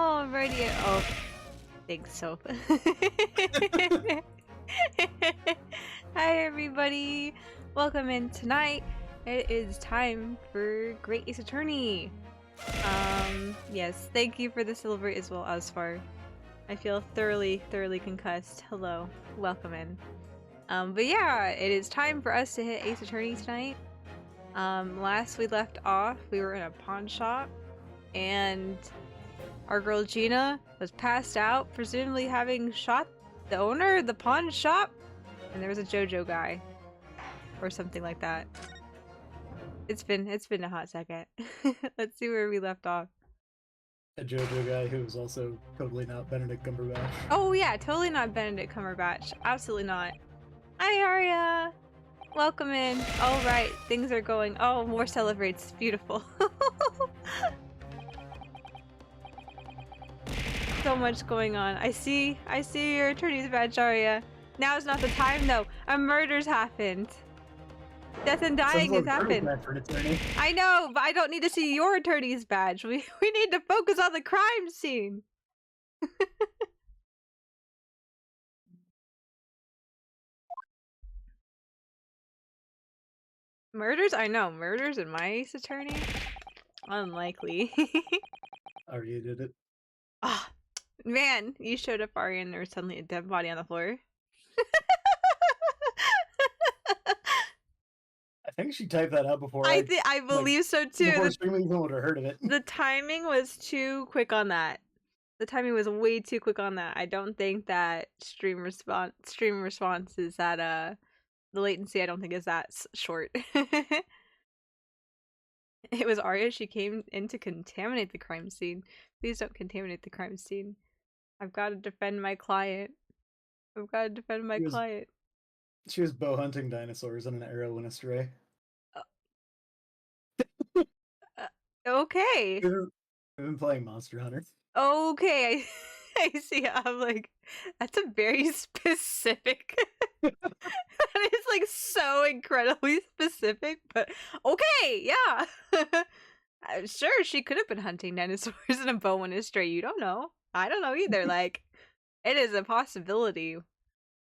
Alrighty. Oh, thanks, Soph. Hi, everybody. Welcome in tonight. It is time for Great Ace Attorney. Yes, thank you for the silver as well, Asfar. I feel thoroughly concussed. Hello, welcome in. But yeah, it is time for us to hit Ace Attorney tonight. Last we left off, we were in a pawn shop, and our girl Gina was passed out, presumably having shot the owner of the pawn shop, and there was a Jojo guy, or something like that. It's been a hot second. Let's see where we left off. A Jojo guy who was also totally not Benedict Cumberbatch. Oh yeah, totally not Benedict Cumberbatch. Absolutely not. Hi Arya! Welcome in. Alright, things are going— oh, more celebrates. Beautiful. So much going on. I see your attorney's badge, Arya. Now is not the time though. A murder's happened. Death and dying has happened. I know, but I don't need to see your attorney's badge. We need to focus on the crime scene. Murders? I know. Murders in my Ace Attorney? Unlikely. Arya did it. Ah, oh, man, you showed up, Arya, and there was suddenly a dead body on the floor. I think she typed that out before I believe so too. Before streaming even would have heard of it. The timing was too quick on that. The timing was way too quick on that. I don't think that stream response is that the latency I don't think is that short. It was Arya. She came in to contaminate the crime scene. Please don't contaminate the crime scene. I've got to defend my client. She was bow hunting dinosaurs and an arrow went astray. Okay. I've been playing Monster Hunter. Okay, I see. I'm like, that's a very specific. That is like so incredibly specific, but okay, yeah. Sure, she could have been hunting dinosaurs in a bow and a stray. You don't know. I don't know either. Like, it is a possibility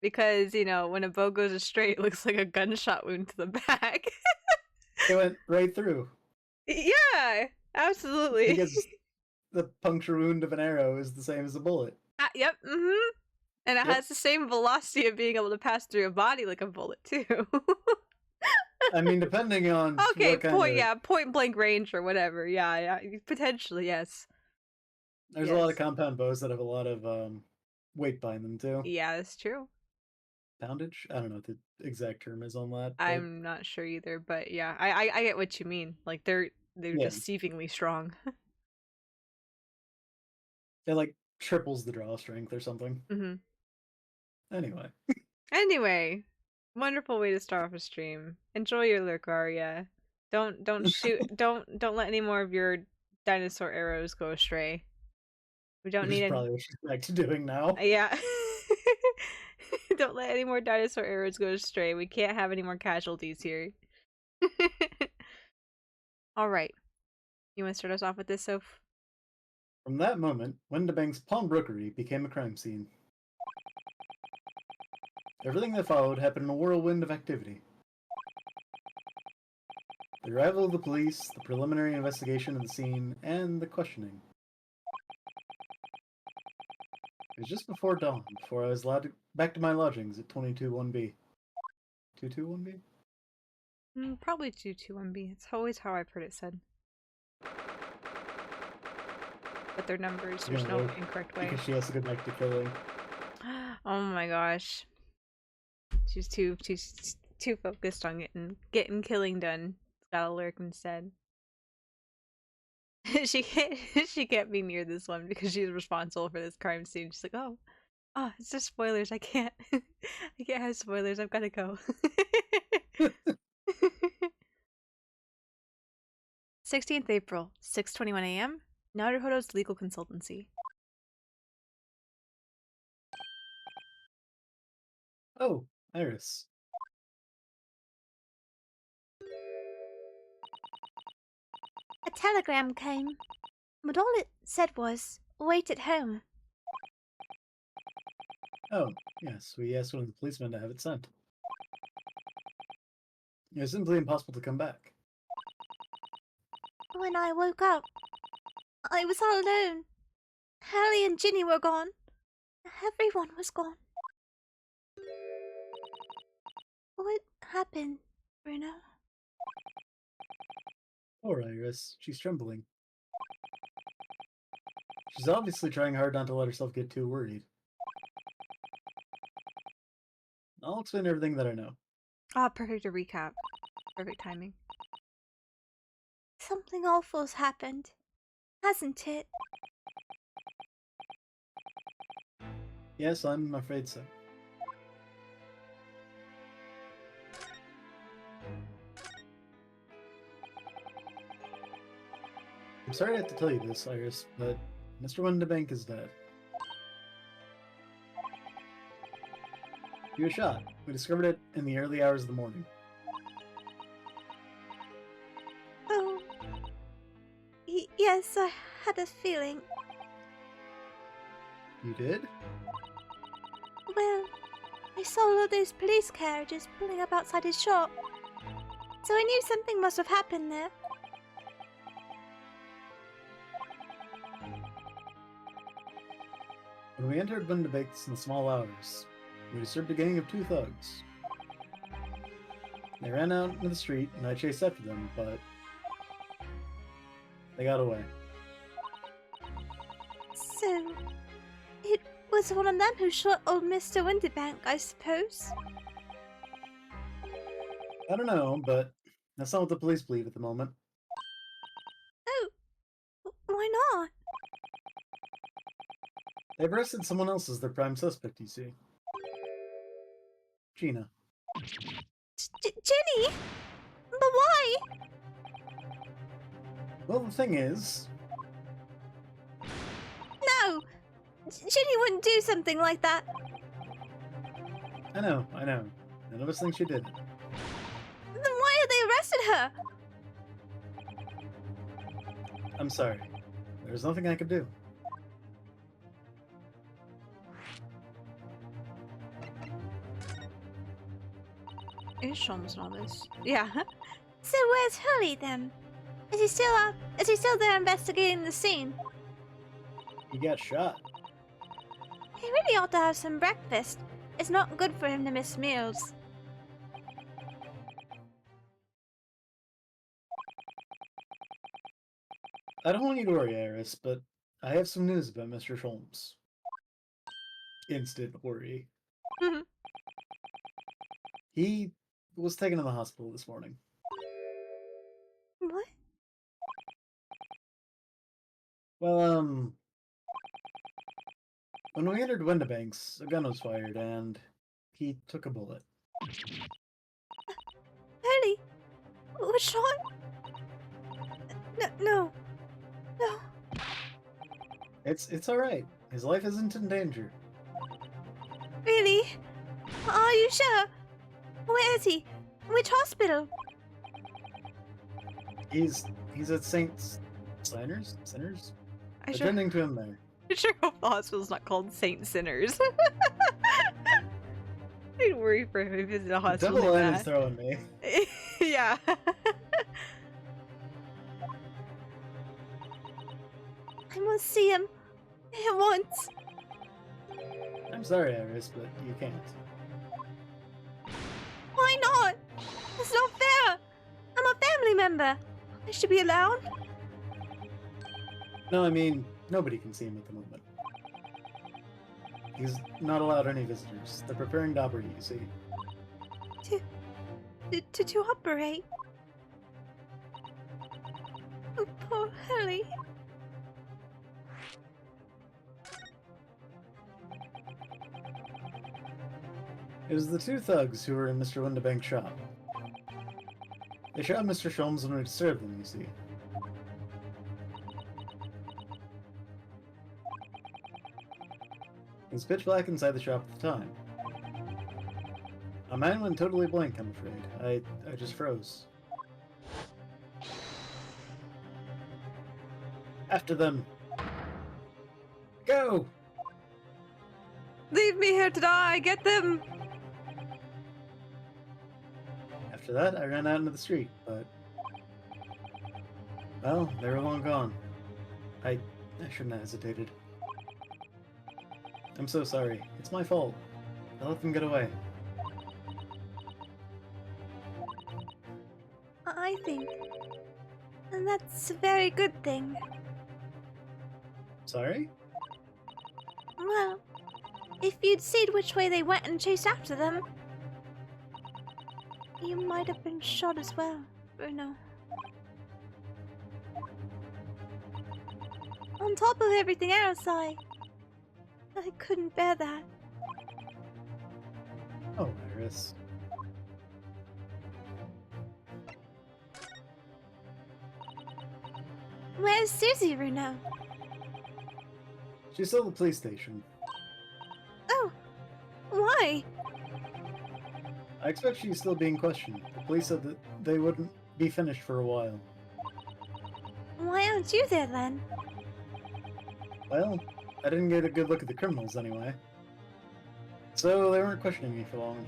because, you know, when a bow goes astray, it looks like a gunshot wound to the back. It went right through. Yeah, absolutely. Because the puncture wound of an arrow is the same as a bullet. Yep. Mm-hmm. And it has the same velocity of being able to pass through a body like a bullet too. I mean, depending on okay, what kind of... point blank range or whatever. Yeah, potentially, yes. There's a lot of compound bows that have a lot of weight behind them too. Yeah, that's true. Poundage? I don't know what the exact term is on that. I'm not sure either, but yeah, I get what you mean. Like they're deceivingly strong. It like triples the draw strength or something. Mm-hmm. Anyway, wonderful way to start off a stream. Enjoy your lurk, Arya. Don't shoot. don't let any more of your dinosaur arrows go astray. We don't need probably what she's back to doing now. Yeah. Don't let any more dinosaur arrows go astray. We can't have any more casualties here. Alright. You want to start us off with this, Soph? From that moment, Windabank's pawnbrokery became a crime scene. Everything that followed happened in a whirlwind of activity. The arrival of the police, the preliminary investigation of the scene, and the questioning. It was just before dawn, before I was allowed back to my lodgings at 221B. 221B? Probably 221B. It's always how I've heard it said. But their numbers, there's no incorrect way. Because she has to go back to killing. Oh my gosh. She's too focused on getting killing done. It's got a lurk instead. she can't be near this one because she's responsible for this crime scene. She's like, oh, it's just spoilers. I can't have spoilers. I've got to go. 16th April, 6:21 a.m. Naruhodo's legal consultancy. Oh, Iris. A telegram came, but all it said was, wait at home. Oh, yes, we asked one of the policemen to have it sent. It was simply impossible to come back. When I woke up, I was all alone. Harry and Ginny were gone. Everyone was gone. What happened, Bruno? Poor Iris, she's trembling. She's obviously trying hard not to let herself get too worried. I'll explain everything that I know. Ah, perfect a recap. Perfect timing. Something awful's happened, hasn't it? Yes, I'm afraid so. I'm sorry I have to tell you this, Iris, but Mr. Windabank is dead. He was shot. We discovered it in the early hours of the morning. Oh. Yes, I had a feeling. You did? Well, I saw all those police carriages pulling up outside his shop. So I knew something must have happened there. When we entered Windabank's in the small hours, we disturbed a gang of 2 thugs. They ran out into the street, and I chased after them, but they got away. So, it was one of them who shot old Mr. Winterbank, I suppose? I don't know, but that's not what the police believe at the moment. Oh, why not? They've arrested someone else as their prime suspect, you see. Gina. Ginny? But why? Well, the thing is, No! Ginny wouldn't do something like that. I know. None of us think she did it. Then why have they arrested her? I'm sorry. There's nothing I could do. Is Sholmes in all this? Yeah. So where's Hurley then? Is he still there investigating the scene? He got shot. He really ought to have some breakfast. It's not good for him to miss meals. I don't want you to worry, Iris, but I have some news about Mr. Sholmes. Instant worry. He was taken to the hospital this morning. What? Well, when we entered Windabanks, a gun was fired, and he took a bullet. Hurley was shot? No. It's alright. His life isn't in danger. Really? Are you sure? Where is he? Which hospital? He's at Saint Sinners? I Attending to him there. sure hope the hospital's not called Saint Sinners. I'd worry for him if he's in a hospital. Double N is throwing me. Yeah. I must see him at once. I'm sorry, Iris, but you can't. Why not? It's not fair. I'm a family member. I should be allowed. No, I mean, nobody can see him at the moment. He's not allowed any visitors. They're preparing to operate, you see. To operate. Oh, poor Hurley. It was the 2 thugs who were in Mr. Windabank's shop. They shot Mr. Sholmes when we disturbed them, you see. It was pitch black inside the shop at the time. My mind went totally blank, I'm afraid. I just froze. After them! Go! Leave me here to die! Get them! After that, I ran out into the street, but... well, they were long gone. I shouldn't have hesitated. I'm so sorry. It's my fault. I let them get away. I think that's a very good thing. Sorry? Well, if you'd seen which way they went and chased after them, you might have been shot as well, Bruno. On top of everything else, I couldn't bear that. Oh, Iris. Where's Susie, Bruno? She's still at the police station. Oh, why? I expect she's still being questioned. The police said that they wouldn't be finished for a while. Why aren't you there then? Well, I didn't get a good look at the criminals anyway. So they weren't questioning me for long.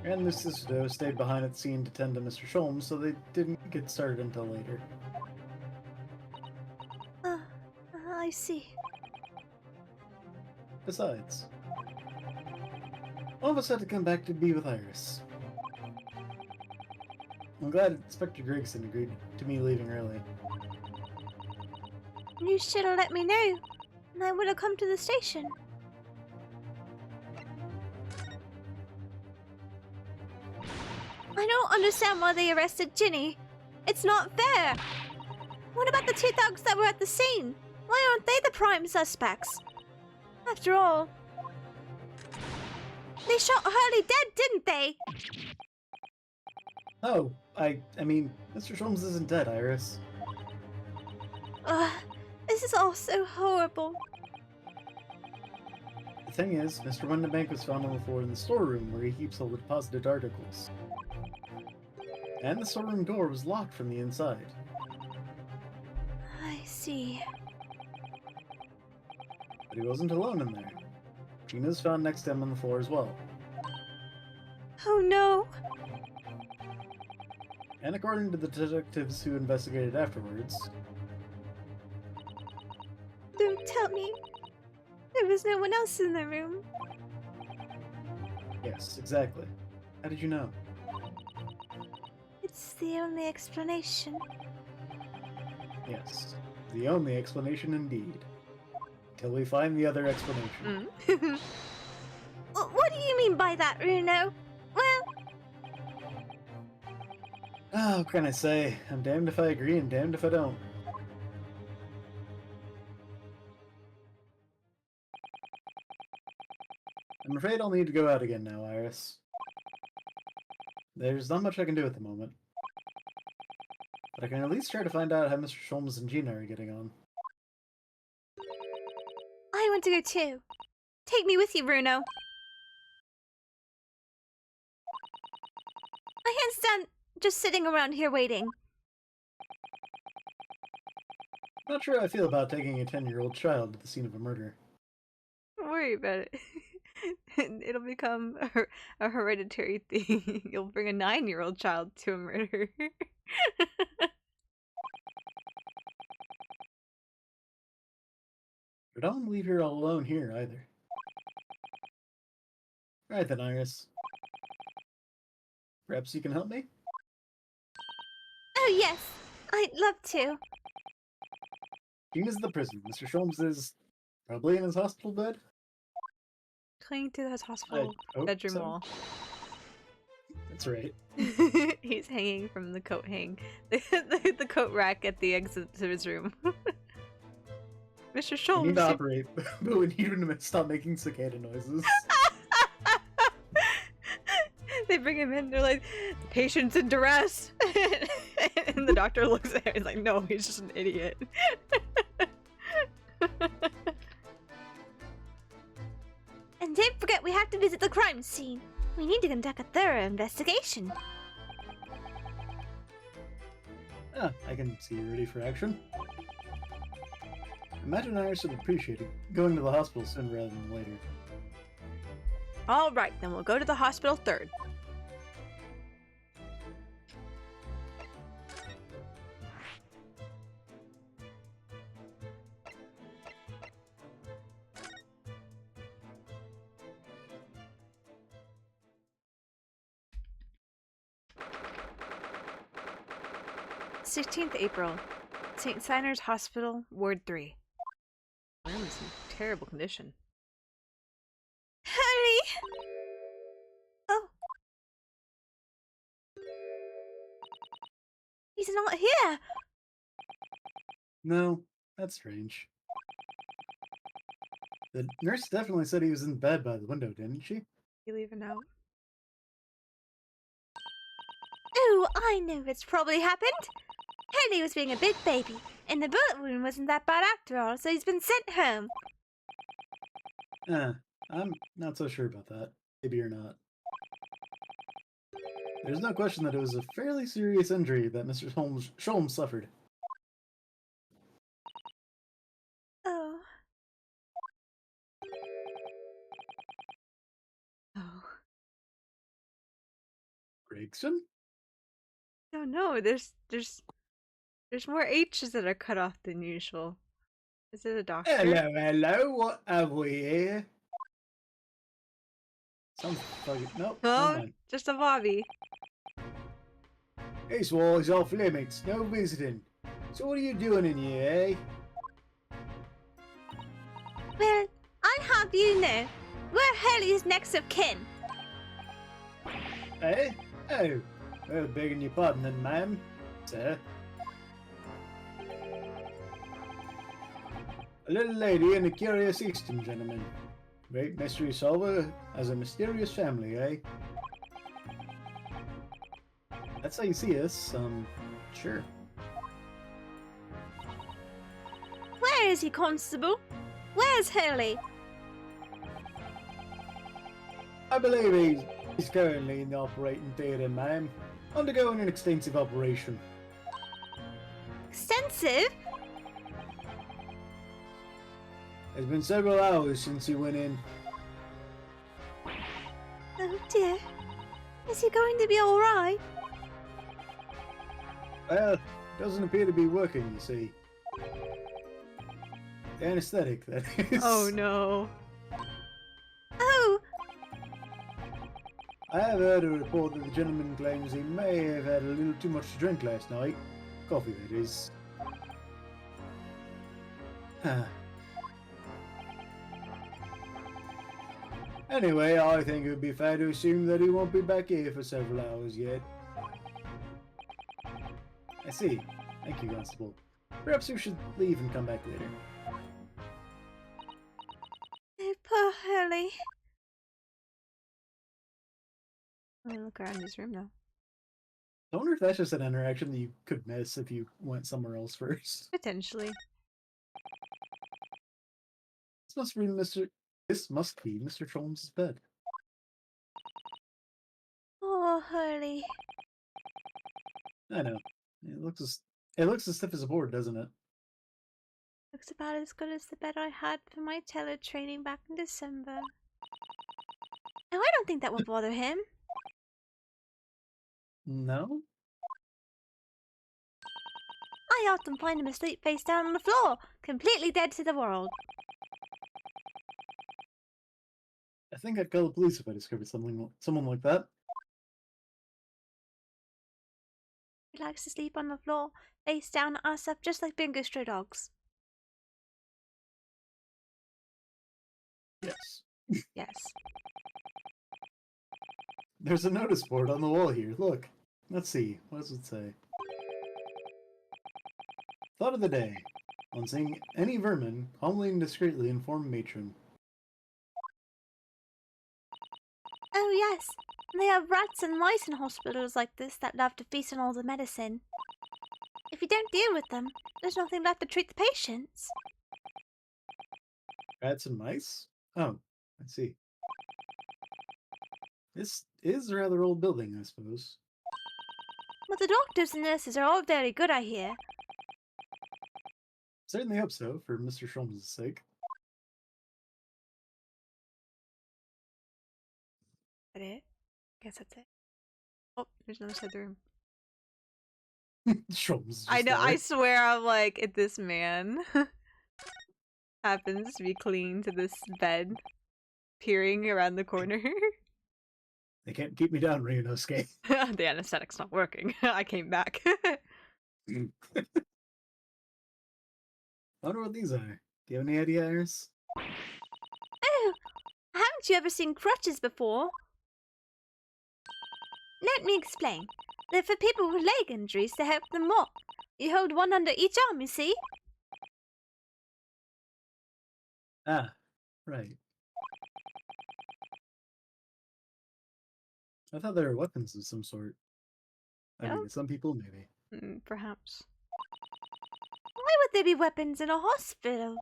And Mrs. Doe stayed behind at the scene to tend to Mr. Sholmes, so they didn't get started until later. I see. Besides, all of us had to come back to be with Iris. I'm glad Inspector Gregson agreed to me leaving early. You should have let me know, and I would have come to the station. I don't understand why they arrested Ginny. It's not fair. What about the two thugs that were at the scene? Why aren't they the prime suspects? After all, they shot Harley dead, didn't they? Oh, I mean, Mr. Sholmes isn't dead, Iris. This is all so horrible. The thing is, Mr. Windebank was found on the floor in the storeroom where he keeps all the deposited articles. And the storeroom door was locked from the inside. I see. But he wasn't alone in there. Gina's found next to him on the floor as well. Oh no! And according to the detectives who investigated afterwards, Don't tell me. There was no one else in the room. yes, exactly. How did you know? It's the only explanation. Yes, the only explanation indeed. Till we find the other explanation. What do you mean by that, Bruno? Well, How can I say? I'm damned if I agree and damned if I don't. I'm afraid I'll need to go out again now, Iris. There's not much I can do at the moment. But I can at least try to find out how Mr. Sholmes and Gina are getting on. I want to go too. Take me with you, Bruno. I can't stand just sitting around here waiting. Not sure how I feel about taking a 10-year-old child to the scene of a murder. Don't worry about it. It'll become a hereditary thing. You'll bring a 9-year-old child to a murder. But I don't want to leave her all alone here either. Alright then, Iris. Perhaps you can help me? Oh yes, I'd love to. Gina's at the prison. Mr. Sholmes is probably in his hospital bed? Clinging to his hospital hope bedroom so. wall. That's right. He's hanging from the coat hang. The coat rack at the exit to his room. Mr. We Sholmes. need to operate, but we need him to stop making cicada noises. They bring him in, they're like, the patient's in duress. And the doctor looks at him, he's like, no, he's just an idiot. And don't forget we have to visit the crime scene. We need to conduct a thorough investigation. Ah, I can see you're ready for action. Imagine Iris would appreciate it going to the hospital sooner rather than later. All right, then we'll go to the hospital third. April 16th, St. Siner's Hospital, Ward 3. I'm in some terrible condition. Hurry! Oh. He's not here! No, that's strange. The nurse definitely said he was in bed by the window, didn't she? You leave a note? Oh, I know what's probably happened. Haley was being a big baby, and the bullet wound wasn't that bad after all, so he's been sent home. I'm not so sure about that. Maybe you're not. There's no question that it was a fairly serious injury that Mr. Sholmes suffered. Oh. Oh. Gregson? No, no, there's more H's that are cut off than usual. Is it a doctor? Hello, what have we here? Sounds fucking... Nope, never Oh, mind. just a Bobby. This was off limits, no visiting. So what are you doing in here, eh? Well, I'll have you know, we're Haley's next of kin. Eh? Oh, well, begging your pardon then, ma'am. Sir. A little lady and a curious Eastern gentleman. Great mystery solver as a mysterious family, eh? That's how you see us, sure. Where is he, Constable? Where's Haley? I believe he's currently in the operating theatre, ma'am, undergoing an extensive operation. Extensive? It's been several hours since he went in. Oh dear. Is he going to be alright? Well, doesn't appear to be working, you see. The anesthetic, that is. Oh no. Oh, I have heard a report that the gentleman claims he may have had a little too much to drink last night. Coffee, that is. Anyway, I think it would be fair to assume that he won't be back here for several hours yet. I see. Thank you, Constable. Perhaps we should leave and come back later. oh poor Haley. I'm gonna look around his room now. I wonder if that's just an interaction that you could miss if you went somewhere else first. Potentially. This must be Mr. Cholmes' bed. Poor Haley. I know. It looks as stiff as a board, doesn't it? Looks about as good as the bed I had for my teller training back in December. Oh, I don't think that will bother him. No? I often find him asleep face down on the floor, completely dead to the world. I think I'd call the police if I discovered someone like that. He likes to sleep on the floor, face down, ass up, just like bingo stray dogs. Yes. Yes. There's a notice board on the wall here. Look. Let's see. What does it say? Thought of the day. On seeing any vermin, calmly and discreetly inform matron. Oh yes, they have rats and mice in hospitals like this that love to feast on all the medicine. If you don't deal with them, there's nothing left to treat the patients. Rats and mice? Oh, I see. This is a rather old building, I suppose. But the doctors and nurses are all very good, I hear. Certainly hope so, for Mr. Sholmes' sake. Is that it? Guess that's it. Oh, there's another side of the room. Sholmes is just I know, there. I swear I'm like, if this man happens to be clinging to this bed, peering around the corner. They can't keep me down, Ryunosuke. The anesthetic's not working. I came back. I wonder what these are. Do you have any idea, Iris? Oh, haven't you ever seen crutches before? Let me explain. They're for people with leg injuries to help them walk. You hold one under each arm, you see? Ah, right. I thought they were weapons of some sort. I Yeah. mean, to some people, maybe. Perhaps. Why would they be weapons in a hospital?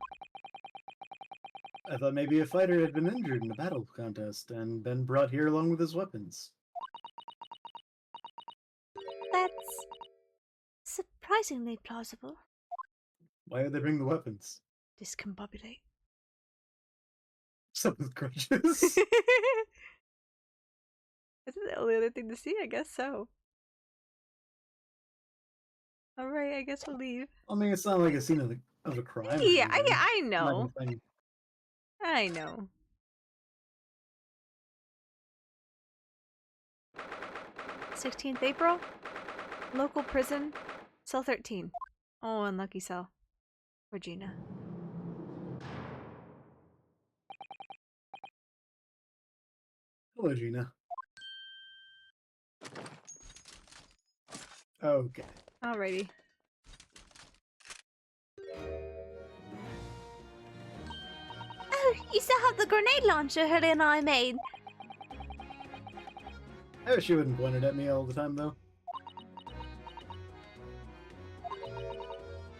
I thought maybe a fighter had been injured in a battle contest and been brought here along with his weapons. That's surprisingly plausible. Why would they bring the weapons? Discombobulate. Some with crutches. Is it the only other thing to see? I guess so. Alright, I guess we'll leave. I mean, it's not like a scene of a crime. or Yeah, anything. I I'm not gonna know. find- I know. 16th April? Local prison? Cell 13. Oh, unlucky cell. Regina. Hello, Gina. Okay. Alrighty. Oh, you still have the grenade launcher Hurley and I made. I wish you wouldn't point it at me all the time, though.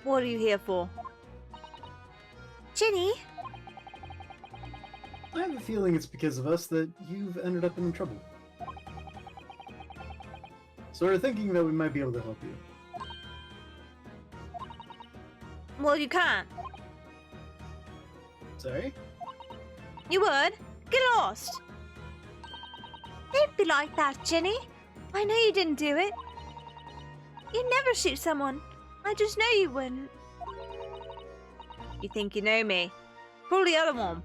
What are you here for? Ginny, I have a feeling it's because of us that you've ended up in trouble. So we're thinking that we might be able to help you. well, you can't. Sorry? You would? Get lost. Don't be like that, Ginny. I know you didn't do it. You'd never shoot someone. I just know you wouldn't. You think you know me? Pull the other one.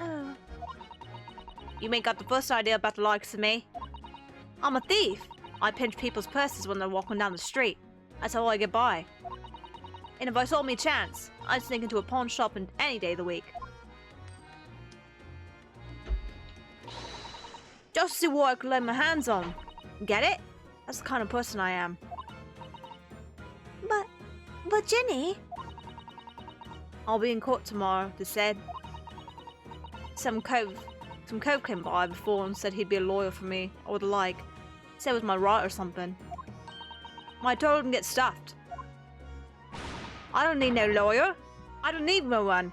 Oh, You ain't got the first idea about the likes of me. I'm a thief. I pinch people's purses when they're walking down the street. That's how I get by. And if I saw me a chance, I'd sneak into a pawn shop any day of the week. Just to see what I could lay my hands on. Get it? That's the kind of person I am. but Ginny. I'll be in court tomorrow, they said. Some cove came by before and said he'd be a lawyer for me, or the like. Said it was my right or something. I told him to get stuffed. I don't need no lawyer. I don't need no one.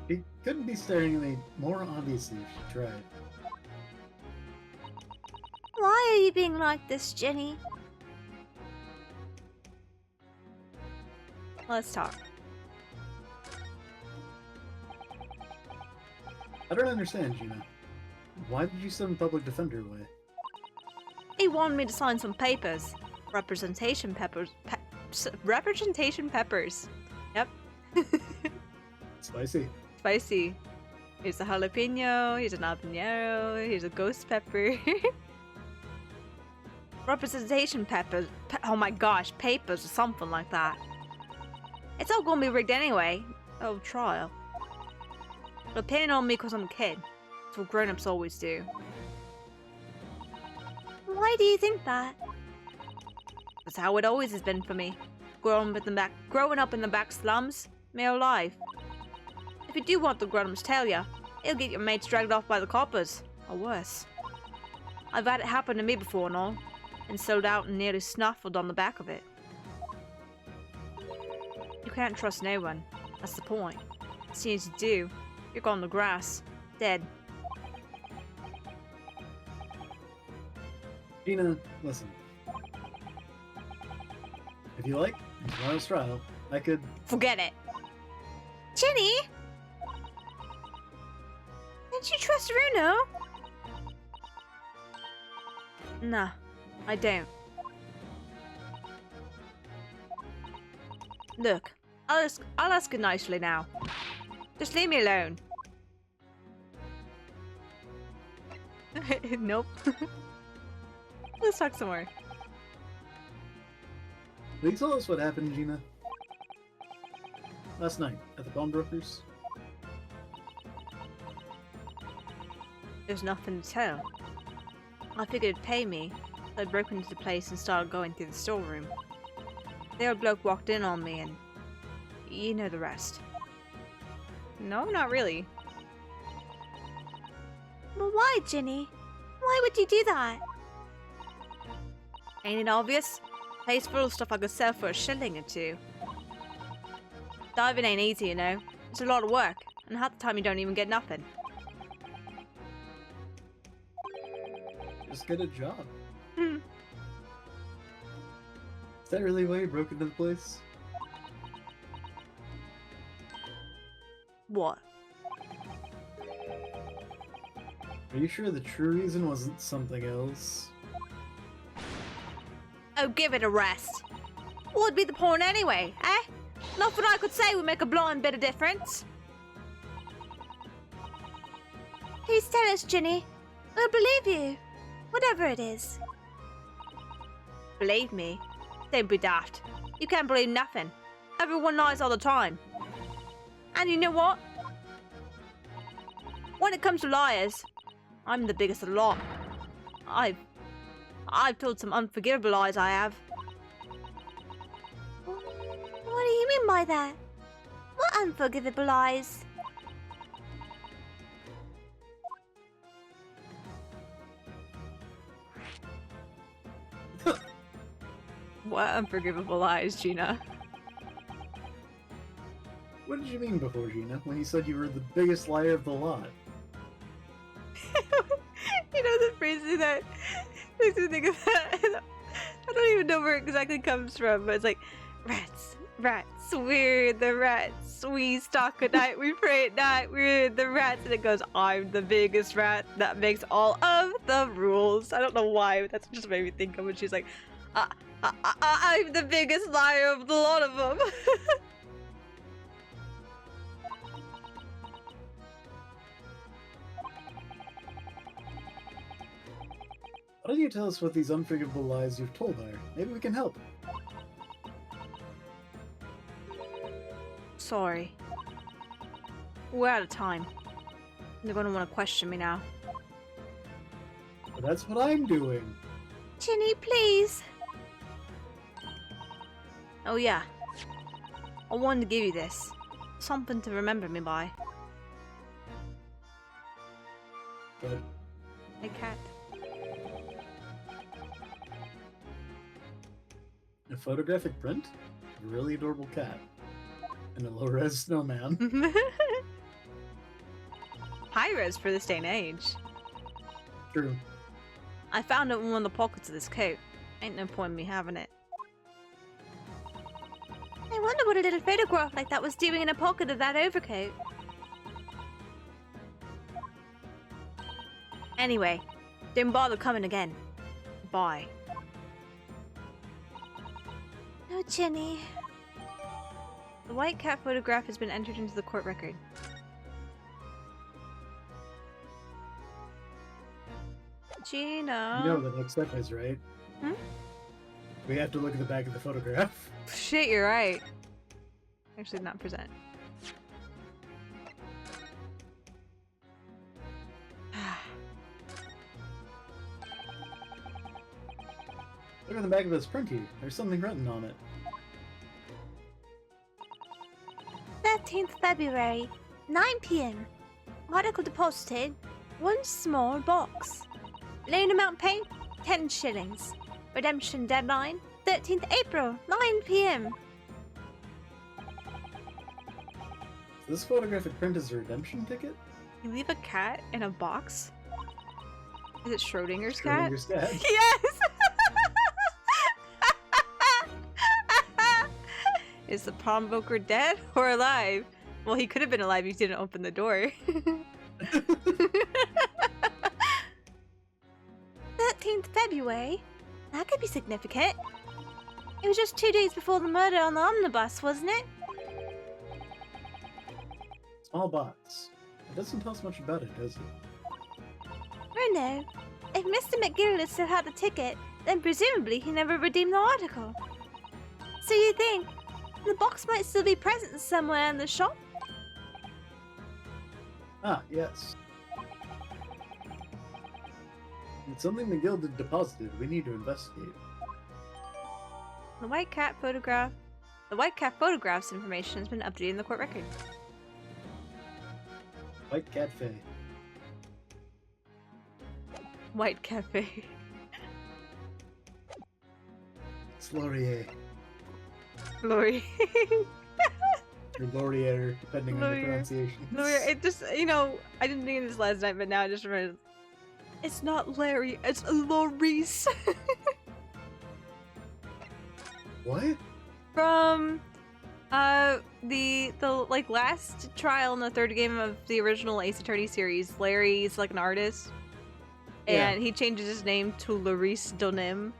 He couldn't be staring any more obviously if she tried. Why are you being like this, Ginny? Let's talk. I don't understand, Gina. Why did you send public defender away? He wanted me to sign some papers. Representation peppers. Representation peppers. Yep. Spicy. Spicy. Here's a jalapeno, here's an habanero, here's a ghost pepper. Representation peppers. Oh my gosh, papers or something like that. It's all gonna be rigged anyway. Oh, trial. They're pinning on me because I'm a kid. That's what grown-ups always do. Why do you think that? That's how it always has been for me. Growing up in the back slums, my whole life. If you do want the grown-ups tell ya, it'll get your mates dragged off by the coppers, or worse. I've had it happen to me before and all, and sold out and nearly snuffled on the back of it. You can't trust no one. That's the point. As soon as you do, you're gone the grass, dead. Gina, listen. If you like, in tomorrow's trial, I could... Forget it. Ginny? Don't you trust Runo? Nah, I don't. Look, I'll ask it nicely now. Just leave me alone. Nope. Let's talk some more. Will you tell us what happened, Gina? Last night, at the pawnbroker's? There's nothing to tell. I figured it'd pay me, so I broke into the place and started going through the storeroom. The old bloke walked in on me and... you know the rest. No, not really. Well, why, Ginny? Why would you do that? Ain't it obvious? Place full of stuff I could sell for a shilling or two. Diving ain't easy, you know. It's a lot of work, and half the time you don't even get nothing. Just get a job. Hmm. Is that really why you broke into the place? What? Are you sure the true reason wasn't something else? Oh, give it a rest. What would be the point anyway, eh? Nothing I could say would make a blind bit of difference. Please tell us, Ginny. We'll believe you. Whatever it is. Believe me? Don't be daft. You can't believe nothing. Everyone lies all the time. And you know what? When it comes to liars, I'm the biggest of the lot. I've told some unforgivable lies, I have. What do you mean by that? What unforgivable lies? What unforgivable lies, Gina? What did you mean before, Gina, when you said you were the biggest liar of the lot? You know the phrase that makes me think of that. I don't even know where it exactly comes from, but it's like, rats, we're the rats. We stalk at night, we pray at night, we're the rats. And it goes, I'm the biggest rat that makes all of the rules. I don't know why, but that's just made me think of when she's like, I'm the biggest liar of the lot of them. Why don't you tell us what these unforgivable lies you've told are? Maybe we can help. Sorry. We're out of time. They're gonna want to question me now. But that's what I'm doing. Ginny, please. Oh yeah. I wanted to give you this. Something to remember me by. But A cat. a photographic print? A really adorable cat. And a low-res snowman. High res for this day and age. True. I found it in one of the pockets of this coat. Ain't no point in me having it. I wonder what a little photograph like that was doing in a pocket of that overcoat. Anyway, don't bother coming again. Bye. Oh, Ginny. The white cat photograph has been entered into the court record. Gina. You know the next step is, right? Hmm? We have to look at the back of the photograph. Shit, you're right. Actually, not present. Look at the back of this print here. There's something written on it. 13th February, 9 p.m. Article deposited, 1 small box. Loan amount paid, 10 shillings. Redemption deadline, 13th April, 9 p.m. This photographic print is a redemption ticket? You leave a cat in a box? Is it Schrodinger's cat? Schrodinger's cat. Yes! Is the pawnbroker dead or alive? Well, he could have been alive if he didn't open the door. 13th February? That could be significant. It was just 2 days before the murder on the omnibus, wasn't it? Small box. It doesn't tell us much about it, does it? Oh no. If Mr. McGillis still had the ticket, then presumably he never redeemed the article. So you think the box might still be present somewhere in the shop? Ah, yes. It's something the guild had deposited. We need to investigate. The white cat photographs information has been updated in the court record. White Cafe. White cafe. It's Laurier. Lori. Or Laurier, depending on the Laurier. pronunciation. Lori, it just, you know, I didn't think of this last night, but now I just remembered. It's not Larry, it's Lorice. What? From the like last trial in the third game of the original Ace Attorney series, Larry's like an artist. Yeah. And he changes his name to Lorice Donim.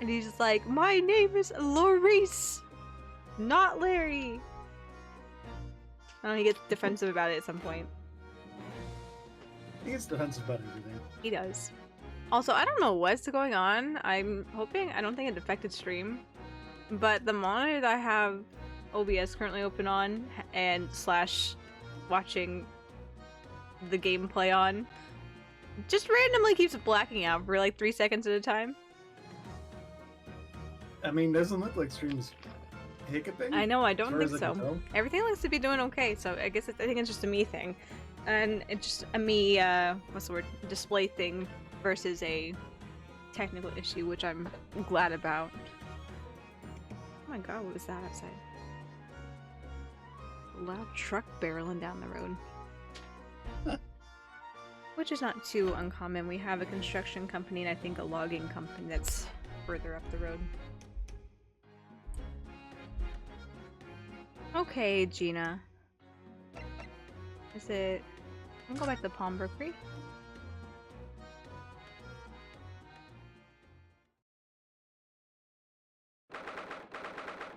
And he's just like, my name is Lorice, not Larry. And he gets defensive about it at some point. He gets defensive about everything. He does. Also, I don't know what's going on. I'm hoping, I don't think it affected stream, but the monitor that I have OBS currently open on and / watching the gameplay on just randomly keeps blacking out for like 3 seconds at a time. I mean, doesn't look like stream's hiccuping. I know, I as don't far think as I can so. tell. Everything looks to be doing okay, so I guess I think it's just a me thing. And it's just a me, what's the word, display thing versus a technical issue, which I'm glad about. Oh my god, what was that outside? A loud truck barreling down the road. Huh. Which is not too uncommon. We have a construction company and I think a logging company that's further up the road. Okay, Gina. Is it... I'm gonna go back to the pawnbrokery.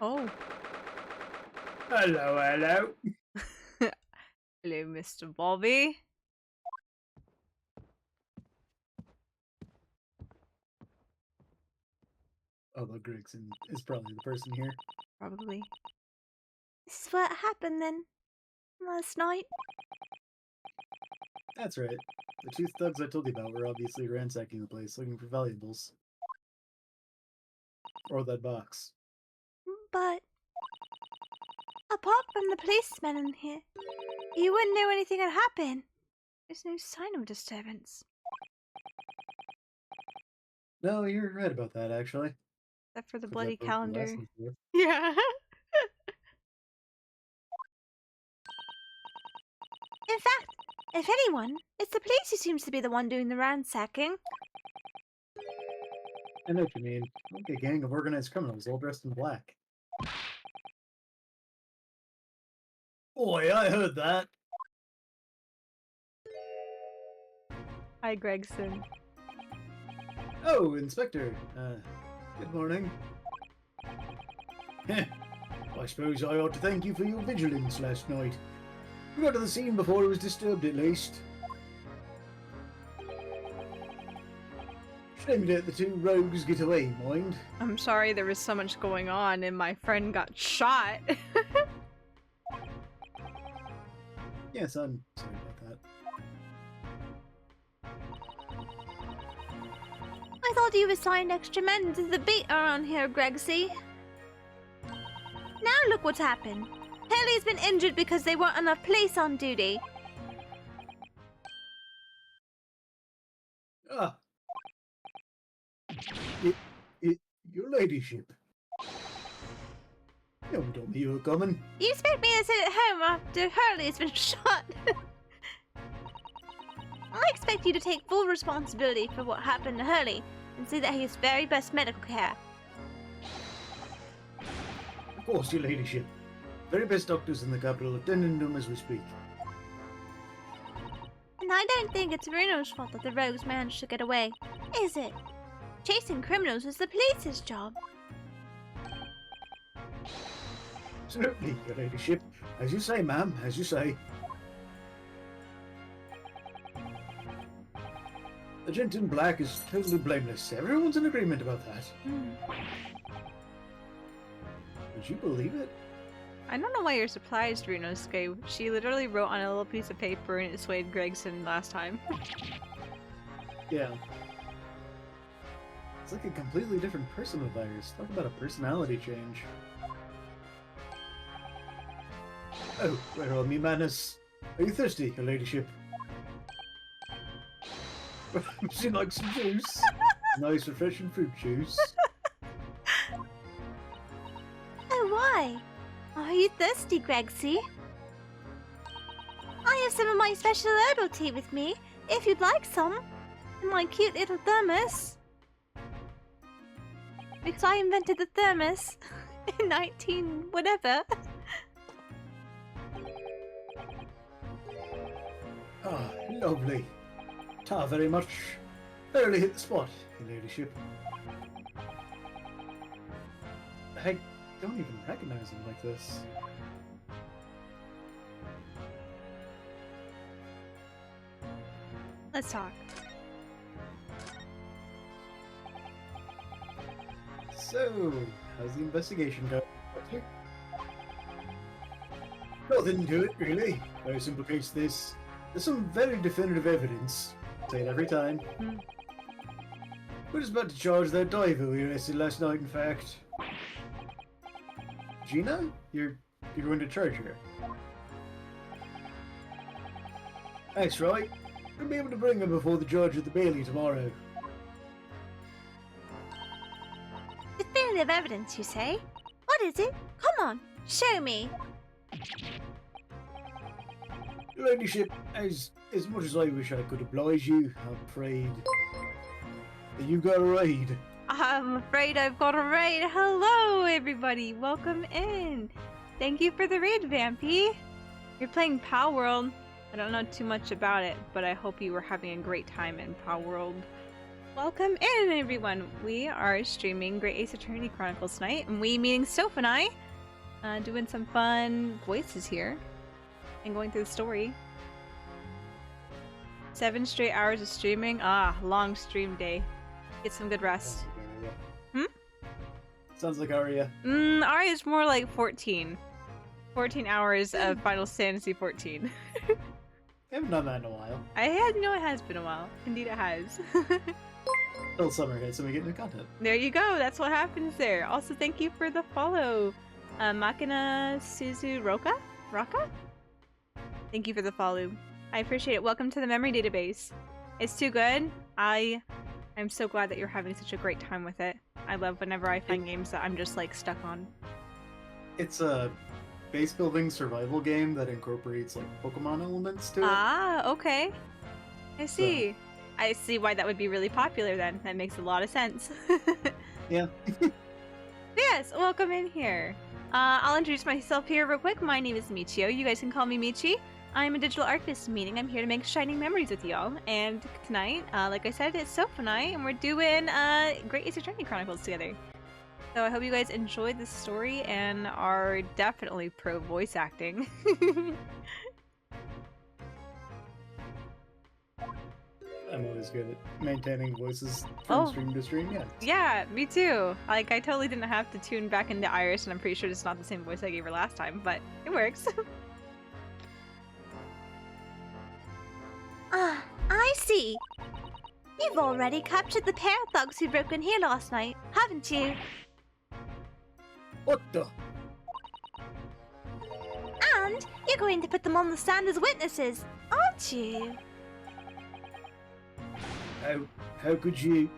Oh. Hello, hello. Hello, Mr. Bobby. Although Gregson is probably the person here. Probably. This is what happened then. Last night. That's right. The two thugs I told you about were obviously ransacking the place, looking for valuables. Or that box. But apart from the policeman in here, you wouldn't know anything had happened. There's no sign of disturbance. No, you're right about that, actually. Except for the Forgot bloody the calendar. last one's there. Yeah. In fact, if anyone, it's the police who seems to be the one doing the ransacking. I know what you mean. Like a gang of organized criminals all dressed in black. Boy, I heard that. Hi, Gregson. Oh, Inspector. Good morning. Heh. I suppose I ought to thank you for your vigilance last night. We got to the scene before it was disturbed, at least. Shame to let the two rogues get away, mind. I'm sorry there was so much going on and my friend got shot. Yes, I'm sorry about that. I thought you assigned extra men to the beat around here, Gregsy. Now look what's happened. Haley's been injured because there weren't enough police on duty. Ah. Your ladyship. No one told me you were coming. You expect me to sit at home after Hurley's been shot? I expect you to take full responsibility for what happened to Hurley and see that he gets very best medical care. Of course, your ladyship. Very best doctors in the capital attending them as we speak. And I don't think it's Reno's fault that the rogues managed to get away, is it? Chasing criminals is the police's job. Absolutely, your ladyship. As you say, ma'am, as you say. The gent in black is totally blameless. Everyone's in agreement about that. Would you believe it? I don't know why you're surprised, Runosuke. She literally wrote on a little piece of paper and it swayed Gregson last time. Yeah. It's like a completely different person with Iris. Talk about a personality change. Oh, where are me manners? Are you thirsty, your ladyship? She likes some juice. Nice, refreshing fruit juice. Oh, why? Are you thirsty, Gregsy? I have some of my special herbal tea with me, if you'd like some. In my cute little thermos. Because I invented the thermos in 19 whatever. Ah, lovely. Ta very much. Barely hit the spot, your ladyship. I don't even recognize him like this. Let's talk. So, how's the investigation going? Nothing to it, really. Very simple case this. There's some very definitive evidence. Say it every time. We're just about to charge that diver we arrested last night, in fact. Gina? You're going to charge her? That's right. We'll be able to bring her before the judge at the Bailey tomorrow. Definitive evidence, you say? What is it? Come on, show me. Your ladyship, as much as I wish I could oblige you, I'm afraid that you've got a raid. I'm afraid I've got a raid. Hello, everybody. Welcome in. Thank you for the raid, Vampy. You're playing Pow World. I don't know too much about it, but I hope you were having a great time in Pow World. Welcome in, everyone. We are streaming Great Ace Attorney Chronicles tonight, and we meeting Soph and I, doing some fun voices here and going through the story. 7 straight hours of streaming. Ah, long stream day. Get some good rest. Sounds like Arya. Arya's more like 14. 14 hours of Final Fantasy 14. I haven't done that in a while. It has been a while. Indeed it has. Till summer hits and we get new content. There you go. That's what happens there. Also, thank you for the follow. Makina Suzuroka? Raka? Thank you for the follow. I appreciate it. Welcome to the memory database. It's too good. I'm so glad that you're having such a great time with it. I love whenever I find games that I'm just like stuck on. It's a base building survival game that incorporates like Pokemon elements to it. Ah, okay. I see. So. I see why that would be really popular then. That makes a lot of sense. Yeah. Yes, welcome in here. I'll introduce myself here real quick. My name is Michio. You guys can call me Michi. I'm a digital artist, meaning I'm here to make shining memories with y'all. And tonight, like I said, it's Soph and I, and we're doing Great Ace Attorney Chronicles together. So I hope you guys enjoyed this story and are definitely pro voice acting. I'm always good at maintaining voices from stream to stream, yeah. Yeah, me too. Like, I totally didn't have to tune back into Iris, and I'm pretty sure it's not the same voice I gave her last time, but it works. Ah, I see. You've already captured the pair of thugs who broke in here last night, haven't you? What the? And you're going to put them on the stand as witnesses, aren't you? How could you?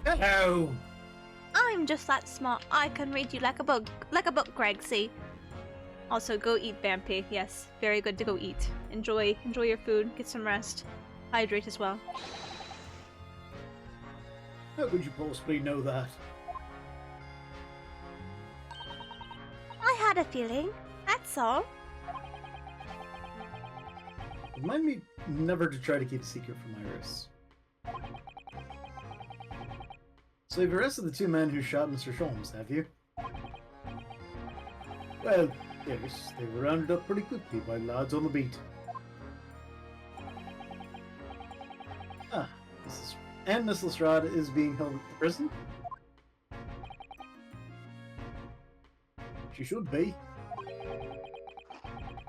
How? I'm just that smart. I can read you like a book, Gregsy. Also, go eat, Vampy. Yes, very good to go eat. Enjoy your food. Get some rest. Hydrate as well. How could you possibly know that? I had a feeling, that's all. Remind me never to try to keep a secret from Iris. So you've arrested the two men who shot Mr. Sholmes, have you? Well, yes, they were rounded up pretty quickly by lads on the beat. Ah, Miss Lestrade is being held at the prison? She should be.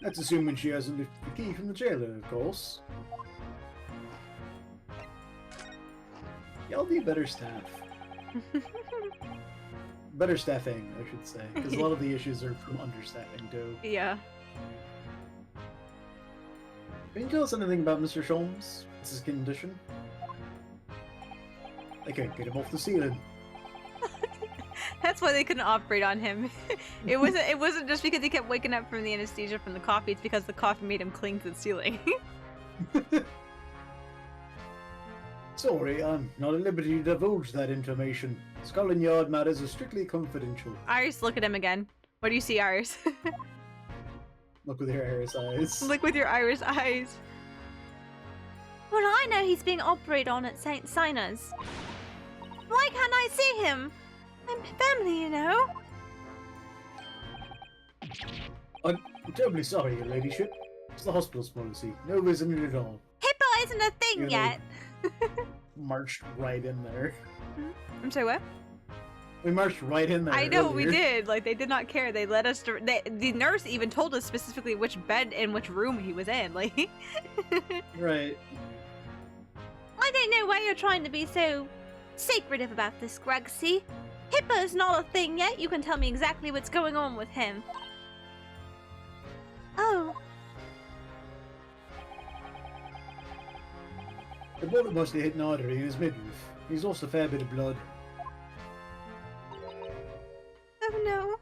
That's assuming she hasn't lifted the key from the jailer, of course. Y'all need better staff. Better staffing, I should say, because a lot of the issues are from understaffing too. Yeah. Can you tell us anything about Mr. Sholmes? What's his condition? I can't get him off the ceiling. That's why they couldn't operate on him. It wasn't just because he kept waking up from the anesthesia from the coffee, it's because the coffee made him cling to the ceiling. Sorry, I'm not at liberty to divulge that information. Scotland Yard matters are strictly confidential. Iris, look at him again. What do you see, Iris? Look with your Iris eyes. Look with your Iris eyes. Well, I know he's being operated on at St. Sina's. Why can't I see him? I'm family, you know. I'm terribly sorry, your ladyship. It's the hospital's policy. No reason at all. Hippo isn't a thing You know, yet. Marched right in there. I'm sorry, what? We marched right in there. I know, we earlier. did. Like, they did not care. They let us... The nurse even told us specifically which bed and which room he was in. Like... Right. I don't know why you're trying to be so secretive about this, Gregsy. Hippo's not a thing yet. You can tell me exactly what's going on with him. Oh, The bullet mostly hit an artery in his midriff. He's lost a fair bit of blood. oh no.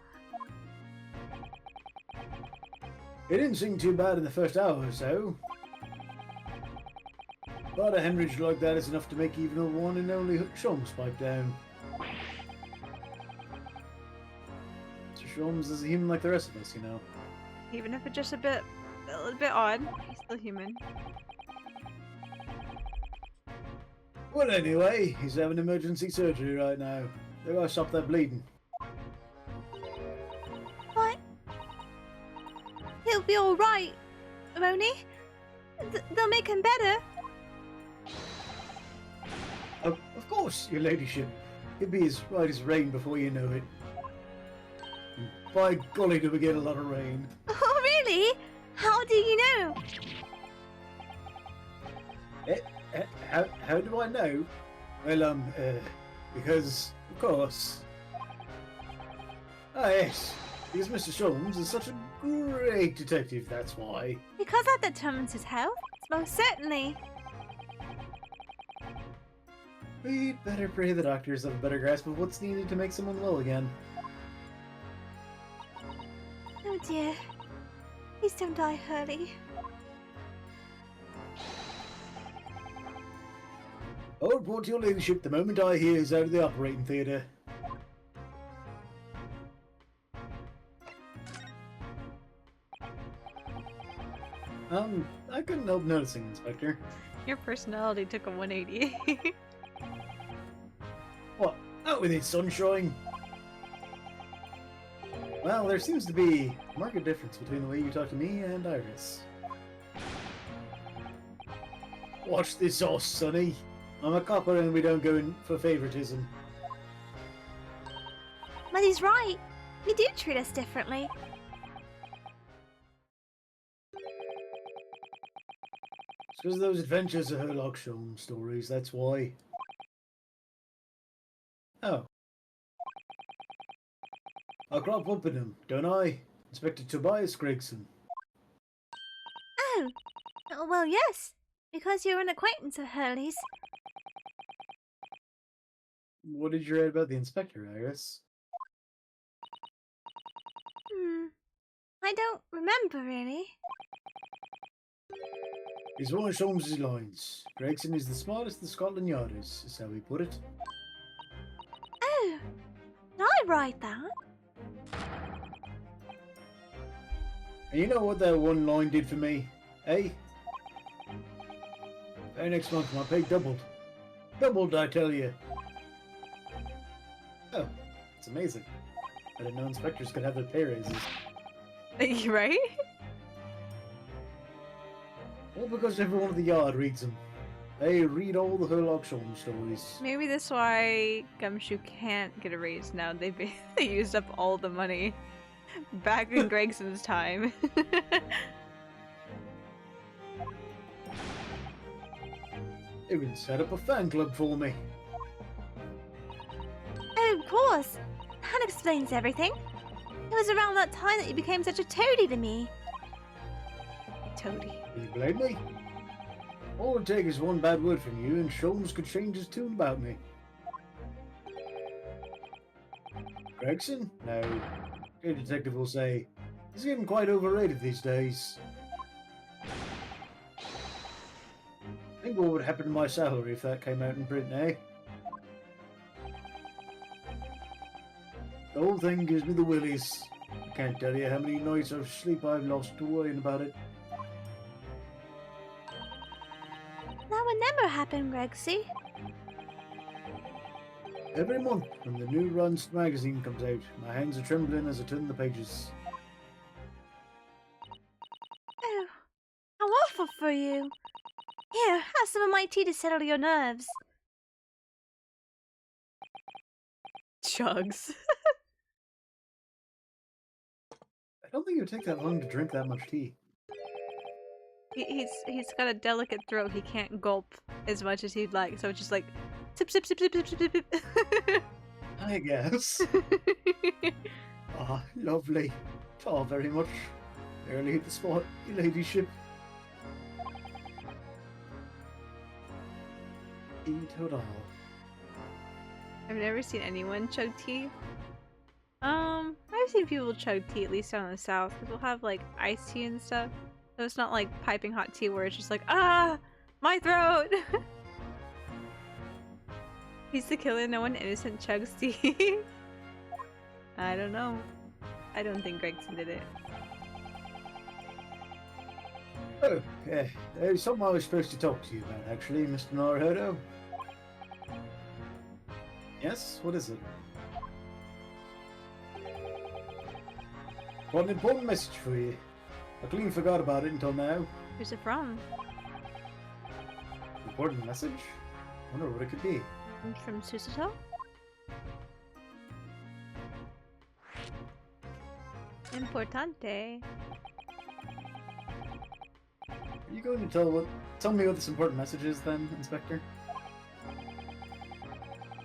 It didn't seem too bad in the first hour or so. But a hemorrhage like that is enough to make even a one and only Sholmes pipe down. Mr. Sholmes is a human like the rest of us, you know. Even if it's just a little bit odd, he's still human. Well, anyway, he's having emergency surgery right now. They gotta stop that bleeding. What? He'll be alright, won't he? They'll make him better. Of course, your ladyship. He'll be as right as rain before you know it. And by golly, do we get a lot of rain. Oh, really? How do you know? How do I know? Well, because, of course. Ah, yes. Because Mr. Sholmes is such a great detective, that's why. Because that determines his health? Most certainly. We'd better pray the doctors have a better grasp of what's needed to make someone well again. Oh dear. Please don't die, Hurley. I'll report to your ladyship the moment I hear he's out of the operating theatre. I couldn't help noticing, Inspector. Your personality took a 180. What? Out with it, sunshine! Well, there seems to be a marked difference between the way you talk to me and Iris. Watch this horse, Sonny. I'm a copper and we don't go in for favoritism. But he's right. You do treat us differently. It's because of those adventures of Herlock Sholmes stories, that's why. Oh. I crop up in him, don't I? Inspector Tobias Gregson. Oh. Oh, well, yes. Because you're an acquaintance of Hurley's. What did you write about the Inspector, Iris? I don't remember, really. He's one of Sholmes' lines. Gregson is the smartest the Scotland Yard is how he put it. Oh. Did I write that? And you know what that one line did for me? Eh? Hey, next month my pay doubled. Doubled, I tell you. Oh, it's amazing. I didn't know inspectors could have their pay raises. Right? All because everyone at the yard reads them. They read all the Herlock Sholm stories. Maybe that's why Gumshoe can't get a raise now. They used up all the money back in Gregson's time. They even set up a fan club for me. Oh, of course. That explains everything. It was around that time that you became such a toady to me. Toady. Do you blame me? All it takes is one bad word from you and Sholmes could change his tune about me. Gregson? No. A detective will say, he's getting quite overrated these days. Think what would happen to my salary if that came out in print, eh? The whole thing gives me the willies. I can't tell you how many nights of sleep I've lost to worrying about it. That would never happen, Gregsy. Every month, when the new Runs magazine comes out, my hands are trembling as I turn the pages. Oh, how awful for you. Here, have some of my tea to settle your nerves. Chugs. I don't think it would take that long to drink that much tea. He's got a delicate throat. He can't gulp as much as he'd like, so it's just like sip sip sip sip sip sip sip. I guess. Ah, lovely. Oh, very much. Barely hit the spot, your ladyship. Eat it all. I've never seen anyone chug tea. I've seen people chug tea, at least down in the south, because we'll have like iced tea and stuff. So it's not like piping hot tea where it's just like, ah, my throat! He's the killer, no one innocent chugs tea. I don't know. I don't think Gregson did it. Oh, yeah. There's something I was supposed to talk to you about, actually, Mr. Naruhodo. Yes? What is it? Got an important message for you. I clean forgot about it until now. Who's it from? Important message? Wonder what it could be. From Susato? Importante. Are you going to tell me what this important message is then, Inspector?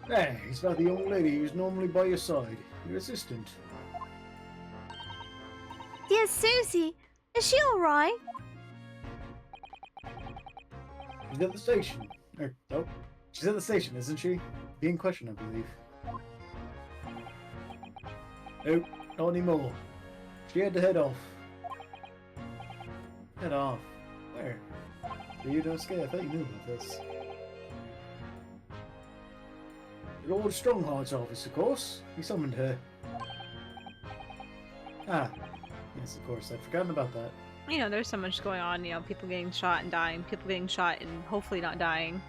Hey, it's about the young lady who's normally by your side, your assistant. Dear Susie, is she alright? She's at the station. Nope. She's at the station, isn't she? Being questioned, I believe. Nope, not anymore. She had to head off. Head off? Where? You don't scare. I thought you knew about this. Lord Strongheart's office, of course. He summoned her. Ah. Yes, of course. I'd forgotten about that. You know, there's so much going on, you know, people getting shot and dying, people getting shot and hopefully not dying.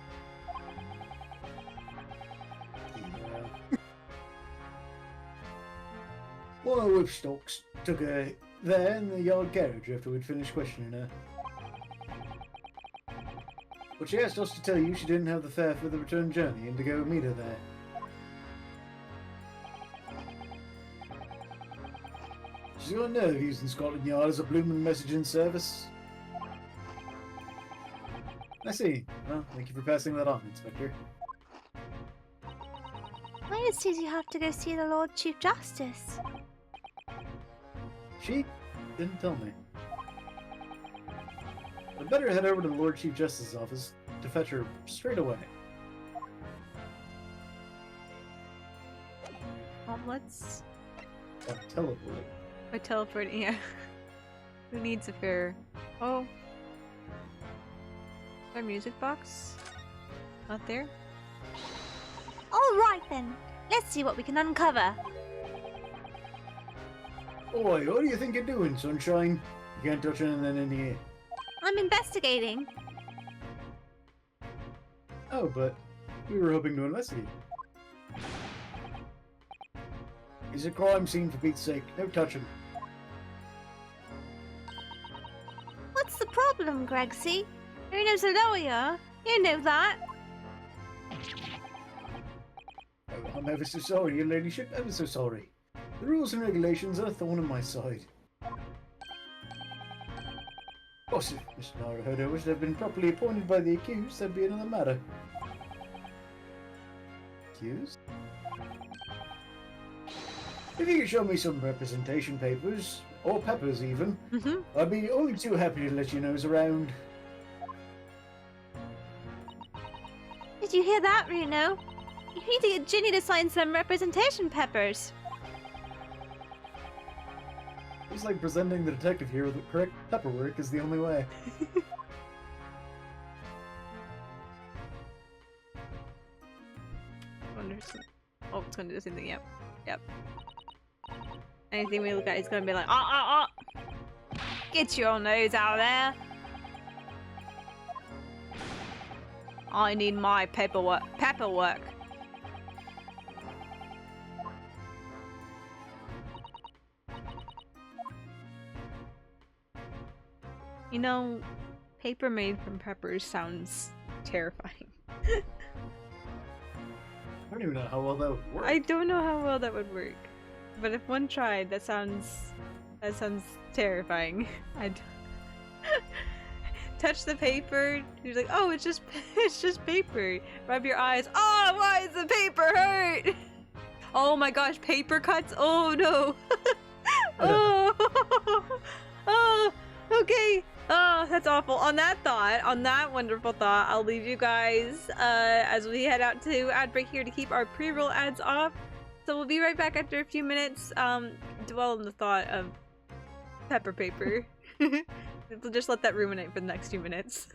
Yeah. One of the whipstocks took her there in the yard garage after we'd finished questioning her. But she asked us to tell you she didn't have the fare for the return journey and to go meet her there. She's got a nerve using Scotland Yard as a blooming messaging service. I see. Well, thank you for passing that on, Inspector. Why does Susie have to go see the Lord Chief Justice? She didn't tell me. I'd better head over to the Lord Chief Justice's office to fetch her straight away. Omelets? Or teleport. By teleporting, yeah. Who needs a fare? Oh. Our music box? Not there? Alright then, let's see what we can uncover. Oi, what do you think you're doing, Sunshine? You can't touch anything in here. I'm investigating. Oh, but we were hoping to investigate. It's a crime scene for Pete's sake. No touching. What's the problem, Gregsy? Bruno's a lawyer. You know that. Oh, I'm ever so sorry, your ladyship. Ever so sorry. The rules and regulations are a thorn in my side. Of course, if Mr. Naruhodo was to have been properly appointed by the accused, that'd be another matter. Accused? If you could show me some representation papers, or peppers even, I'd be only too happy to let you know who's around. Did you hear that, Bruno? You need to get Ginny to sign some representation peppers. It's like presenting the detective here with the correct pepperwork is the only way. Oh, it's gonna do the same thing. Yep. Anything we look at is gonna be like, get your nose out of there. I need my pepperwork. You know, paper made from peppers sounds terrifying. I don't even know how well that would work. I don't know how well that would work, but if one tried, that sounds terrifying. Touch the paper. You're like, oh, it's just paper. Rub your eyes. Oh, why does the paper hurt? Oh my gosh, paper cuts. Oh no. Oh, okay. Oh, that's awful. On that wonderful thought, I'll leave you guys as we head out to ad break here to keep our pre-roll ads off. So we'll be right back after a few minutes. Dwell on the thought of pepper paper. We'll just let that ruminate for the next few minutes.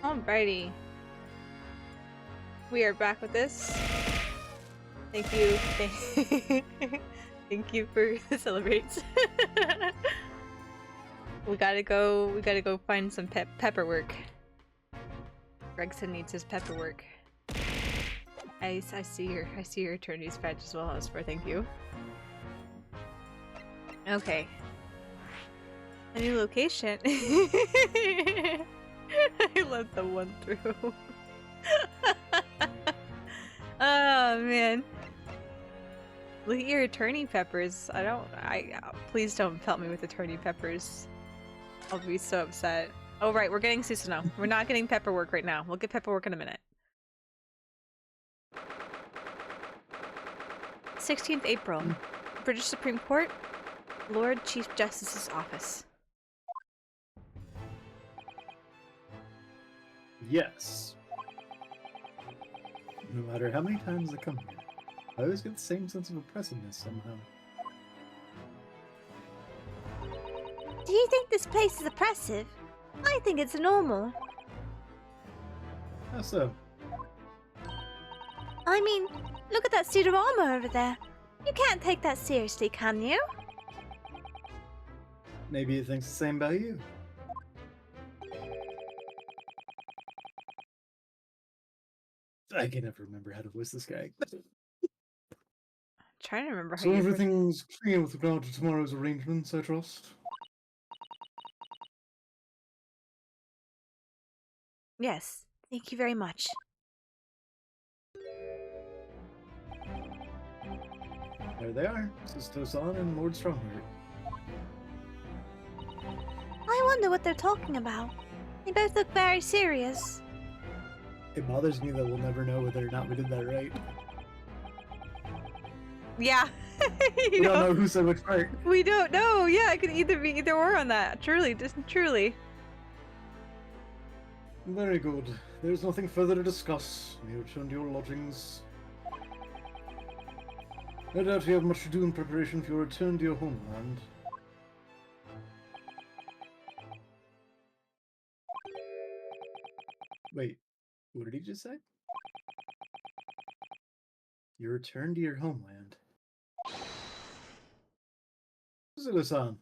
Alrighty. We are back with this. Thank you. Thank you for the celebrates. we gotta go find some pepper work. Gregson needs his pepper work. I see your attorney's badge as well, as for thank you. Okay. A new location. I let the one through. Oh man. Look at your attorney peppers. Please don't pelt me with attorney peppers. I'll be so upset. Oh right, we're getting Susanoo. We're not getting pepper work right now. We'll get pepper work in a minute. 16th April. British Supreme Court. Lord Chief Justice's office. Yes. No matter how many times I come here, I always get the same sense of oppressiveness somehow. Do you think this place is oppressive? I think it's normal. How so? I mean, look at that suit of armor over there. You can't take that seriously, can you? Maybe it thinks the same about you. I can never remember how to voice this guy. Trying to remember how So you everything's clear with regard to tomorrow's arrangements, I trust? Yes, thank you very much. There they are, Mrs. Tosan and Lord Strongheart. I wonder what they're talking about. They both look very serious. It bothers me that we'll never know whether or not we did that right. Yeah. We don't know who said which part. We don't know. Yeah, it could either be either or on that. Truly, just truly. Very good. There's nothing further to discuss. You return to your lodgings. No doubt you have much to do in preparation for your return to your homeland. Wait, what did he just say? Your return to your homeland. Zulu-san.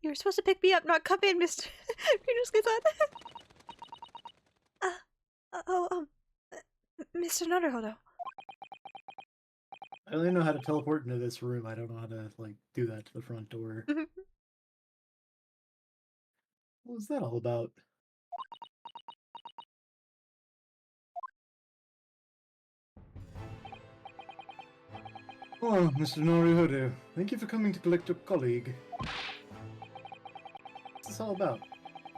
You were supposed to pick me up, not come in, Mr. Mr. Naruhodo. I only know how to teleport into this room. I don't know how to, like, do that to the front door. What was that all about? Oh, Mr. Naruhodo, thank you for coming to collect your colleague. What's this all about?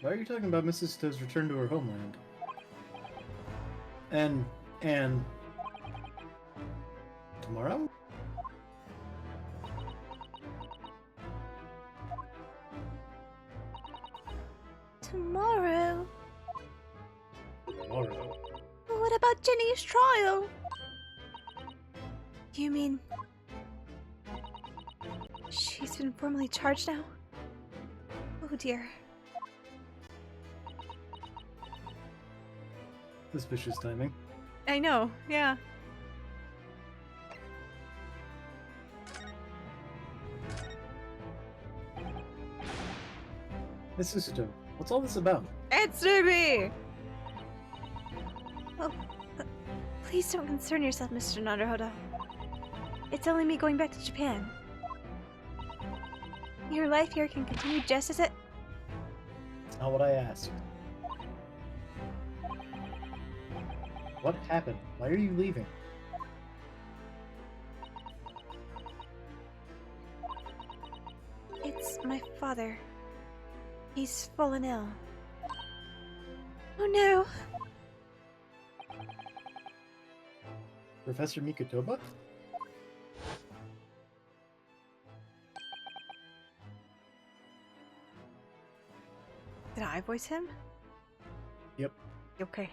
Why are you talking about Mrs. To's return to her homeland? And tomorrow? Tomorrow? Tomorrow. What about Jenny's trial? You mean... she's been formally charged now? Oh dear. Suspicious timing. I know. Yeah. Mrs. To, what's all this about? Answer me! Oh, please don't concern yourself, Mr. Naruhodo. It's only me going back to Japan. Your life here can continue just as it... That's not what I asked. What happened? Why are you leaving? It's my father. He's fallen ill. Oh no! Professor Mikotoba? Did I voice him? Yep. Okay.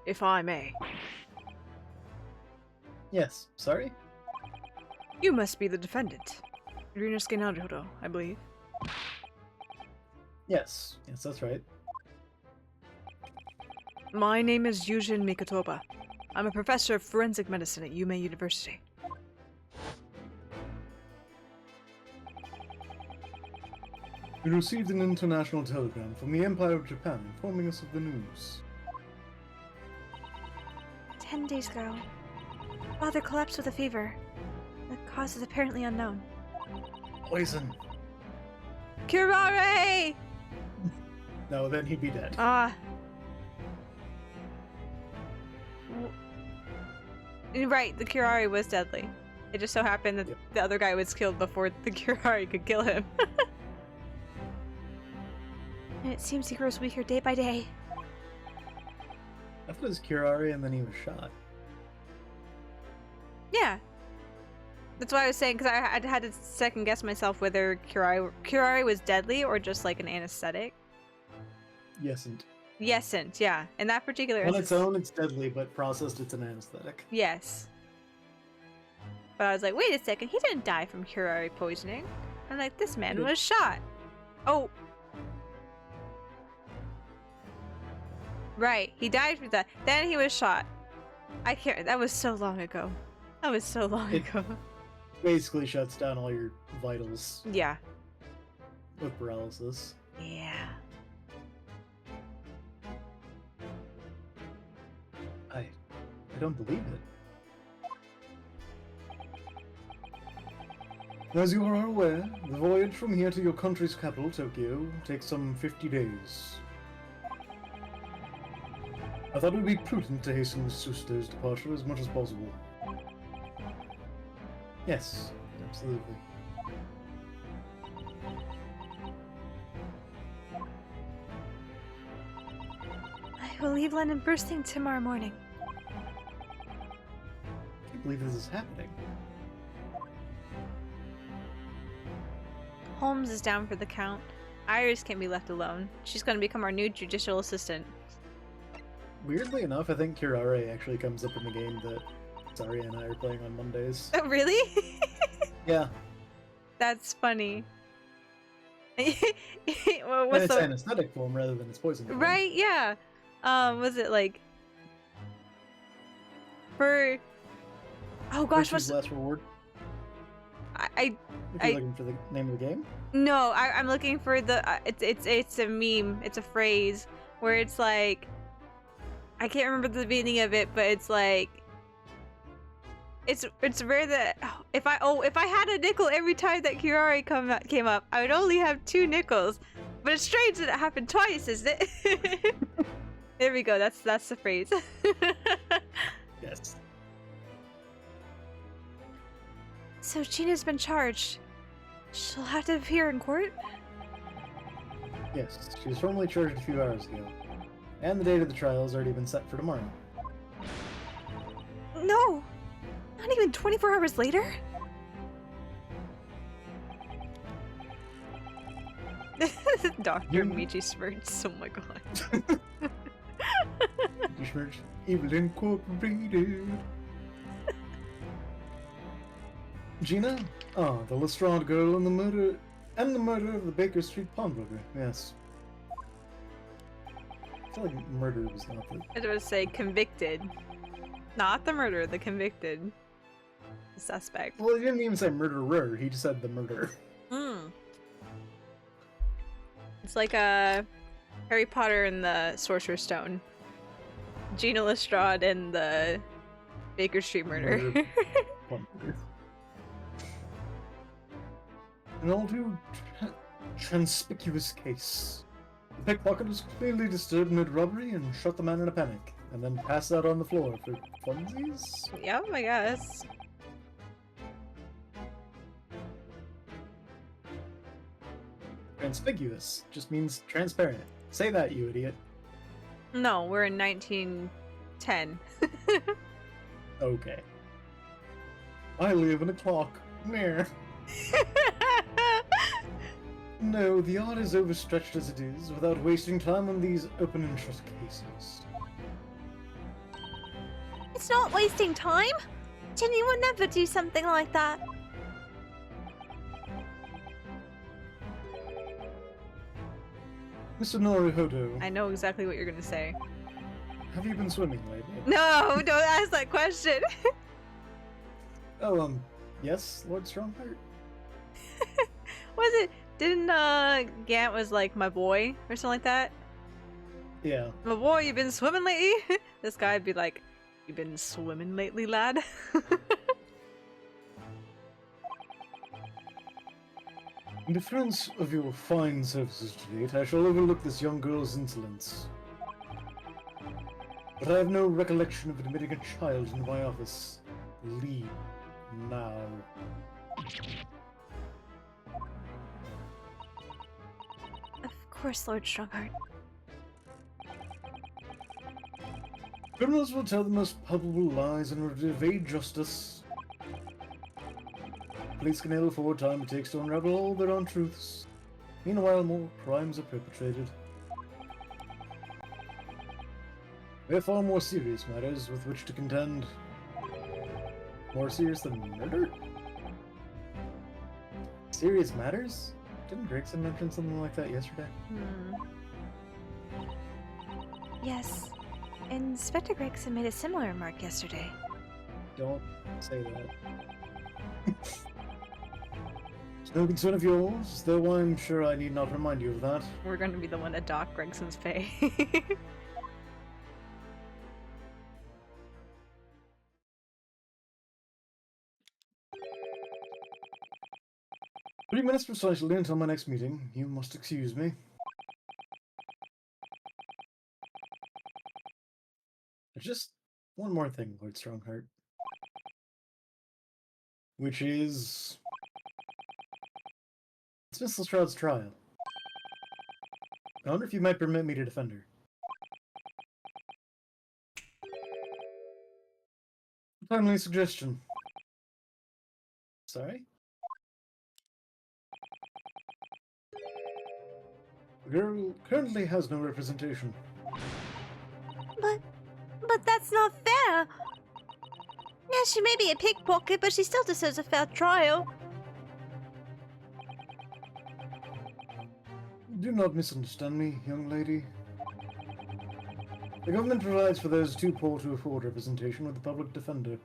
If I may. Yes. Sorry? You must be the defendant. Ryunosuke Naruto, I believe. Yes. Yes, that's right. My name is Yujin Mikotoba. I'm a professor of forensic medicine at Yume University. We received an international telegram from the Empire of Japan informing us of the news. 10 days ago, father collapsed with a fever. The cause is apparently unknown. Poison! Curare! No, then he'd be dead. Right, the Curare was deadly. It just so happened that the other guy was killed before the Curare could kill him. And it seems he grows weaker day by day. I thought it was Curare and then he was shot. Yeah. That's why I was saying, because I had to second guess myself whether Curare was deadly or just like an anesthetic. Yesn't. Yesn't, yeah. In that particular On instance. its own, it's deadly, but processed, it's an anesthetic. Yes. But I was like, wait a second, he didn't die from Curare poisoning. I'm like, this man was shot. Oh. Right, he died from that. Then he was shot. I can't, that was so long ago. That was so long ago. Basically shuts down all your vitals Yeah. with paralysis. Yeah. I don't believe it. As you are aware, the voyage from here to your country's capital, Tokyo, takes some 50 days. I thought it would be prudent to hasten Suster's departure as much as possible. Yes, absolutely. I will leave London first thing tomorrow morning. I can't believe this is happening. Holmes is down for the count. Iris can't be left alone. She's going to become our new judicial assistant. Weirdly enough, I think Curare actually comes up in the game that Saria and I are playing on Mondays. Oh, really? Yeah. That's funny. Well, And what's it's the... anesthetic form rather than its poison form. Right, yeah. Was it like... For... Oh gosh, Virtue's what's... last reward? I If you're looking for the name of the game? No, I'm looking for the... it's a meme. It's a phrase where it's like... I can't remember the meaning of it, but it's like... It's rare that if I had a nickel every time that Curare came up, I would only have 2 nickels. But it's strange that it happened twice, isn't it? There we go. That's the phrase. Yes. So Gina's been charged. She'll have to appear in court? Yes, she was formally charged a few hours ago. And the date of the trial has already been set for tomorrow. No! Not even 24 hours later? Dr. Michi smirks. Oh my god. Smirch, Evil Incorporated. Gina? Ah, the Lestrade girl and the murder of the Baker Street pawnbroker. Yes. I feel like murder was not the... I was about to say convicted. Not the murderer, the convicted suspect. Well, he didn't even say murderer, he just said the murder. Hmm. It's like Harry Potter and the Sorcerer's Stone. Gina Lestrade and the Baker Street murder. Pawnbroker. An all too conspicuous case. The pickpocket was clearly disturbed mid-robbery and shot the man in a panic, and then passed out on the floor for funsies? Yep, I guess. Conspicuous just means transparent. Say that, you idiot. No, we're in 1910. Okay. I live in a clock. Meh. No, the art is overstretched as it is, without wasting time on these open and shut cases. It's not wasting time. Ginny would never do something like that. Mr. Norihoto, I know exactly what you're gonna say. have you been swimming lately? No, don't ask that question. Oh, yes, Lord Strongheart? Was it? Didn't Gant was like my boy or something like that? Yeah. My boy, you been swimming lately? This guy'd be like, you been swimming lately, lad? In defense of your fine services to date, I shall overlook this young girl's insolence. But I have no recollection of admitting a child into my office. Leave now. Of course, Lord Strongheart. Criminals will tell the most palpable lies in order to evade justice. Police can ill afford time it takes to unravel all their untruths. Meanwhile, more crimes are perpetrated. We have far more serious matters with which to contend. More serious than murder? Serious matters? Didn't Gregson mention something like that yesterday? Yes. Inspector Gregson made a similar remark yesterday. Don't say that. It's no concern of yours, though I'm sure I need not remind you of that. We're gonna be the one to dock Gregson's pay. 3 minutes precisely until my next meeting. You must excuse me. Just one more thing, Lord Strongheart. Which is... it's Miss Lestrade's trial. I wonder if you might permit me to defend her. Timely suggestion. Sorry? The girl currently has no representation. But that's not fair. Yeah, she may be a pickpocket, but she still deserves a fair trial. Do not misunderstand me, young lady. The government provides for those too poor to afford representation with the public defender.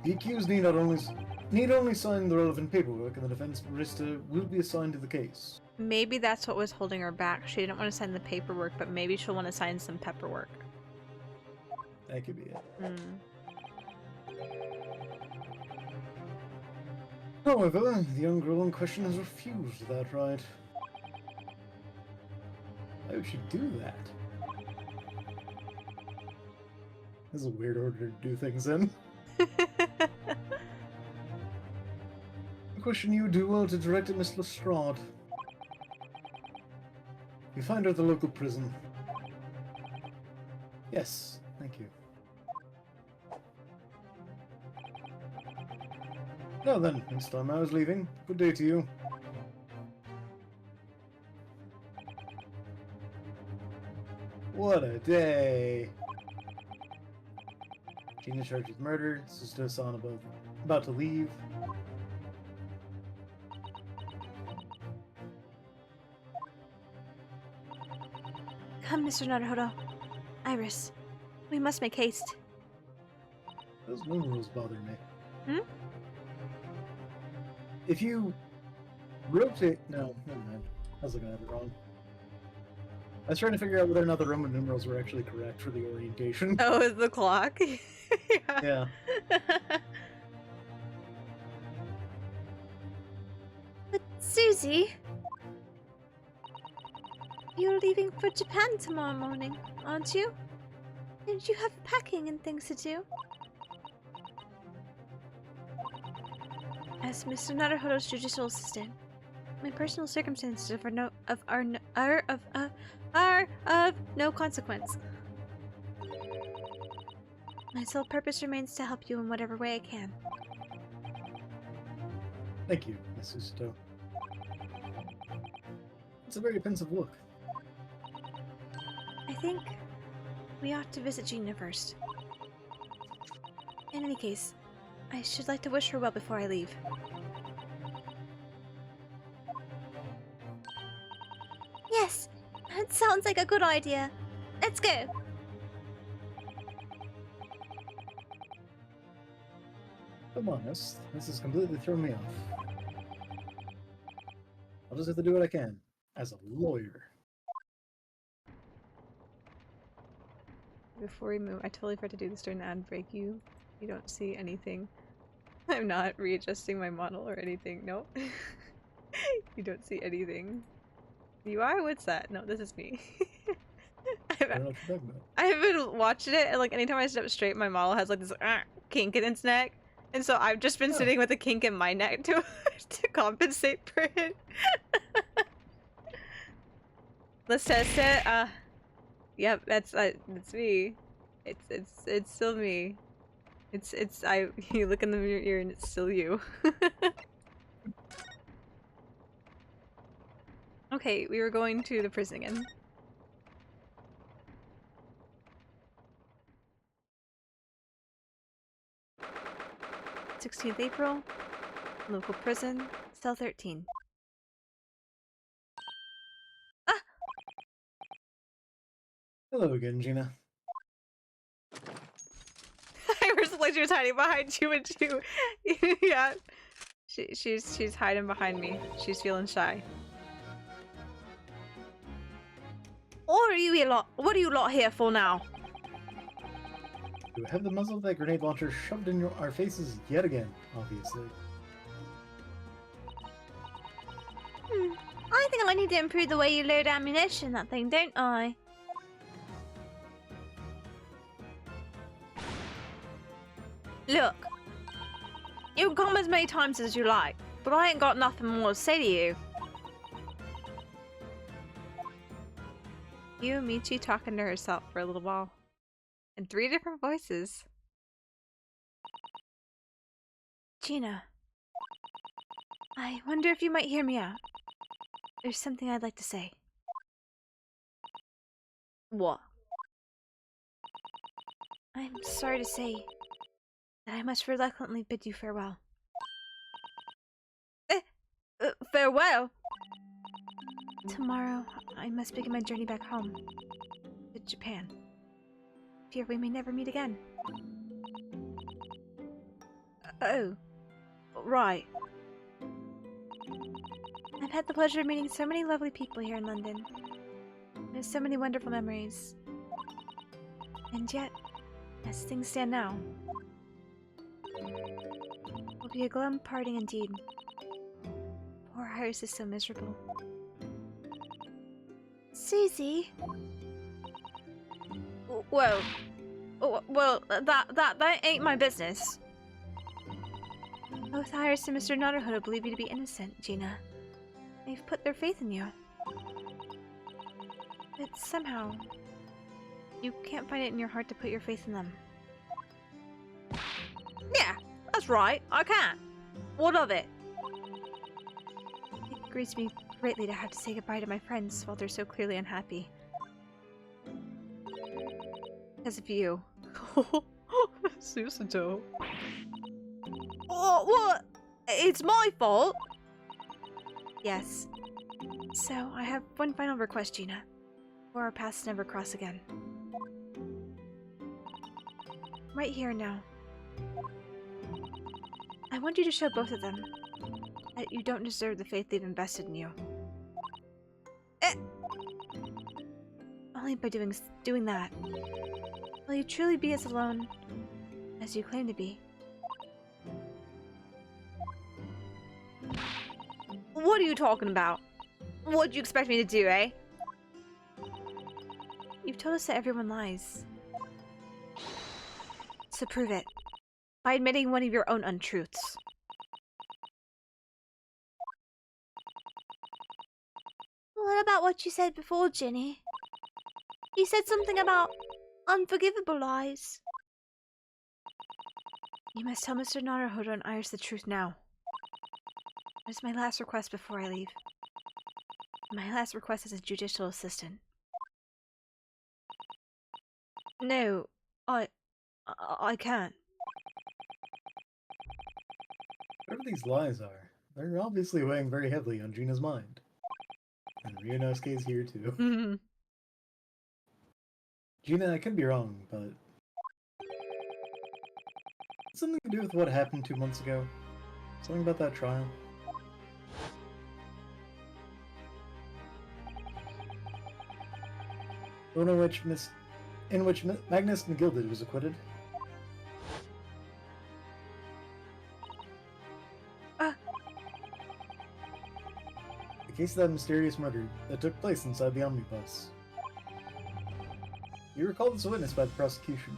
The accused need only sign the relevant paperwork, and the defense barrister will be assigned to the case. Maybe that's what was holding her back. She didn't want to sign the paperwork, but maybe she'll want to sign some paperwork. That could be it. However, the young girl in question has refused that right. Why would she do that? This is a weird order to do things in. A question you would do well to direct at Miss Lestrade. You find her at the local prison. Yes, thank you. Now then, next time I was leaving. Good day to you. What a day! Gina charged with murder. Sister Hassan about to leave. Come, Mr. Naruhodo. Iris, we must make haste. Those numerals bother me. Hmm? If you rotate... No, never mind. I was looking at it wrong. I was trying to figure out whether or not the Roman numerals were actually correct for the orientation. Oh, is the clock? Yeah. But Susie, you're leaving for Japan tomorrow morning, aren't you? And you have packing and things to do. As Mr. Naruhodo's judicial assistant, my personal circumstances are of no consequence. My sole purpose remains to help you in whatever way I can. Thank you, Miss Susato. It's a very pensive look. I think we ought to visit Gina first. In any case, I should like to wish her well before I leave. Yes, that sounds like a good idea. Let's go. If I'm honest, this has completely thrown me off. I'll just have to do what I can, as a lawyer. Before we move, I totally forgot to do this during the ad break. You don't see anything. I'm not readjusting my model or anything. Nope. You don't see anything. You are? What's that? No, this is me. I don't know what you're talking about. I've been watching it, and like anytime I sit up straight, my model has like this kink in its neck, and so I've just been sitting with a kink in my neck to to compensate for it. Let's test it. Yep, that's me. It's still me. You look in the mirror and it's still you. Okay, we were going to the prison again. th April, local prison, cell 13. Ah! Hello again, Gina. I was like she was hiding behind you and you. Yeah. She's hiding behind me. She's feeling shy. What are you lot here for now? You have the muzzle of that grenade launcher shoved in our faces yet again, obviously. I think I need to improve the way you load ammunition, that thing, don't I? Look, you can come as many times as you like, but I ain't got nothing more to say to you. You and Michi talking to herself for a little while. In 3 different voices. Gina, I wonder if you might hear me out. There's something I'd like to say. What? I'm sorry to say that I must reluctantly bid you farewell. Farewell? Tomorrow, I must begin my journey back home. To Japan. Fear we may never meet again. Oh. Right. I've had the pleasure of meeting so many lovely people here in London. There's so many wonderful memories. And yet, as things stand now, will be a glum parting indeed. Poor Iris is so miserable. Susie! Well, that ain't my business. Both Iris and Mr. Nutterhood believe you to be innocent, Gina. They've put their faith in you. But somehow, you can't find it in your heart to put your faith in them. Yeah, that's right. I can't. What of it? It grieves me greatly to have to say goodbye to my friends while they're so clearly unhappy. Because of you. Susato. What? It's my fault? Yes. So, I have one final request, Gina. Or our paths never cross again. Right here and now. I want you to show both of them that you don't deserve the faith they've invested in you. Only by doing that will you truly be as alone as you claim to be. What are you talking about? What do you expect me to do, eh? You've told us that everyone lies. So prove it. By admitting one of your own untruths. What about what you said before, Ginny? You said something about unforgivable lies. You must tell Mr. Naruhodo and Iris the truth now. It's my last request before I leave. My last request as a judicial assistant. No, I can't. Whatever these lies are, they're obviously weighing very heavily on Gina's mind. And Ryunosuke's here too. Gina, I could be wrong, but... something to do with what happened 2 months ago? Something about that trial? The one in which Magnus McGilded was acquitted? The case of that mysterious murder that took place inside the omnibus. You were called as a witness by the prosecution.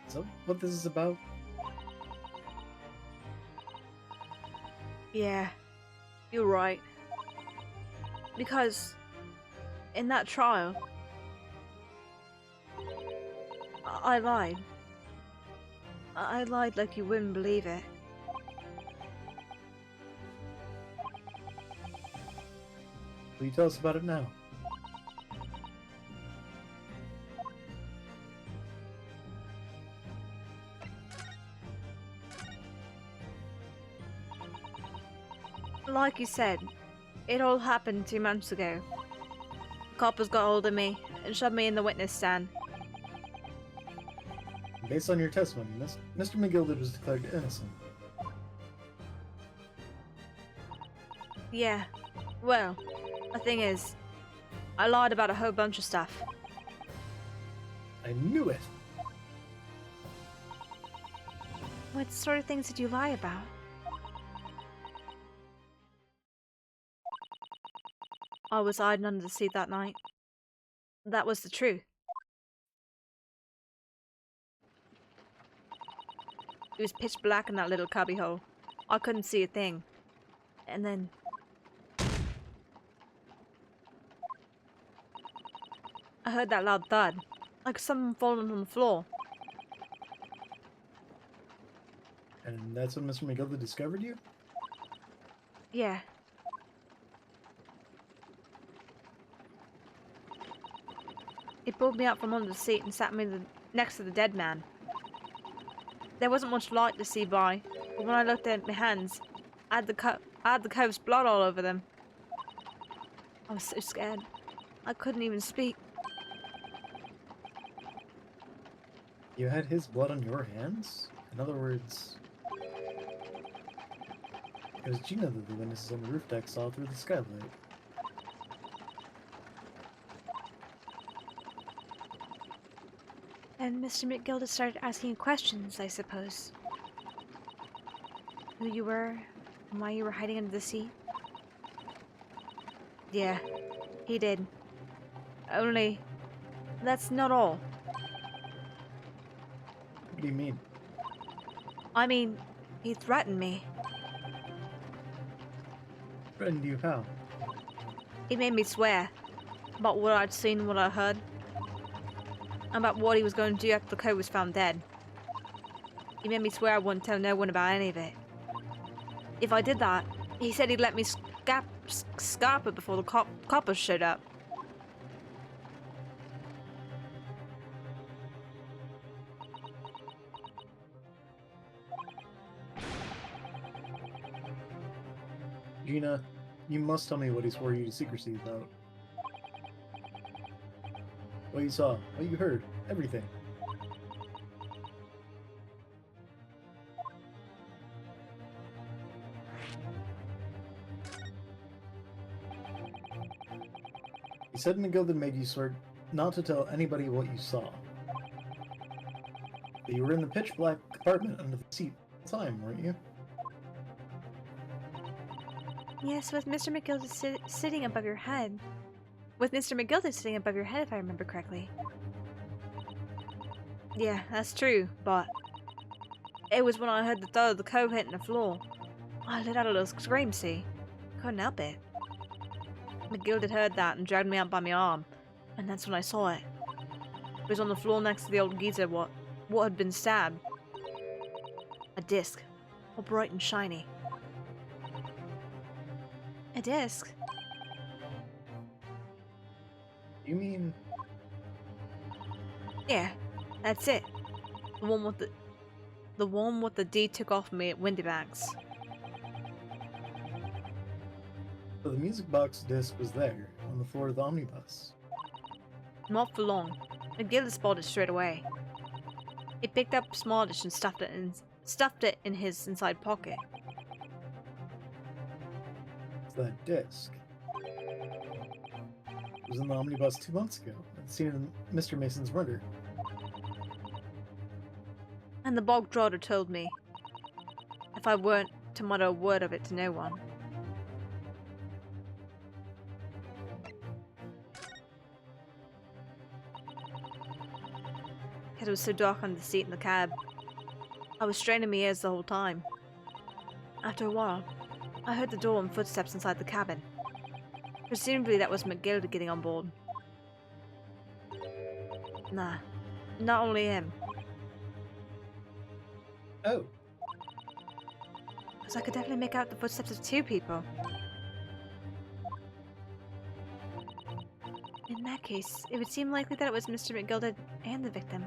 Is that what this is about? Yeah, you're right. Because in that trial, I lied. I lied like you wouldn't believe it. Will you tell us about it now? Like you said, it all happened 2 months ago. Coppers got hold of me and shoved me in the witness stand. Based on your testimony, Mr. McGilded was declared innocent. Yeah, well, the thing is, I lied about a whole bunch of stuff. I knew it! What sort of things did you lie about? I was hiding under the seat that night. That was the truth. It was pitch black in that little cubbyhole. I couldn't see a thing. And then... I heard that loud thud, like someone falling on the floor. And that's when Mr. McGilded discovered you? Yeah. He pulled me out from under the seat and sat me next to the dead man. There wasn't much light to see by, but when I looked at my hands, I had the cove's blood all over them. I was so scared. I couldn't even speak. You had his blood on your hands? In other words... it was Gina that the witnesses on the roof deck saw through the skylight. And Mr. McGilda started asking questions, I suppose. Who you were, and why you were hiding under the seat. Yeah, he did. Only, that's not all. What do you mean? I mean, he threatened me. Threatened you how? He made me swear about what I'd seen, what I heard. About what he was going to do after the code was found dead. He made me swear I wouldn't tell no one about any of it. If I did that, he said he'd let me scarp it before the coppers showed up. Gina, you must tell me what he swore you to secrecy about. What you saw, what you heard, everything. You said McGilded made you swear not to tell anybody what you saw. But you were in the pitch black compartment under the seat at the time, weren't you? Yes, with Mr. McGilda sitting above your head. With Mr. McGilda sitting above your head, if I remember correctly. Yeah, that's true, but... it was when I heard the thud of the cove hitting the floor. I let out a little scream, see? Couldn't help it. McGill had heard that and dragged me out by my arm, and that's when I saw it. It was on the floor next to the old geezer what what had been stabbed. A disc, all bright and shiny. A disc? You mean... Yeah, that's it. The one with the D took off me at Windybanks. So the music box disc was there, on the floor of the omnibus. Not for long. McGill spotted it straight away. He picked up Smallish and stuffed it in his inside pocket. It's that disc. It was in the omnibus 2 months ago, at the scene of Mr. Mason's murder. And the bog trotter told me if I weren't to mutter a word of it to no one. It was so dark on the seat in the cab. I was straining my ears the whole time. After a while, I heard the door and footsteps inside the cabin. Presumably that was McGilda getting on board. Nah, not only him. Oh, Because I could definitely make out the footsteps of 2 people. In that case, it would seem likely that it was Mr. McGilda and the victim.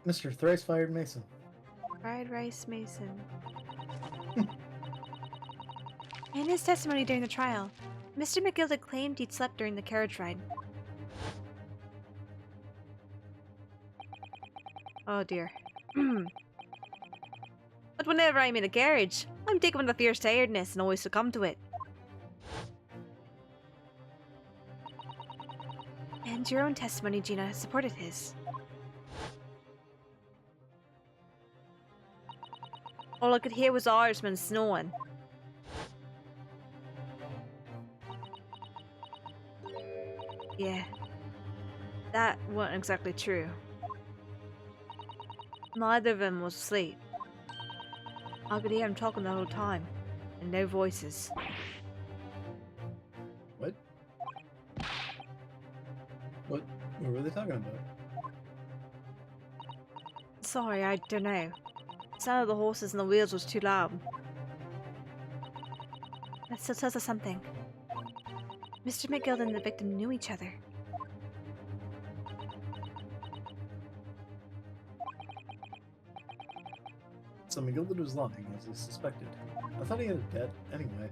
Mr. Thrice-Fired Mason. Fried Rice Mason. In his testimony during the trial, Mr. McGilda claimed he'd slept during the carriage ride. Oh dear. But whenever I'm in a carriage, I'm taken with a fierce tiredness and always succumb to it. And your own testimony, Gina, supported his. All I could hear was the Irishman snoring. Yeah, that wasn't exactly true. Neither of them was asleep. I could hear him talking the whole time, and no voices. What? What were they talking about? Sorry, I don't know. The sound of the horses and the wheels was too loud. That still tells us something. Mr. McGill and the victim knew each other. So McGilda was lying, as he suspected. I thought he had a debt, anyway.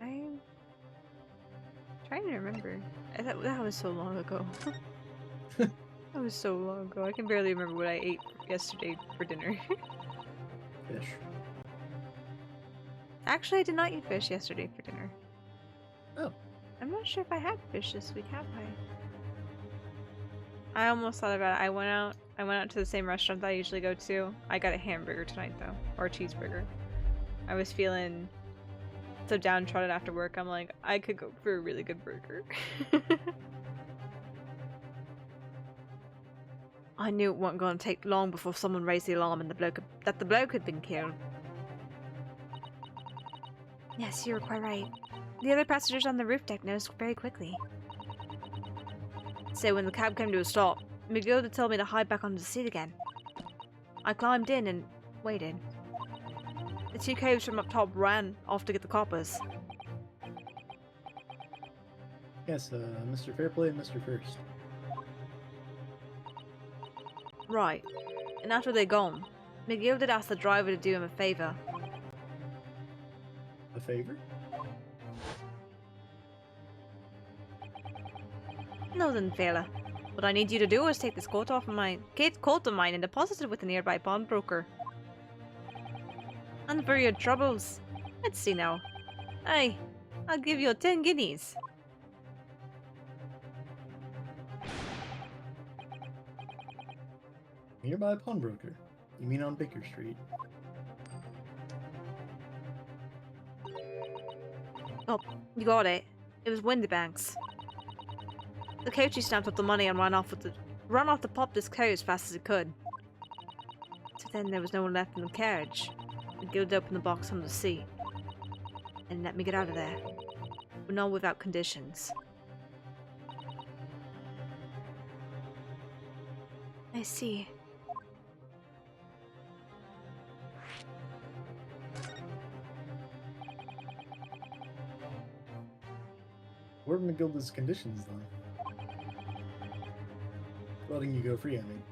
I'm trying to remember. That was so long ago. That was so long ago. I can barely remember what I ate yesterday for dinner. Fish. Actually, I did not eat fish yesterday for dinner. Oh. I'm not sure if I had fish this week, have I? I almost thought about it. I went out to the same restaurant that I usually go to. I got a hamburger tonight though, or a cheeseburger. I was feeling so downtrodden after work. I'm like, I could go for a really good burger. I knew it wasn't going to take long before someone raised the alarm and that the bloke had been killed. Yes, you were quite right. The other passengers on the roof deck noticed very quickly. So when the cab came to a stop, McGilda told me to hide back onto the seat again. I climbed in and waited. The 2 coves from up top ran off to get the coppers. Yes, Mr. Fairplay and Mr. First. Right. And after they'd gone, McGilda asked the driver to do him a favour. A favor? No then, fella. What I need you to do is take this coat of mine and deposit it with a nearby pawnbroker. And for your troubles, let's see now. Aye, I'll give you 10 guineas. Nearby pawnbroker. You mean on Baker Street? Oh, you got it. It was Windybanks. The coachie snapped up the money and ran off to pop this coat as fast as he could. So then there was no one left in the carriage. McGilda opened the box on the seat and let me get out of there, but not without conditions. I see. What are Magilda's conditions, though? Letting you go free, I mean.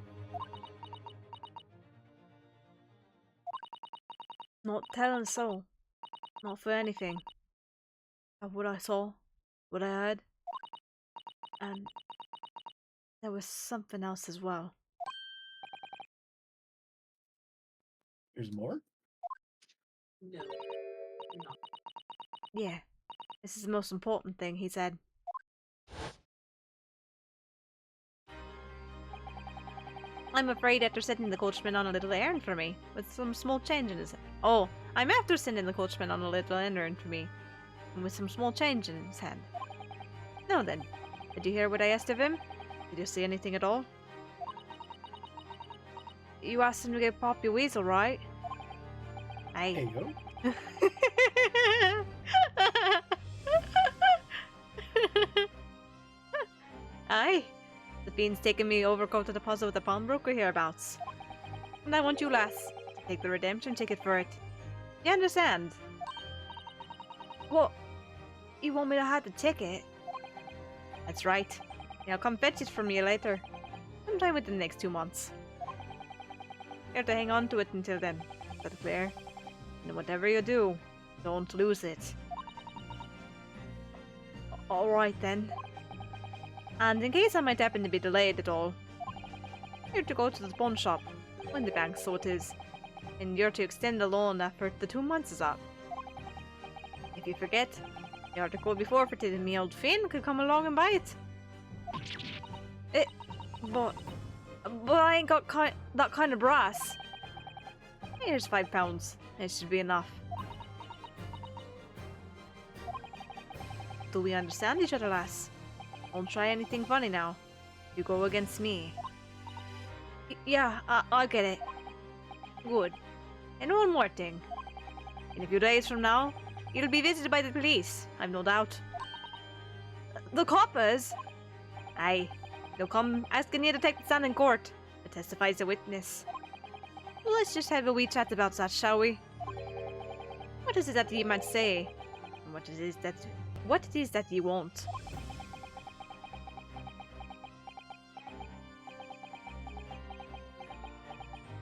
Not telling so. Not for anything. Of what I saw, what I heard, and there was something else as well. There's more? Yeah, this is the most important thing, he said. I'm afraid after sending the coachman on a little errand for me, with some small change in his... Oh, I'm after sending the coachman on a little errand for me, and with some small change in his hand. Now then, did you hear what I asked of him? Did you see anything at all? You asked him to get Poppy Weasel, right? Aye. Hey, yo. Aye. The fiend's taking me overcoat to deposit with the pawnbroker hereabouts. And I want you, lass, to take the redemption ticket for it. You understand? What? You want me to have the ticket? That's right. Yeah, I'll come fetch it from you later. Sometime within the next 2 months. You have to hang on to it until then. Is that clear? And whatever you do, don't lose it. Alright then. And in case I might happen to be delayed at all, you're to go to the pawn shop, when the bank so it is, and you're to extend the loan after the 2 months is up. If you forget, the article will be forfeited and me old Finn could come along and buy it. But I ain't got that kind of brass. Here's £5. It should be enough. Do we understand each other, lass? Don't try anything funny now. You go against me. Yeah, I get it. Good. And one more thing. In a few days from now, you'll be visited by the police, I've no doubt. The coppers? Aye. They'll come asking you to take the stand in court, to testify as a witness. Let's just have a wee chat about that, shall we? What is it that you might say? And what it is that you won't?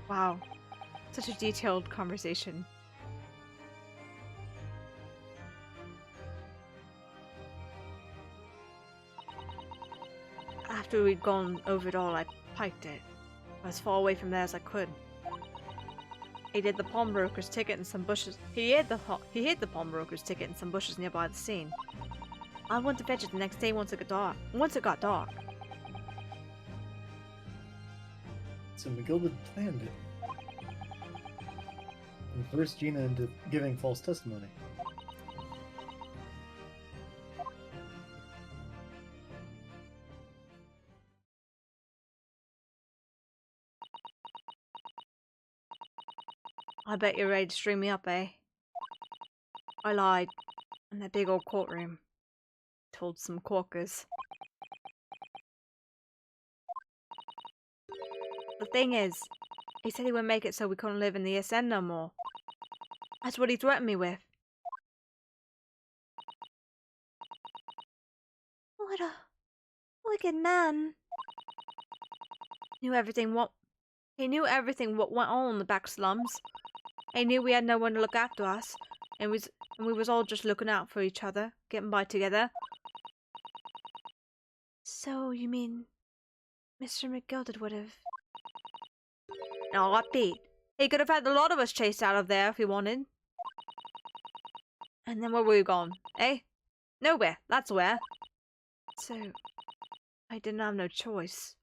Wow. Such a detailed conversation. After we'd gone over it all, I piked it. As far away from there as I could. He did the pawnbroker's ticket in some bushes. He hid the pawnbroker's ticket in some bushes nearby the scene. I went to fetch it the next day once it got dark. So Magilda planned it. And forced Gina into giving false testimony. I bet you're ready to string me up, eh? I lied. In that big old courtroom. Told some corkers. The thing is, he said he would make it so we couldn't live in the SN no more. That's what he threatened me with. What a wicked man. He knew everything what went on in the back slums. He knew we had no one to look after us, and we was all just looking out for each other, getting by together. So, you mean Mr. McGilded would have... No, I Pete. He could have had a lot of us chased out of there if he wanted. And then where were we gone, eh? Nowhere, that's where. So, I didn't have no choice.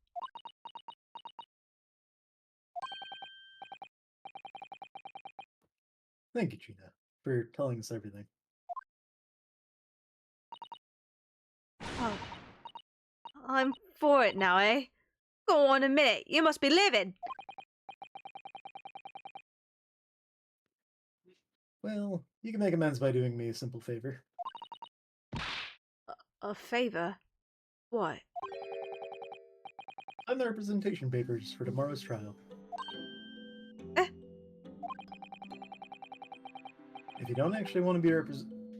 Thank you, Gina, for telling us everything. Oh. I'm for it now, eh? Go on, admit it. You must be livid. Well, you can make amends by doing me a simple favor. A favor? What? Sign the representation papers for tomorrow's trial. If you don't actually want to be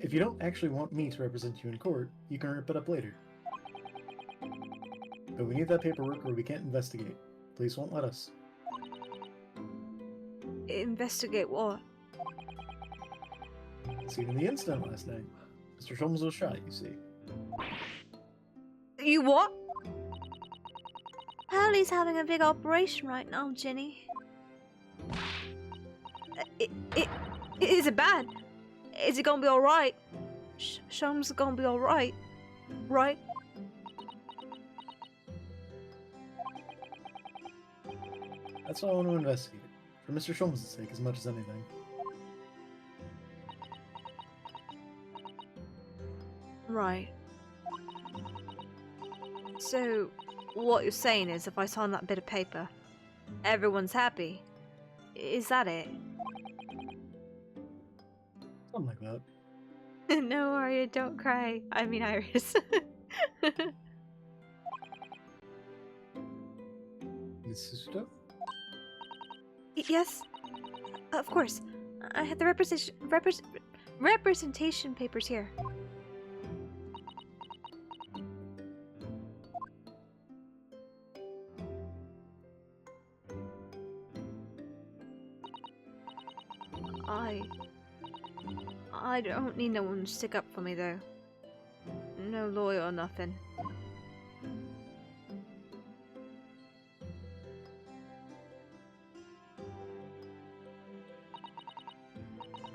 if you don't actually want me to represent you in court, you can rip it up later. But we need that paperwork or we can't investigate. Police won't let us. Investigate what? Seen in the incident last night. Mr. Sholmes was shot, you see. You what? Hurley's having a big operation right now, Ginny. Is it bad? Is it gonna be alright? Sholmes gonna be alright, right? That's why I want to investigate it. For Mr. Sholmes' sake as much as anything. Right. So, what you're saying is if I sign that bit of paper, everyone's happy? Is that it? Something like that. No, Arya, don't cry. I mean, Iris. Mrs. Stuff? Yes, of course. I had the representation papers here. I don't need no one to stick up for me, though. No lawyer or nothing.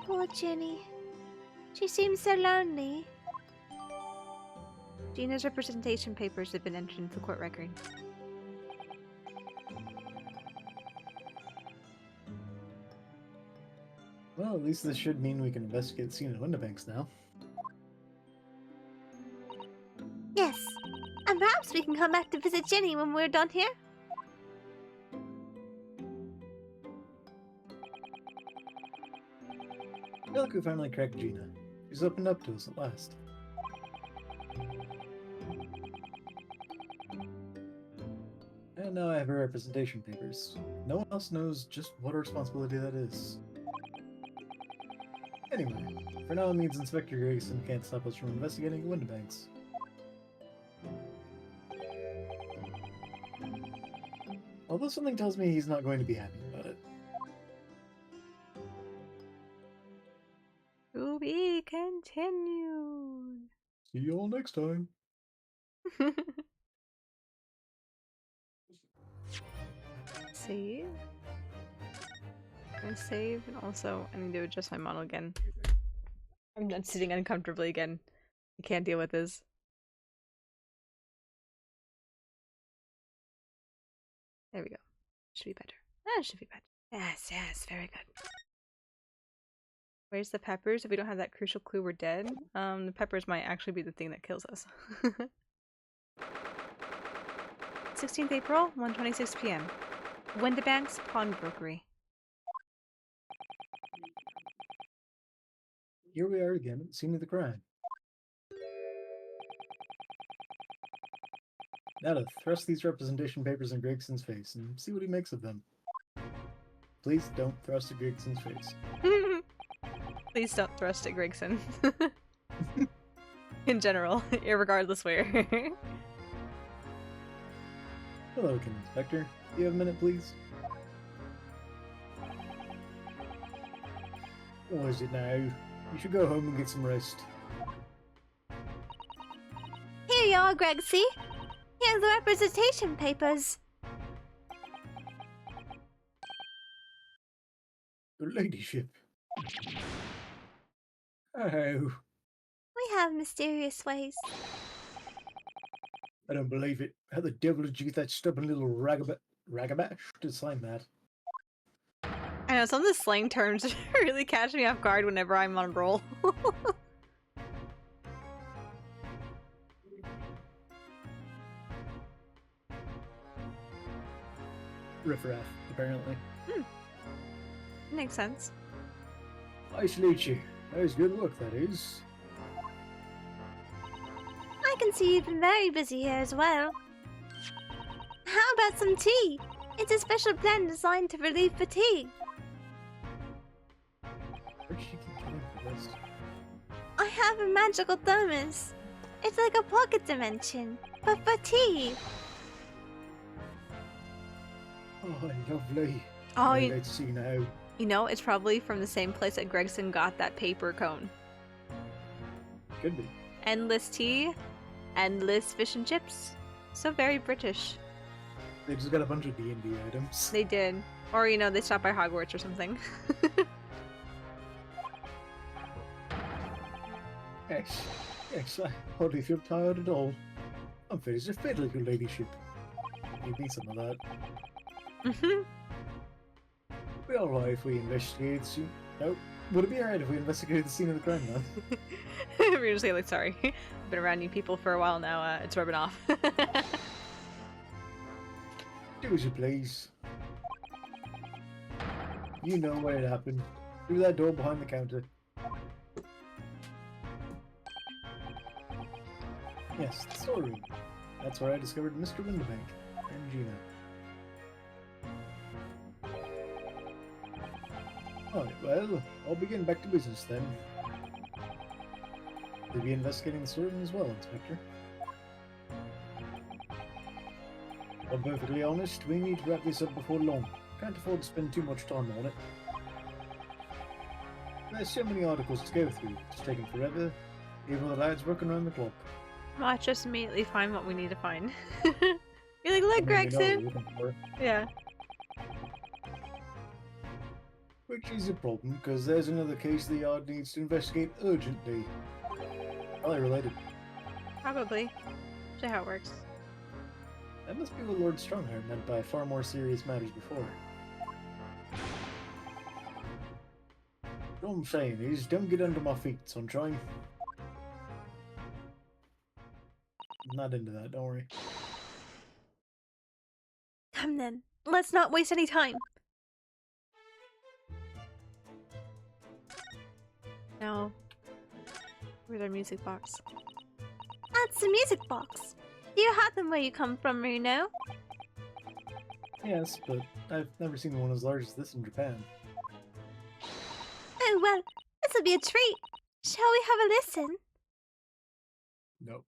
Poor Ginny. She seems so lonely. Gina's representation papers have been entered into the court record. Well, at least this should mean we can investigate the scene at Windibanks now. Yes. And perhaps we can come back to visit Ginny when we're done here. I feel like we finally cracked Gina. She's opened up to us at last. And now I have her representation papers. No one else knows just what a responsibility that is. Anyway, for now it means Inspector Grayson can't stop us from investigating Windibanks. Although something tells me he's not going to be happy about it. To be continued. See you all next time. Save. I save, and also I need to adjust my model again. I'm not sitting uncomfortably again. I can't deal with this. There we go. Should be better. That should be better. Yes, yes, very good. Where's the peppers? If we don't have that crucial clue, we're dead. The peppers might actually be the thing that kills us. 16th April, 1:26 p.m. Windibanks Pawnbrokery. Here we are again at the scene of the crime. Now to thrust these representation papers in Gregson's face and see what he makes of them. Please don't thrust at Gregson's face. Please don't thrust at Gregson. In general, irregardless where. Hello, Inspector. Do you have a minute, please? What is it now? You should go home and get some rest. Here you are, Gregsy. Here's the representation papers. Your ladyship. Oh, We have mysterious ways. I don't believe it. How the devil did you get that stubborn little ragabash to sign that? I know, some of the slang terms really catch me off guard whenever I'm on roll. Riffraff, apparently. Makes sense. I salute you. That is good work, that is. I can see you've been very busy here as well. How about some tea? It's a special blend designed to relieve fatigue. Where'd she keep getting for this? I have a magical thermos. It's like a pocket dimension, but for tea. Oh, lovely. Oh, Let's see now. you know, it's probably from the same place that Gregson got that paper cone. Could be. Endless tea, endless fish and chips. So very British. They just got a bunch of D&D items. They did. Or, you know, they stopped by Hogwarts or something. Yes. Yes, I hardly feel tired at all. I'm very fit, your ladyship. Give me some of that. Mhm. Be alright if we investigate the scene. No, would it be alright if we investigated the scene of the crime now? We're just like, sorry. I've been around you people for a while now. It's rubbing off. Do as you please. You know where it happened. Through that door behind the counter. Yes, the storeroom. That's where I discovered Mr. Winterbank and Gina. Alright, well, I'll begin back to business then. You'll be investigating the storeroom as well, Inspector. If I'm perfectly honest, we need to wrap this up before long. Can't afford to spend too much time on it. There's so many articles to go through. It's taking forever. Even the lads working around the clock. Watch us immediately find what we need to find. You're like, look, I mean, we know what Gregson! we're looking for, Yeah. which is a problem, because there's another case the yard needs to investigate urgently. Probably related. Probably. See how it works. That must be what Lord Strongheart meant by far more serious matters before. All I'm saying is, don't get under my feet, sunshine. I'm not into that, don't worry. Come then, let's not waste any time. No. Where's our music box? That's the music box. Do you have them where you come from, Runo? Yes, but I've never seen one as large as this in Japan. Oh well, this will be a treat. Shall we have a listen? Nope.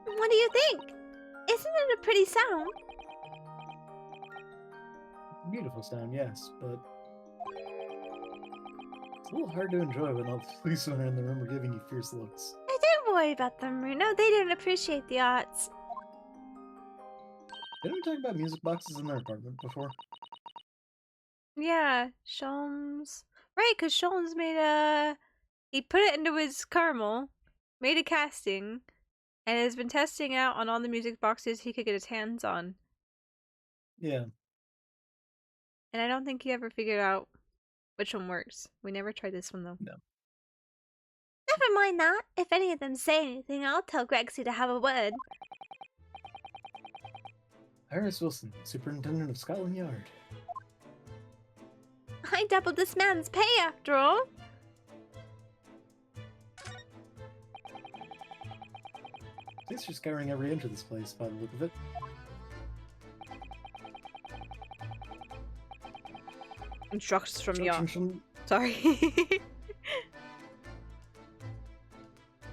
What do you think? Isn't it a pretty sound? Beautiful sound, yes, but it's a little hard to enjoy when all the policemen are in the room are giving you fierce looks. Oh, don't worry about them, Runo. They don't appreciate the arts. Didn't we talk about music boxes in their apartment before? Yeah, Sholmes. Right, because Sholmes made a... He put it into his caramel, made a casting, and has been testing out on all the music boxes he could get his hands on. Yeah. And I don't think he ever figured out which one works. We never tried this one, though. No. Never mind that. If any of them say anything, I'll tell Grexy to have a word. Iris Wilson, Superintendent of Scotland Yard. I doubled this man's pay after all. At least you're scouring every inch of this place by the look of it. Instructions from Yard. Instructions from- Sorry.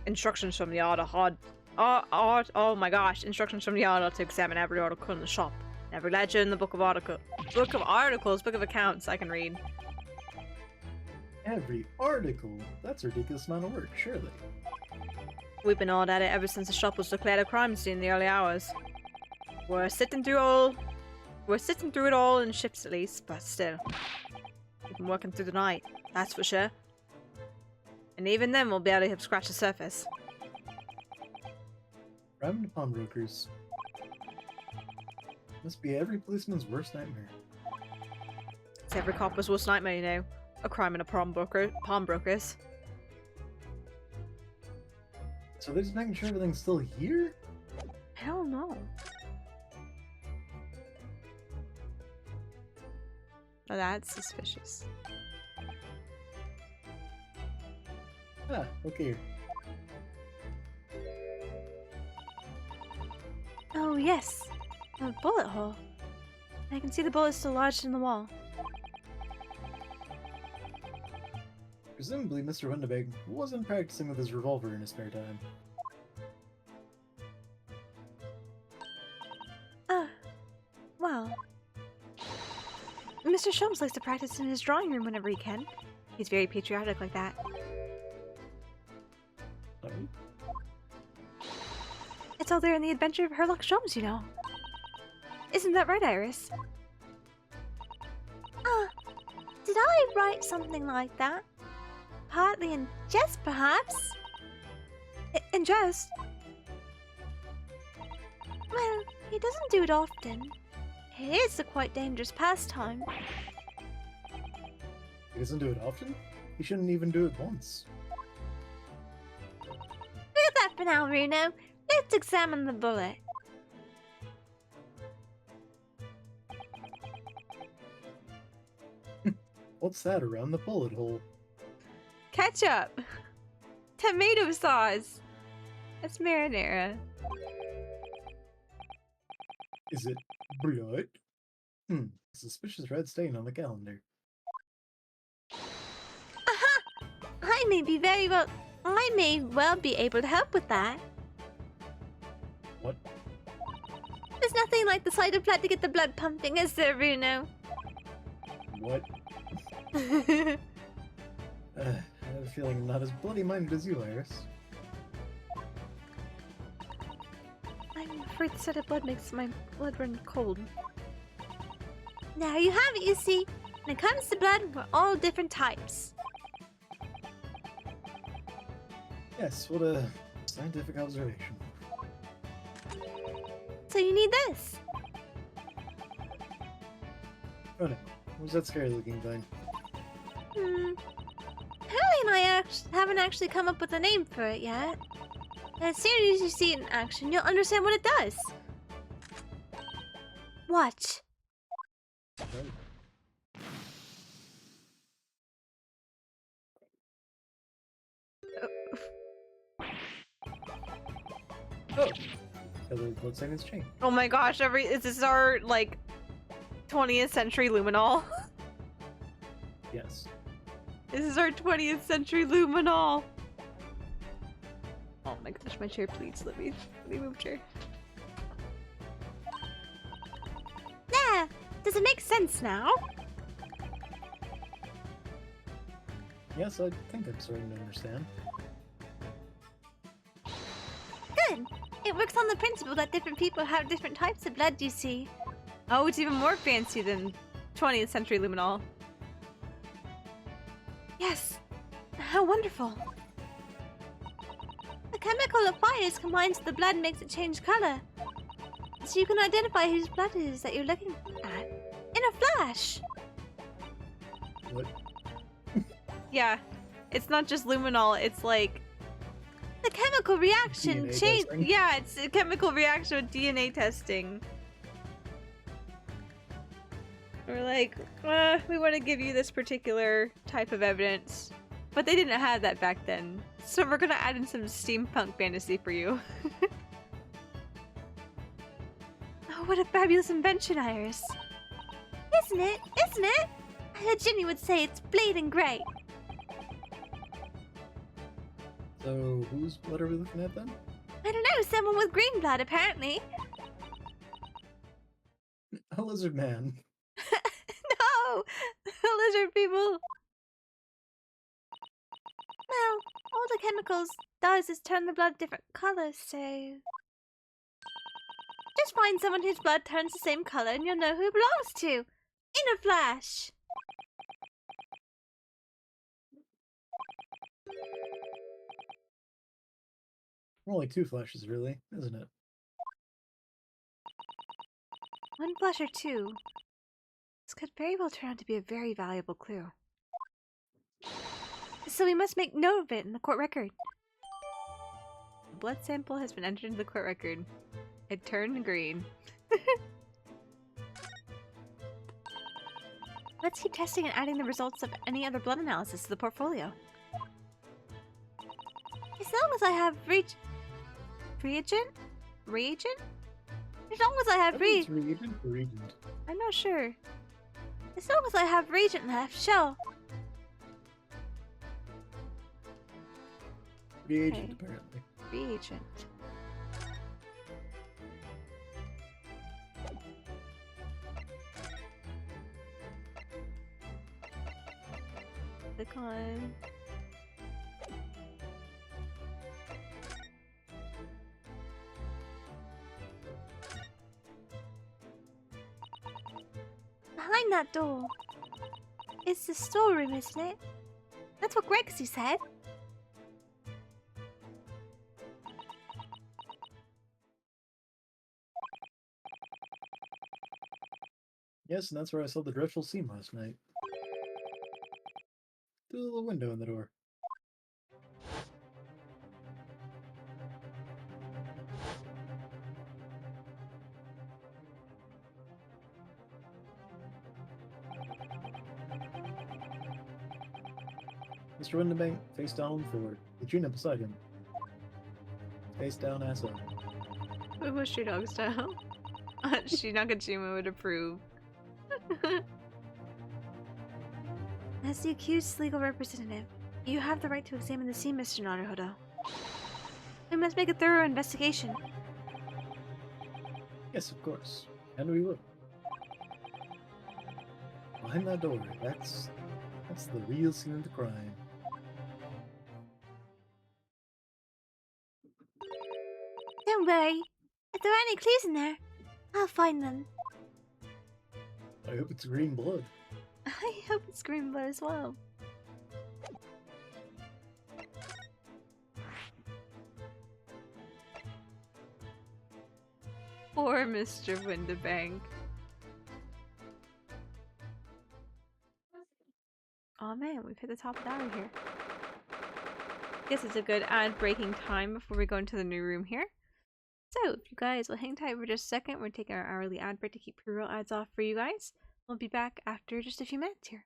Instructions from the order hard. Oh my gosh. Instructions from the order to examine every article in the shop. Every ledger in the book of articles, book of accounts I can read. Every article? That's a ridiculous amount of work, surely. We've been hard at it ever since the shop was declared a crime scene in the early hours. We're sitting through it all in shifts at least, but still. We've been working through the night, that's for sure. And even then we'll barely have scratched the surface. Robbing to pawnbrokers. Must be every policeman's worst nightmare. It's every copper's worst nightmare, you know. A crime in a pawnbrokers. So they're just making sure everything's still here? I don't know. Now that's suspicious. Ah, okay. Oh, yes. A bullet hole. I can see the bullet still lodged in the wall. Presumably, Mr. Windebag wasn't practicing with his revolver in his spare time. Well. Mr. Sholmes likes to practice in his drawing room whenever he can. He's very patriotic like that. Sorry? It's all there in the Adventure of Herlock Sholmes, you know. Isn't that right, Iris? Did I write something like that? Partly in jest, perhaps? In jest? Well, he doesn't do it often. It is a quite dangerous pastime. He doesn't do it often? He shouldn't even do it once. Leave that for now, Runo. Let's examine the bullet. What's that around the bullet hole? Ketchup! Tomato sauce! That's marinara. Is it blood? Suspicious red stain on the calendar. Aha! I may well be able to help with that. What? There's nothing like the sight of blood to get the blood pumping, is there, Runo? What? I have a feeling I'm not as bloody-minded as you, Iris. I'm afraid the sight of blood makes my blood run cold. There you have it, you see. When it comes to blood, we're all different types. Yes, what a scientific observation. So you need this. Oh no, what was that scary-looking thing? Harry and I haven't actually come up with a name for it yet. And as soon as you see it in action, you'll understand what it does. Watch. Oh! The blood stain is changed. Oh my gosh, is this our, like, 20th century luminol? Yes. This is our 20th century luminol! Oh my gosh, my chair, please, let me move chair. There! Does it make sense now? Yes, I think I'm starting to understand. Good! It works on the principle that different people have different types of blood, you see. Oh, it's even more fancy than 20th century luminol. Yes! How wonderful! The chemical it fires combines with the blood and makes it change color. So you can identify whose blood it is that you're looking at in a flash! What? Yeah, it's not just luminol, it's like... The chemical reaction DNA change. testing? Yeah, it's a chemical reaction with DNA testing. We're like, we want to give you this particular type of evidence. But they didn't have that back then. So we're gonna add in some steampunk fantasy for you. Oh, what a fabulous invention, Iris! Isn't it? Isn't it? I heard Ginny would say it's bleeding great. So, whose blood are we looking at then? I don't know, someone with green blood, apparently. A lizard man. No! The lizard people! Well, all the chemicals does is turn the blood different colors, so... Just find someone whose blood turns the same color and you'll know who it belongs to! In a flash! More like two flashes, really, isn't it? One flash or two. This could very well turn out to be a very valuable clue. So we must make note of it in the court record. The blood sample has been entered into the court record. It turned green. Let's keep testing and adding the results of any other blood analysis to the portfolio. As long as I have reagent? Reagent? As long as I have It's reagent or regent? I'm not sure. As long as I have reagent left, sure. Reagent, Okay. apparently. Reagent. Click on. Behind that door. It's the storeroom, isn't it? That's what Gregsy said. Yes, and that's where I saw the dreadful scene last night. Through the little window in the door. Mr. Windenbank, face down on the floor. Katrina beside him. Face down, ass up. What was Stray Dog style? Shi Nakajima would approve. As the accused's legal representative, you have the right to examine the scene, Mr. Naruhodo. We must make a thorough investigation. Yes, of course. And we will. Behind that door, that's the real scene of the crime. Don't worry. If there are any clues in there, I'll find them. I hope it's green blood. I hope it's green blood as well. Poor Mr. Windenbank. Oh man, we've hit the top of the hour here. Guess it's a good ad-breaking time before we go into the new room here. So, if you guys will hang tight for just a second, we're taking our hourly ad break to keep pre-roll ads off for you guys. We'll be back after just a few minutes here.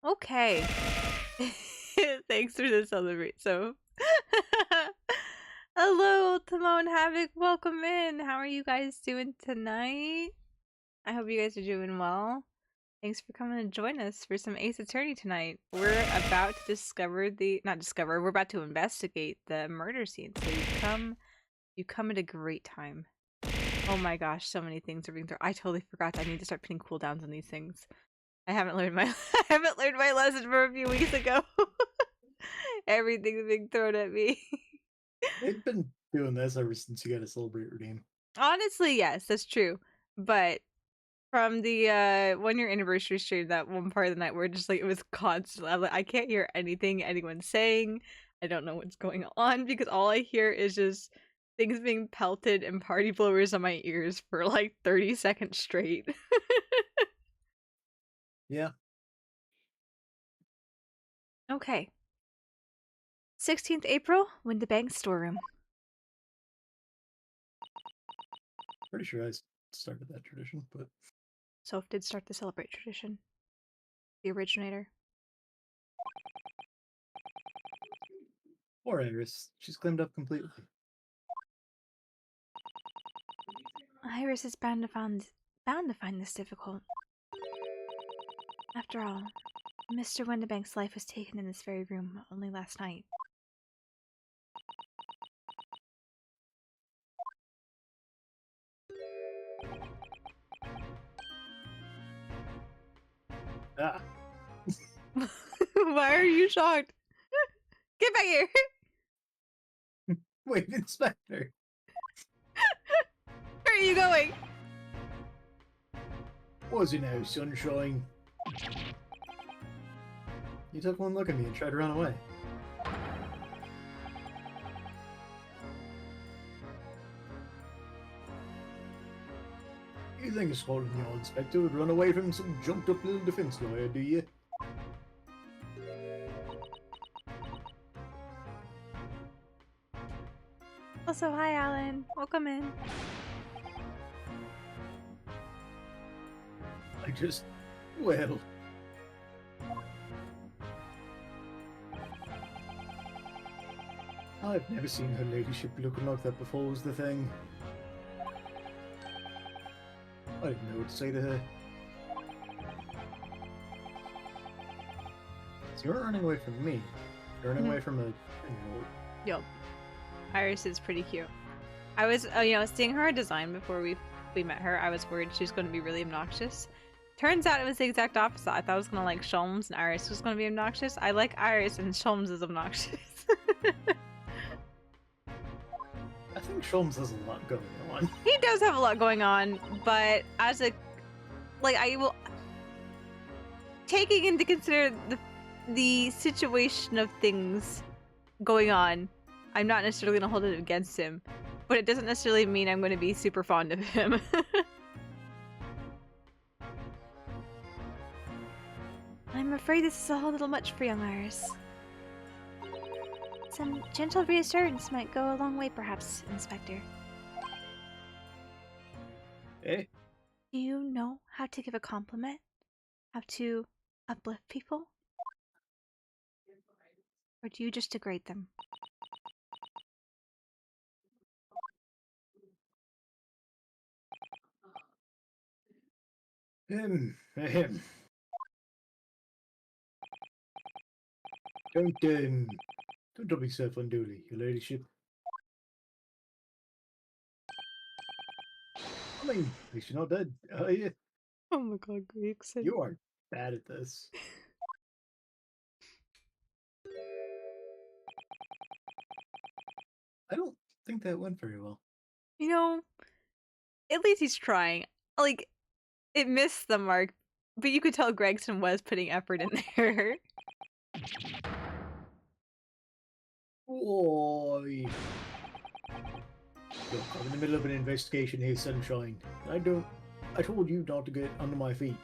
Okay. Thanks for the celebrate, so. Hello, Timon Havoc. Welcome in. How are you guys doing tonight? I hope you guys are doing well. Thanks for coming to join us for some Ace Attorney tonight. We're about to discover we're about to investigate the murder scene. So you come at a great time. Oh my gosh, so many things are being thrown. I totally forgot I need to start putting cooldowns on these things. I haven't learned my lesson from a few weeks ago. Everything's being thrown at me. They've been doing this ever since you got a celebrate redeem. Honestly, yes, that's true. But from the 1 year anniversary stream, that one part of the night where just like it was constant. I can't hear anything anyone's saying. I don't know what's going on because all I hear is just things being pelted and party blowers on my ears for like 30 seconds straight. Yeah. Okay. 16th April, Windibank storeroom. Pretty sure I started that tradition, but Soph did start the celebrate tradition. The originator. poor Iris. She's cleaned up completely. Iris is bound to find this difficult. After all, Mr. Windibank's life was taken in this very room only last night. Ah, Why are you shocked? Get back here! wait, Inspector. Where are you going? Was you now, sunshine? You took one look at me and tried to run away. You think a Scotland Yard inspector would run away from some jumped up little defense lawyer, do you? Also, hi Alan. Welcome in. Well. I've never seen her ladyship looking like that before was the thing. I didn't know what to say to her. So you're running away from me. You're running away from a... Yup. Iris is pretty cute. I was, seeing her design before we met her. I was worried she was going to be really obnoxious. Turns out it was the exact opposite. I thought I was going to like Sholmes and Iris was going to be obnoxious. I like Iris and Sholmes is obnoxious. I think Sholmes has a lot going on. He does have a lot going on, but as a, like, I will, taking into consider the situation of things going on, I'm not necessarily going to hold it against him, but it doesn't necessarily mean I'm going to be super fond of him. I'm afraid this is a whole little much for young Iris. Some gentle reassurance might go a long way, perhaps, Inspector. Eh? Do you know how to give a compliment? How to uplift people? Or do you just degrade them? Ahem. Don't trouble yourself unduly, your ladyship. I mean, at least you're not dead, are you? Oh my god, Gregson. You are bad at this. I don't think that went very well. You know, at least he's trying. Like, it missed the mark, but you could tell Gregson was putting effort in there. Oi! Look, I'm in the middle of an investigation here, Sunshine. I told you not to get under my feet.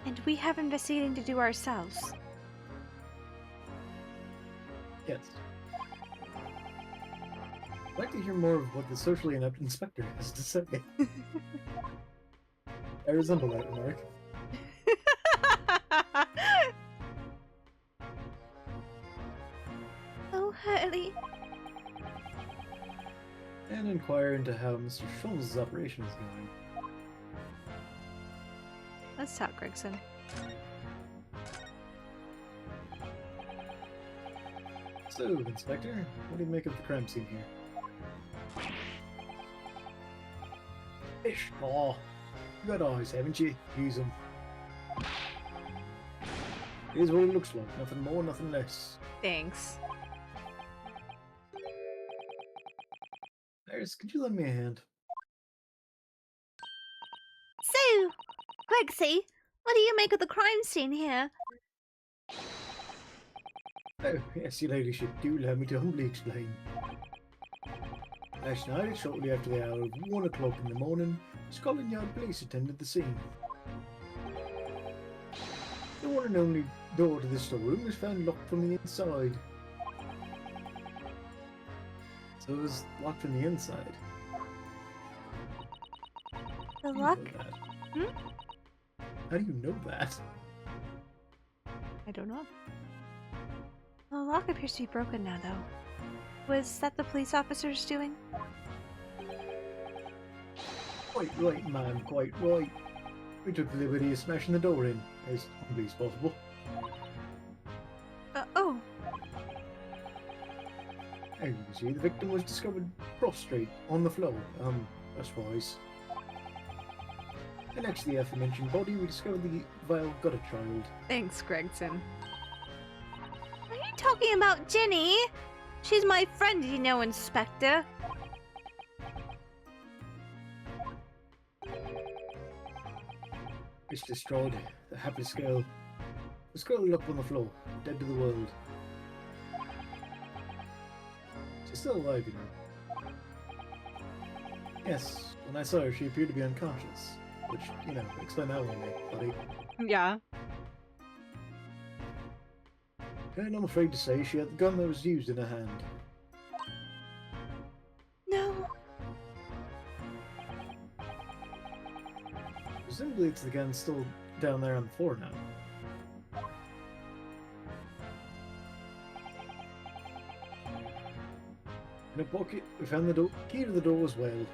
And we have investigating to do ourselves. Yes. I'd like to hear more of what the socially inept inspector has to say. I resemble that remark. Oh, Hurley. And inquire into how Mr. Sholmes' operation is going. Let's talk, Gregson. So, Inspector, what do you make of the crime scene here? Fish! Aw, you got eyes, haven't you? Use them. Here's what it looks like. Nothing more, nothing less. Thanks. Iris, could you lend me a hand? So, Gregsy, what do you make of the crime scene here? Oh, yes, your ladyship, do allow me to humbly explain. Last night, shortly after the hour of 1 o'clock in the morning, Scotland Yard police attended the scene. The one and only door to the storeroom was found locked from the inside. So it was locked from the inside. The You know lock? that. Hmm? How do you know that? I don't know. The lock appears to be broken now, though. Was that the police officer's doing? Quite right, ma'am, quite right. We took the liberty of smashing the door in, as humbly as possible. Oh. As you can see, the victim was discovered prostrate on the floor. That's wise. And next to the aforementioned body, we discovered the vile gutter child. Thanks, Gregson. Are you talking about Ginny? She's my friend, you know, Inspector. It's destroyed. The hapless girl was curled up on the floor, dead to the world. She's still alive, you know. Yes, when I saw her, she appeared to be unconscious. Which, you know, explain that one, buddy. Yeah. And I'm afraid to say she had the gun that was used in her hand. No. Presumably it's the gun still down there on the floor now. In a pocket, we found the key to the door as well.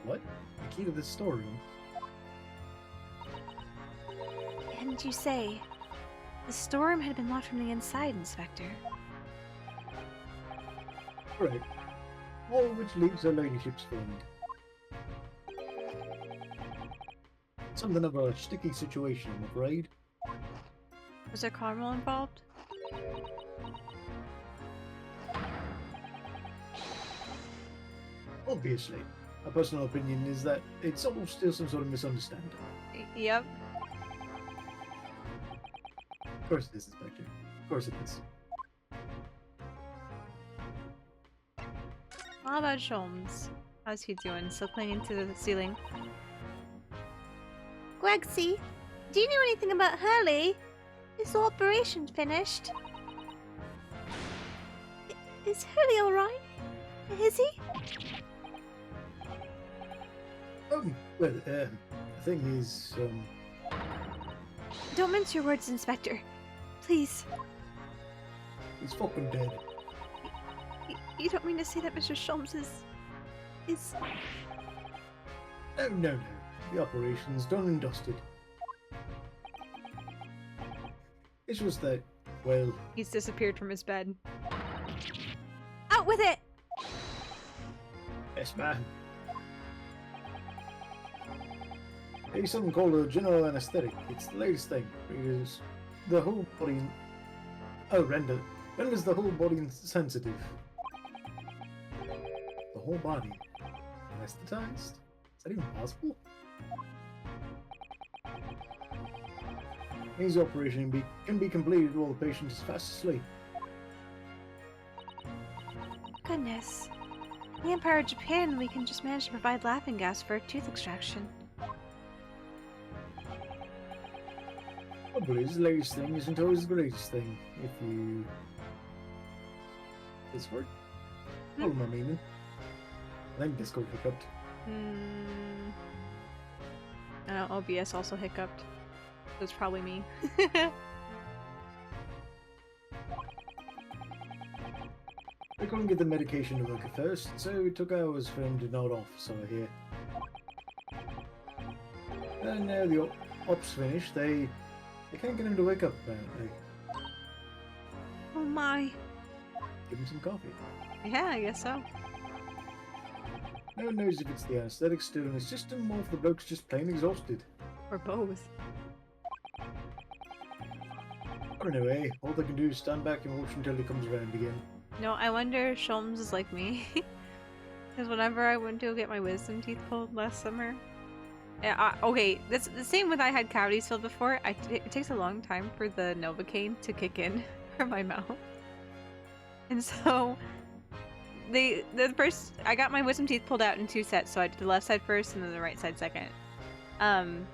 What? The key to the storeroom? And you say the storeroom had been locked from the inside, Inspector. Correct. All of which leaves her ladyship's friend. Something of a sticky situation, I'm afraid. Was there caramel involved? Obviously. My personal opinion is that it's all still some sort of misunderstanding. Yep. Of course it is, Inspector. Of course it is. How about Sholmes? How's he doing? Still clinging to the ceiling? Gregsy, do you know anything about Hurley? Is the operation finished? Is Hurley alright? Is he? Well, the thing is, Don't mince your words, Inspector. Please. he's fucking dead. You don't mean to say that Mr. Sholmes is... No, no, no. The operation's done and dusted. It's just that, well, He's disappeared from his bed. Out with it! yes, ma'am. There's something called a general anesthetic. It's the latest thing. Because the whole body... renders the whole body sensitive. The whole body. Anesthetized? Is that even possible? Means the operation can be completed while the patient is fast asleep. Goodness. In the Empire of Japan, we can just manage to provide laughing gas for tooth extraction. Probably the latest thing isn't always the greatest thing, if you... This word? Follow my meaning. I think Discord hiccuped. Hmm. I don't know, OBS also hiccuped. So it's probably me. I couldn't get the medication to work at first, so it took hours for him to nod off, so I hear. And now the op's finished, they can't get him to wake up, apparently. Oh my. Give him some coffee. Yeah, I guess so. No one knows if it's the anesthetic still in his system or if the bloke's just plain exhausted. Or both. But anyway, all they can do is stand back and watch until he comes around again. No, I wonder if Sholmes is like me. Because whenever I went to get my wisdom teeth pulled last summer... Yeah, okay, that's the same with I had cavities filled before. It takes a long time for the Novocaine to kick in for my mouth. And so... I got my wisdom teeth pulled out in 2 sets, so I did the left side first and then the right side second. And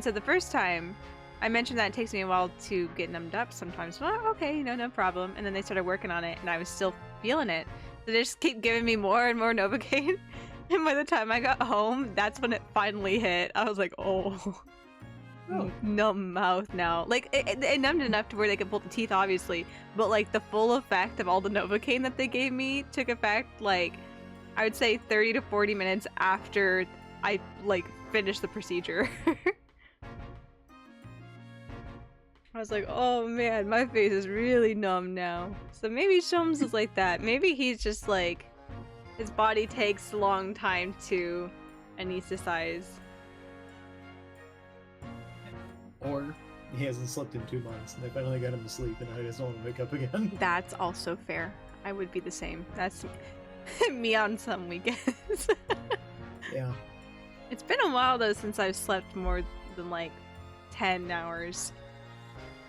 so the first time, I mentioned that it takes me a while to get numbed up sometimes. Well, okay, no problem. And then they started working on it, and I was still feeling it. So they just keep giving me more and more Novocaine. And by the time I got home, that's when it finally hit. I was like, oh. Numb mouth now. Like, it numbed enough to where they could pull the teeth, obviously. But, like, the full effect of all the Novocaine that they gave me took effect, like, I would say 30 to 40 minutes after I, like, finished the procedure. I was like, oh man, my face is really numb now. So maybe Sholmes is like that. Maybe he's just, like, his body takes a long time to anesthetize. Or he hasn't slept in 2 months and they finally got him to sleep and now he doesn't want to wake up again. That's also fair. I would be the same. That's me on some weekends. Yeah. It's been a while though since I've slept more than like 10 hours.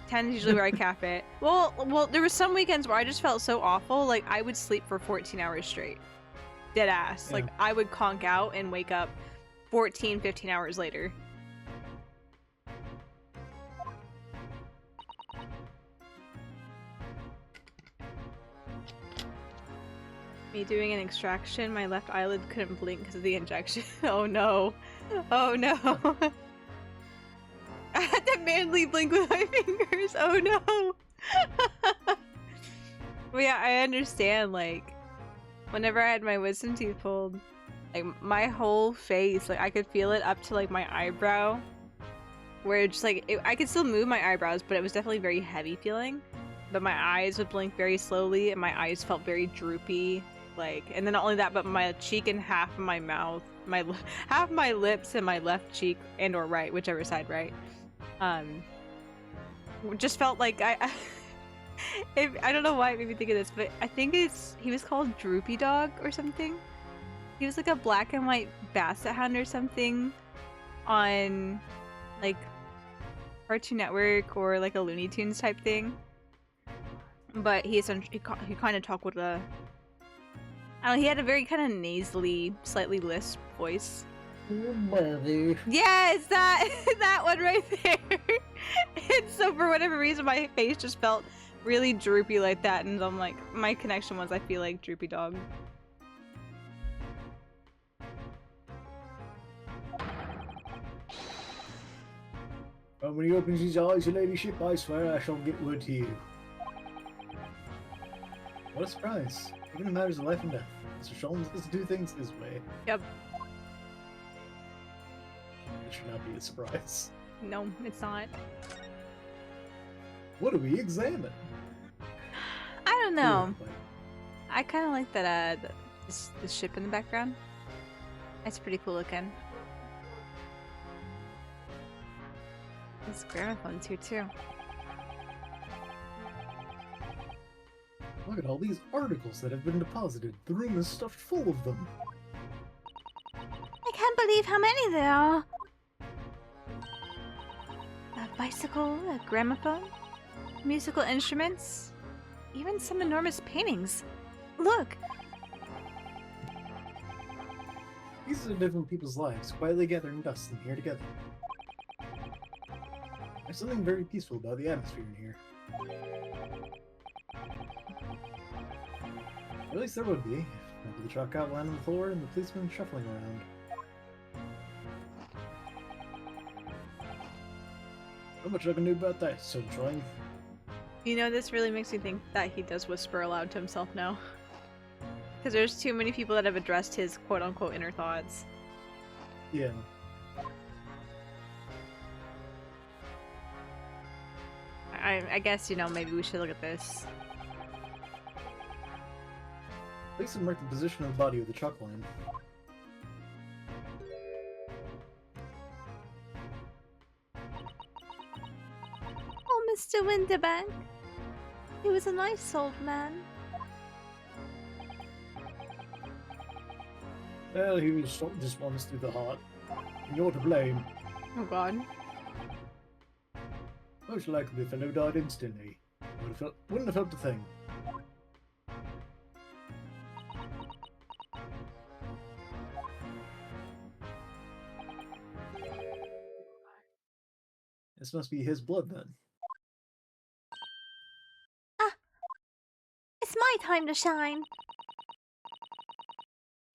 10 is usually where I cap it. Well, there were some weekends where I just felt so awful, like I would sleep for 14 hours straight. Dead ass. Yeah. Like I would conk out and wake up 14, 15 hours later. Me doing an extraction, my left eyelid couldn't blink because of the injection. Oh no. Oh no. I had to manually blink with my fingers. Oh no. Well, yeah, I understand, like, whenever I had my wisdom teeth pulled, like, my whole face, like, I could feel it up to, like, my eyebrow. Where just, like, I could still move my eyebrows, but it was definitely very heavy feeling. But my eyes would blink very slowly, and my eyes felt very droopy. Like, and then not only that, but my cheek and half of my mouth, half my lips and my left cheek and or right, whichever side, right, just felt like I don't know why it made me think of this, but I think he was called Droopy Dog or something. He was like a black and white basset hound or something on like Cartoon Network or like a Looney Tunes type thing. But he kind of talked with a, I don't know, he had a very kind of nasally, slightly lisp voice. Mother. Yes, that one right there. And so for whatever reason, my face just felt really droopy like that, and I'm like, my connection was, I feel like Droopy Dog. And when he opens his eyes, your ladyship, I swear I shall get word to you. What a surprise. Even in matters of life and death, Mr. Sholmes does do things this way. Yep. It should not be a surprise. No, it's not. What do we examine? I don't know. Ooh, I kind of like that, this ship in the background. It's pretty cool looking. This gramophone's here too. Look at all these articles that have been deposited. The room is stuffed full of them. I can't believe how many there are. A bicycle, a gramophone, Musical instruments, even some enormous paintings. look, These are different people's lives, quietly gathering dust and here together. There's something very peaceful about the atmosphere in here. At least there would be, if not for the chalk outline on the floor and the policemen shuffling around. Not much I can do about that, sunshine. You know, this really makes me think that he does whisper aloud to himself now. Because there's too many people that have addressed his quote-unquote inner thoughts. Yeah. I guess, you know, maybe we should look at this. Place and mark the position of the body with the chalk line. Oh, Mr. Winterbank. He was a nice old man. Well, he was shot just once through the heart. And you're to blame. Oh god. Most likely the fellow died instantly. Wouldn't have felt a thing. This must be his blood then. Ah! It's my time to shine!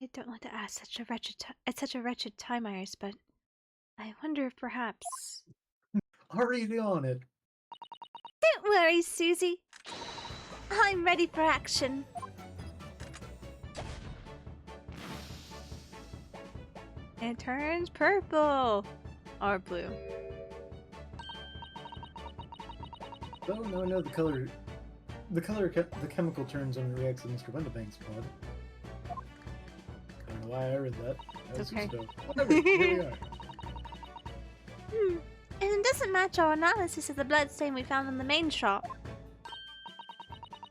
I don't want to ask at such a wretched time, Iris, but I wonder if perhaps... Hurry on it. Don't worry, Susie. I'm ready for action. It turns purple! Or blue. Oh, no, I know the color. The chemical turns when it reacts to Mr. Winterbank's blood. I don't know why I read that. It's okay. Whatever, here we are. And it doesn't match our analysis of the bloodstain we found in the main shop.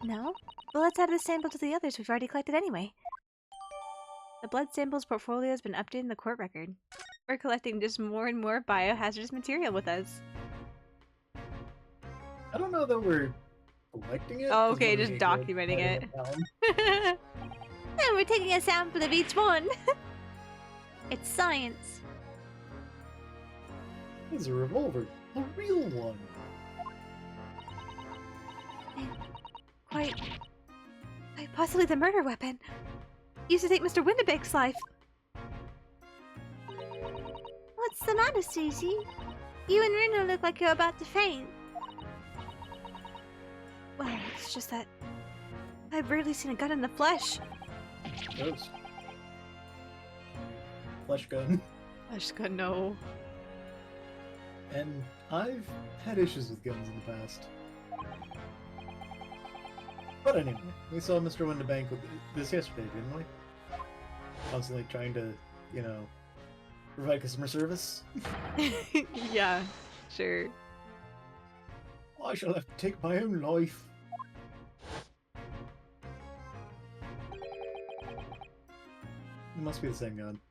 No? Well, let's add this sample to the others we've already collected anyway. The blood samples portfolio has been updated in the court record. We're collecting just more and more biohazardous material with us. I don't know that we're collecting it. Oh, 'cause okay, we're just making documenting writing it. down. And we're taking a sample of each one. It's science. It's a revolver. A real one. Quite possibly the murder weapon. Used to take Mr. Winterbank's life. What's the matter, Susie? You and Runa look like you're about to faint. Well, it's just that I've rarely seen a gun in the flesh. Gross. Flesh gun. Flesh gun, no. And I've had issues with guns in the past. But anyway, we saw Mr. Winterbank with this yesterday, didn't we? Constantly trying to, you know, provide customer service. Yeah, sure. I shall have to take my own life. It must be the same gun.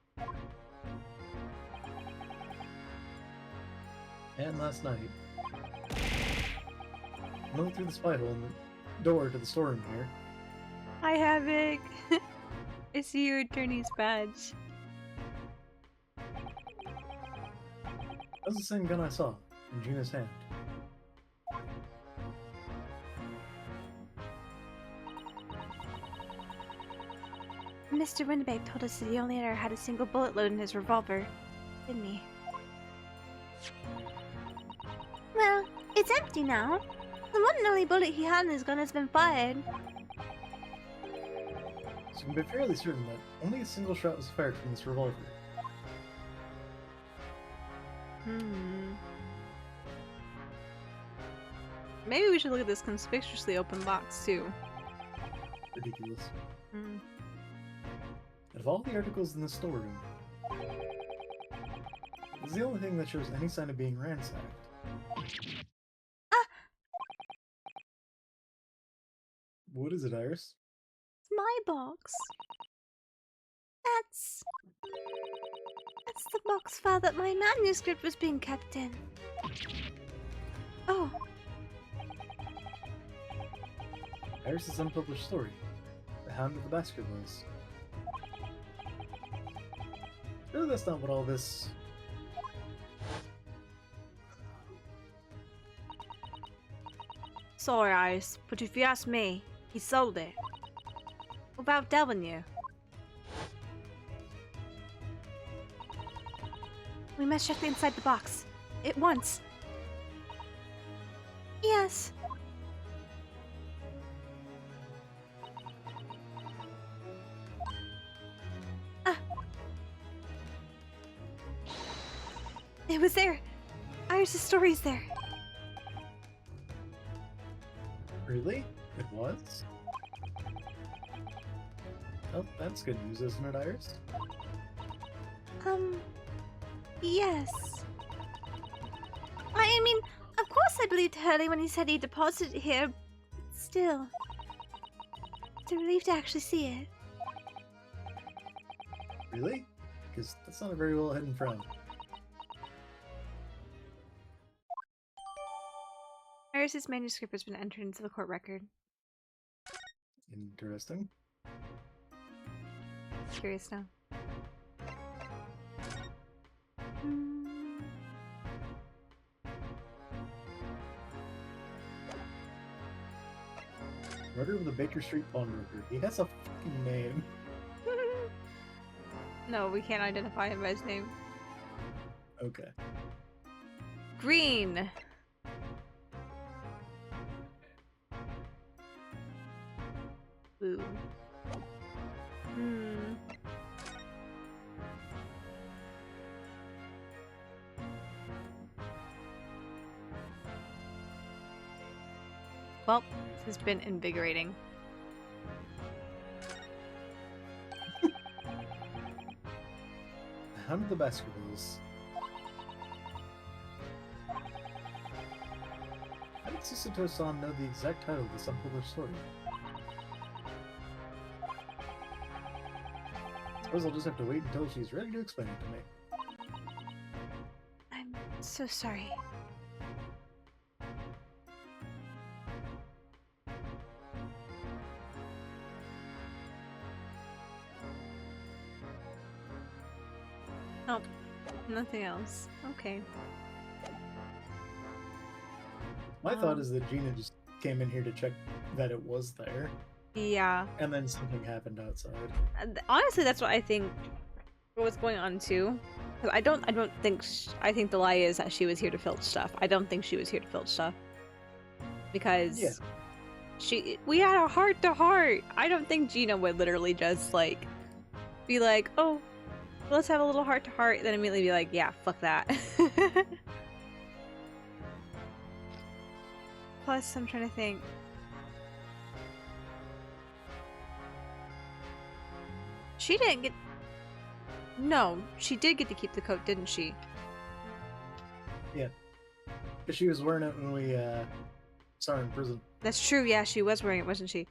And last night, I went through the spy hole in the door to the storeroom here. Hi, Havoc. I see your attorney's badge. That's the same gun I saw in Gina's hand. Mr. Winterbank told us that he only ever had a single bullet load in his revolver, didn't he? Well, it's empty now. The one and only bullet he had in his gun has been fired. So you can be fairly certain that only a single shot was fired from this revolver. Maybe we should look at this conspicuously open box too. Ridiculous. Out of all the articles in the storeroom, it's the only thing that shows any sign of being ransacked. Ah! What is it, Iris? My box. That's the box file that my manuscript was being kept in. Oh, Iris' unpublished story, The Hound of the Baskervilles. Surely that's not what all this... sorry, Iris, but if you ask me, he sold it. Without telling you. We must check inside the box. At once. Yes. Ah. It was there. Iris' story's there. Really? It was? Oh, that's good news, isn't it, Iris? Yes. I mean, of course I believed Hurley when he said he deposited it here. Still, it's a relief to actually see it. Really? Because that's not a very well hidden front. Iris's manuscript has been entered into the court record. Interesting. Curious now. Murder of the Baker Street pawnbroker. He has a fucking name. No, we can't identify him by his name. Okay. Green! Blue. Well, this has been invigorating. Hound of the Baskervilles. How did Susato-san know the exact title of this unpublished story? Suppose I'll just have to wait until she's ready to explain it to me. I'm so sorry. Oh, nothing else. Okay. My thought is that Gina just came in here to check that it was there, Yeah. and then something happened outside. Honestly, that's what I think was going on too. 'Cause I don't think I think the lie is that she was here to filch stuff. I don't think she was here to filch stuff because Yeah. we had a heart to heart. I don't think Gina would literally just like be like, oh, let's have a little heart to heart, then immediately be like, yeah, fuck that. Plus, I'm trying to think. She didn't get. No, she did get to keep the coat, didn't she? Yeah. Because she was wearing it when we saw her in prison. That's true. Yeah, she was wearing it, wasn't she?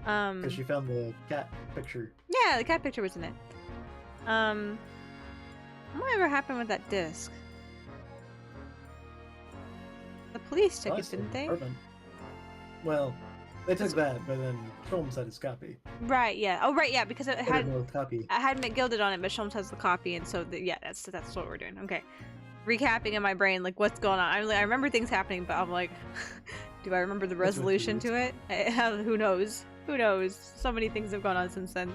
Because she found the cat picture. Yeah, the cat picture was in it. Whatever happened with that disc? The police took it, Last didn't they? apartment. Well, they took that, but then Sholmes had his copy. Right. Yeah. Oh, right. Yeah, because it had No copy. I had McGilded on it, but Sholmes has the copy, and so yeah, that's what we're doing. Okay, recapping in my brain, like what's going on. I remember things happening, but I'm like, do I remember the resolution to it? Who knows? Who knows? So many things have gone on since then.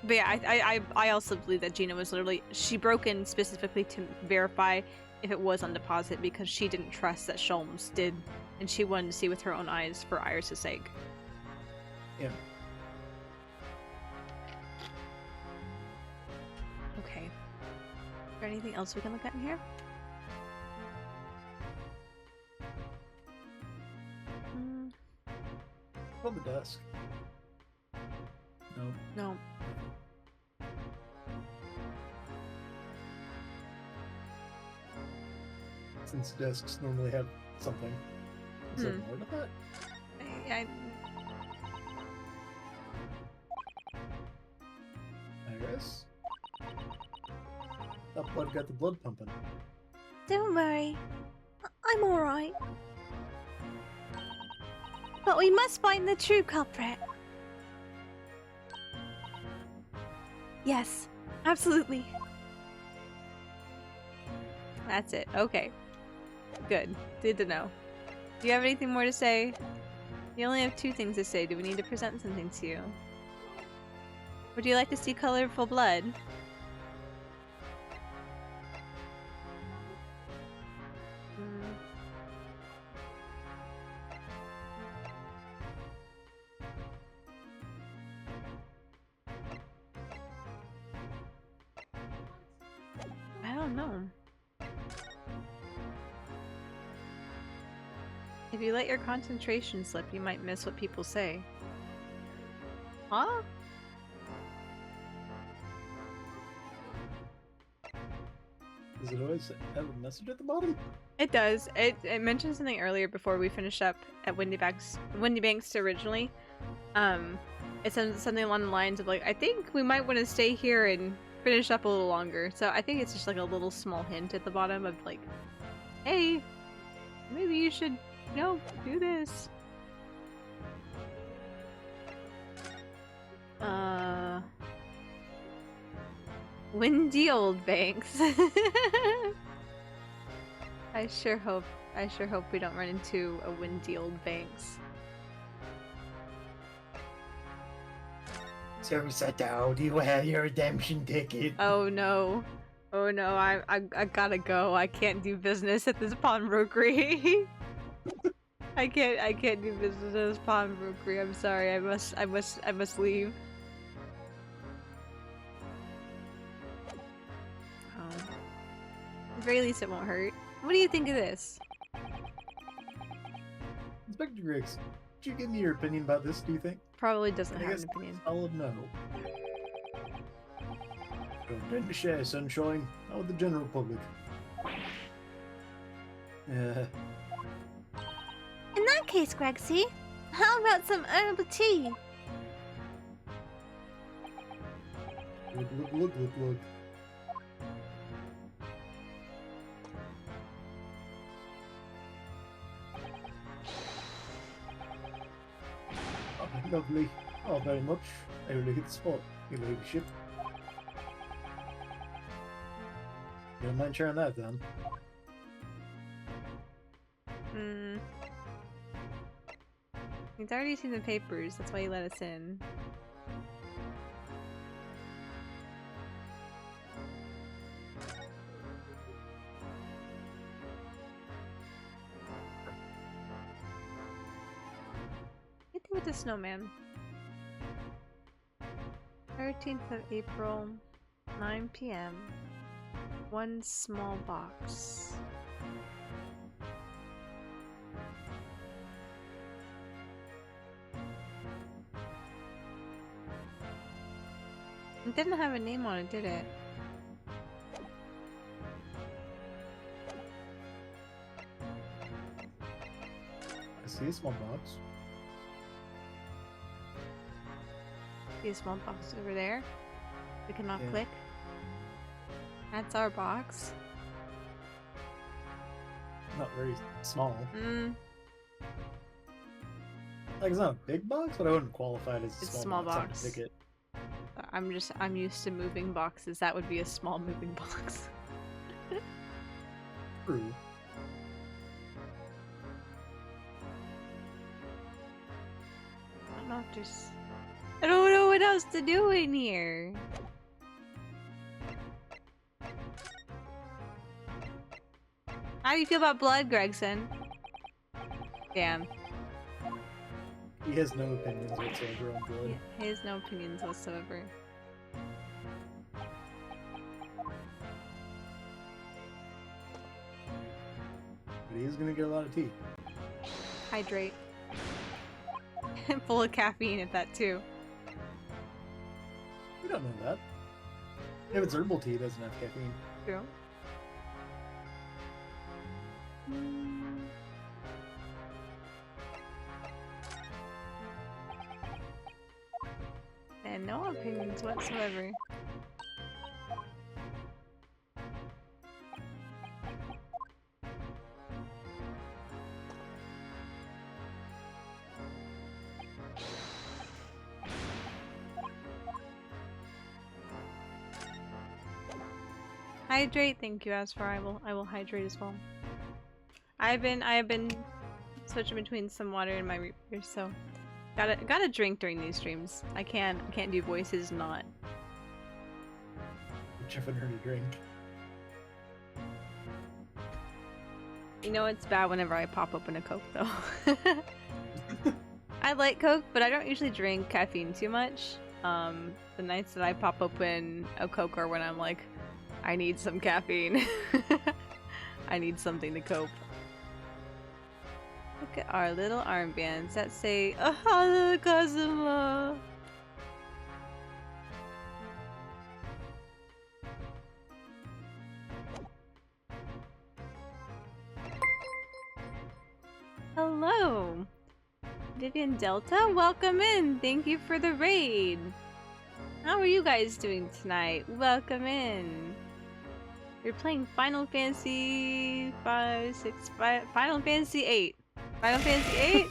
But yeah, I also believe that Gina was literally she broke in specifically to verify if it was on deposit because she didn't trust that Sholmes did, and she wanted to see with her own eyes for Iris' sake. Yeah. Okay. Is there anything else we can look at in here? On the desk. No. No. Since desks normally have something. Is there more to that? Iris? That blood got the blood pumping. Don't worry. I'm alright. But we must find the true culprit. Yes, absolutely. That's it. Okay. Good. Good to know. Do you have anything more to say? You only have 2 things to say. Do we need to present something to you? Would you like to see colorful blood? If you let your concentration slip, you might miss what people say. Huh? Does it always have a message at the bottom? It does. It mentioned something earlier before we finished up at Windy Banks originally. It said something along the lines of like, I think we might want to stay here and finish up a little longer. So I think it's just like a little small hint at the bottom of like, hey, maybe you should, you know, do this. Windy old banks. I sure hope we don't run into a windy old banks. So Sato, do you have your redemption ticket? Oh no. Oh no, I gotta go. I can't do business at this pawnbrokery. I can't do business at this pawnbrokery. I'm sorry. I must leave. Oh. At the very least it won't hurt. What do you think of this? Inspector Griggs, could you give me your opinion about this, do you think? Probably doesn't I have guess an opinion. solid no. Don't tend to share, Sunshine. Not with the general public. In that case, Gregsy, how about some herbal tea? Look. Oh, lovely. Oh, very much. I really hit the spot, your ladyship. You don't mind sharing that then? He's already seen the papers, that's why he let us in. Hit with the snowman. 13th of April, 9 p.m. One small box. It didn't have a name on it, did it? I see a small box. See a small box over there? We cannot Yeah. click. That's our box. Not very small. Mm, Like, it's not a big box, but I wouldn't qualify it as a It's a small, small box. box. I'd pick it. I'm used to moving boxes. That would be a small moving box. True. I don't know if there's... I don't know what else to do in here. How do you feel about blood, Gregson? Damn. He has no opinions whatsoever on blood. He has no opinions whatsoever. But he is gonna get a lot of tea. Hydrate. Full of caffeine at that too. We don't know that. If it's herbal tea, it doesn't have caffeine. True. And no opinions whatsoever. Hydrate, thank you, Asfar. I will hydrate as well. I have been switching between some water and my reapers, so gotta drink during these streams. I can't do voices not. Chuffing her to drink. You know it's bad whenever I pop open a Coke though. I like Coke, but I don't usually drink caffeine too much. The nights that I pop open a Coke are when I'm like, I need some caffeine. I need something to cope. Look at our little armbands that say Ahana Kazuma. Hello, Vivian Delta. Welcome in. Thank you for the raid. How are you guys doing tonight? Welcome in. We're playing Final Fantasy 5, 6, 5, Final Fantasy 8. Final Fantasy 8?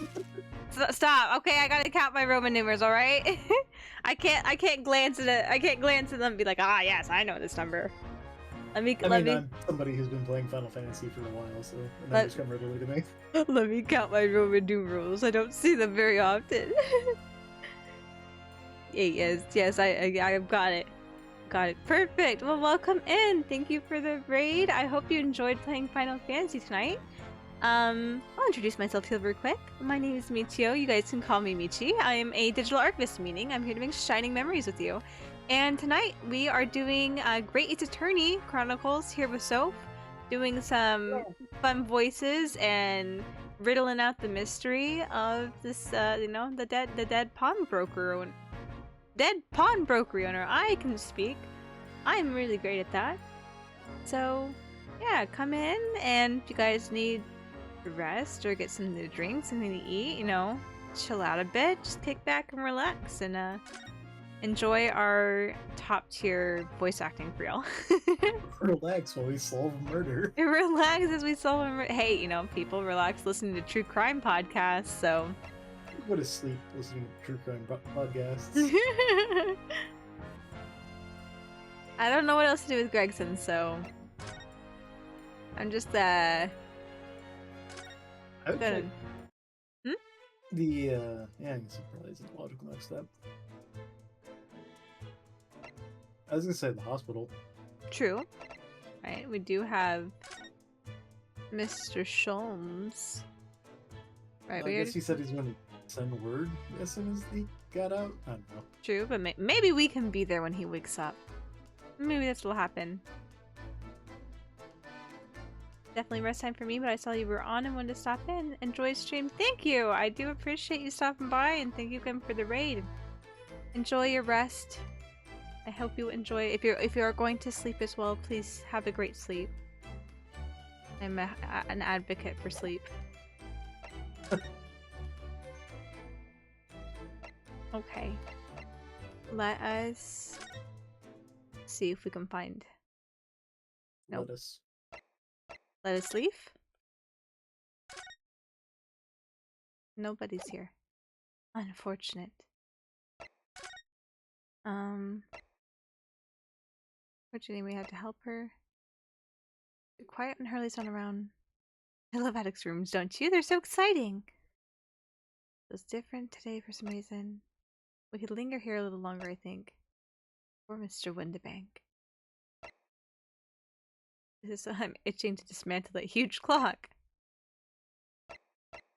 Stop. Okay, I gotta count my Roman numerals, alright? I can't glance at it. I can't glance at them and be like, ah yes, I know this number. I'm somebody who's been playing Final Fantasy for a while, so the numbers come readily to me. Let me count my Roman numerals. I don't see them very often. 8, yes, I've got it. Got it. Perfect. Well, welcome in. Thank you for the raid. I hope you enjoyed playing Final Fantasy tonight. I'll introduce myself here real quick. My name is Michio. You guys can call me Michi. I am a digital archivist, meaning I'm here to make shining memories with you. And tonight we are doing Great Ace Attorney Chronicles here with Soph, doing some fun voices and riddling out the mystery of this, the dead pawnbroker owner. Dead pawnbroker owner. I can speak. I'm really great at that. So, yeah, come in, and if you guys need rest or get something to drink, something to eat, chill out a bit, just kick back and relax and enjoy our top tier voice acting for y'all. Relax while we solve a murder. Relax as we solve a murder. Hey, people relax listening to true crime podcasts, so. Go to sleep listening to true crime podcasts. I don't know what else to do with Gregson, so. I'm just, Okay. The, I guess it probably isn't a logical next step. I was gonna say the hospital. True. Right, we do have Mr. Sholmes. Right, I guess he said he's gonna send word as soon as he got out. I don't know. True, but maybe we can be there when he wakes up. Maybe this will happen. Definitely rest time for me, but I saw you were on and wanted to stop in. Enjoy stream. Thank you! I do appreciate you stopping by, and thank you again for the raid. Enjoy your rest. I hope you enjoy. If you are going to sleep as well, please have a great sleep. I'm an advocate for sleep. Okay. Let us see if we can find. Nope. Let us leave. Nobody's here. Unfortunate. Fortunately, we have to help her. Be quiet when Hurley's not around. I love attics rooms, don't you? They're so exciting. It's different today for some reason. We could linger here a little longer, I think. Or Mr. Windibank. This is I'm itching to dismantle that huge clock.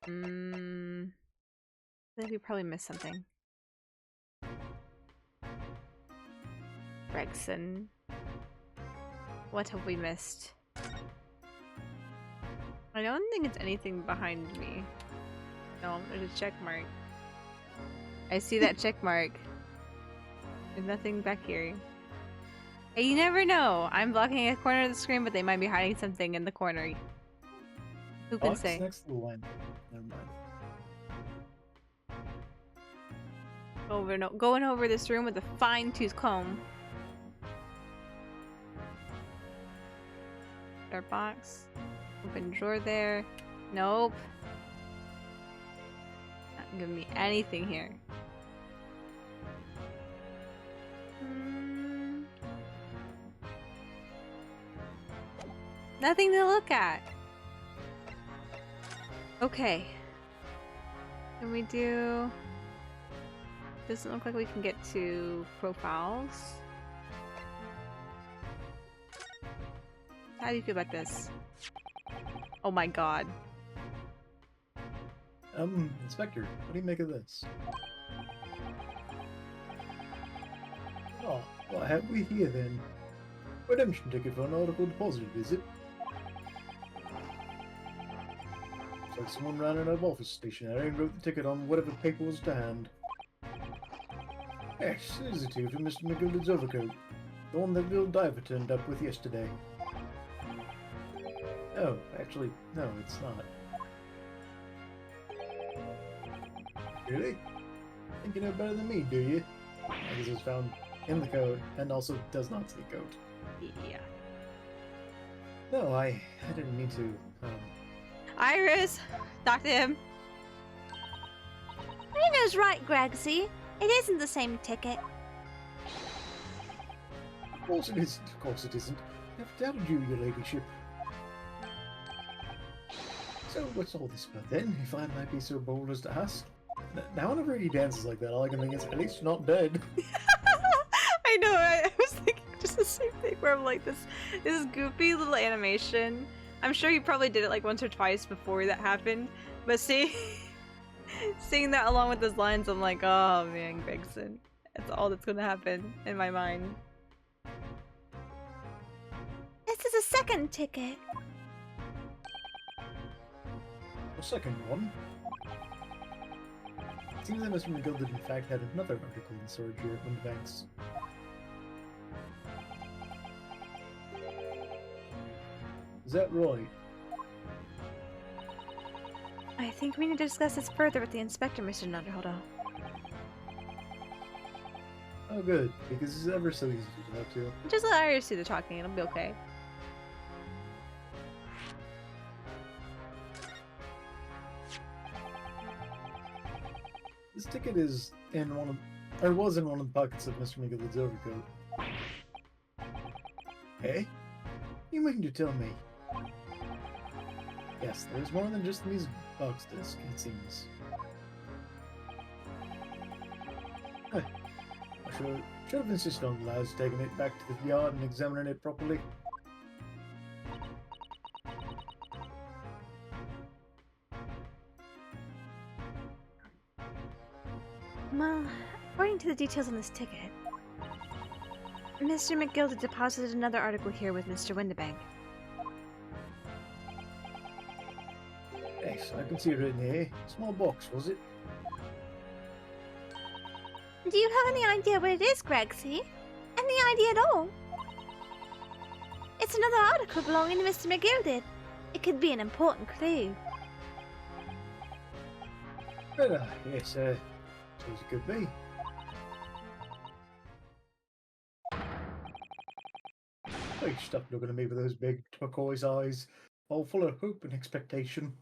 I think we probably missed something. Gregson. What have we missed? I don't think it's anything behind me. No, there's a check mark. I see that check mark. There's nothing back here. Hey, you never know. I'm blocking a corner of the screen, but they might be hiding something in the corner. Who can say? Next to the line. Never mind. Going over this room with a fine-tooth comb. Our box. Open drawer there. Nope. Not giving me anything here. Nothing to look at. Okay. Can we do... Doesn't look like we can get to profiles. How do you feel about this? Oh my god. Inspector, what do you make of this? Oh, what have we here then? Redemption ticket for an article deposited, is it? like someone ran out of office stationery and wrote the ticket on whatever paper was to hand. Yes, here's the two for Mr. McGilden's overcoat. The one that little diver turned up with yesterday. Oh, actually, no, it's not. Really? Think you know better than me, do you? This is found in the code, and also does not say coat. Yeah. No, I didn't mean to, Iris! Talk to him. Reno's right, Gregsy. It isn't the same ticket. Of course it isn't, of course it isn't. I've doubted you, your ladyship. So, what's all this about then, if I might be so bold as to ask? Now whenever he dances like that, all I can think is, at least you're not dead. I know, I was thinking just the same thing where I'm like, this goofy little animation. I'm sure he probably did it like once or twice before that happened, but seeing that along with those lines, I'm like, oh man, Gregson. That's all that's gonna happen in my mind. This is a second ticket. The second one. It seems that Mr. McGilden in fact had another article in storage here at Windbanks. Is that right? I think we need to discuss this further with the inspector, Mr. Nunderholdo. Oh good, because it's ever so easy to talk to. Just let Iris do the talking, it'll be okay. This ticket is in one of, or was in one of the pockets of Mr. McGilden's overcoat. Hey? You mean to tell me? Yes, there's more than just the music box disc, it seems. Huh. I should have insisted on the lads taking it back to the yard and examining it properly. Well, according to the details on this ticket, Mr. McGilden deposited another article here with Mr. Windibank. Yes, I can see it written here. Small box, was it? do you have any idea what it is, Gregsy? Any idea at all? It's another article belonging to Mr. McGilden. It could be an important clue. But, yes, suppose it could be. Hey, stop looking at me with those big turquoise eyes, all full of hope and expectation.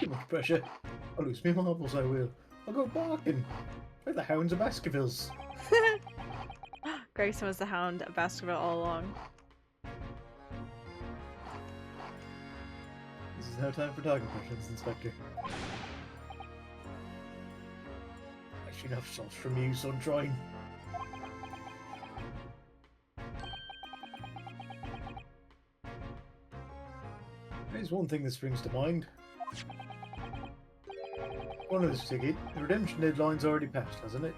Too much pressure. I'll lose me marbles, I will. I'll go barking. Like the hounds of Baskervilles. Gregson was the hound of Baskerville all along. This is no time for dog impressions, Inspector. Actually, enough sauce from you, sunshine. There's one thing that springs to mind. One of this ticket, the redemption deadline's already passed, hasn't it?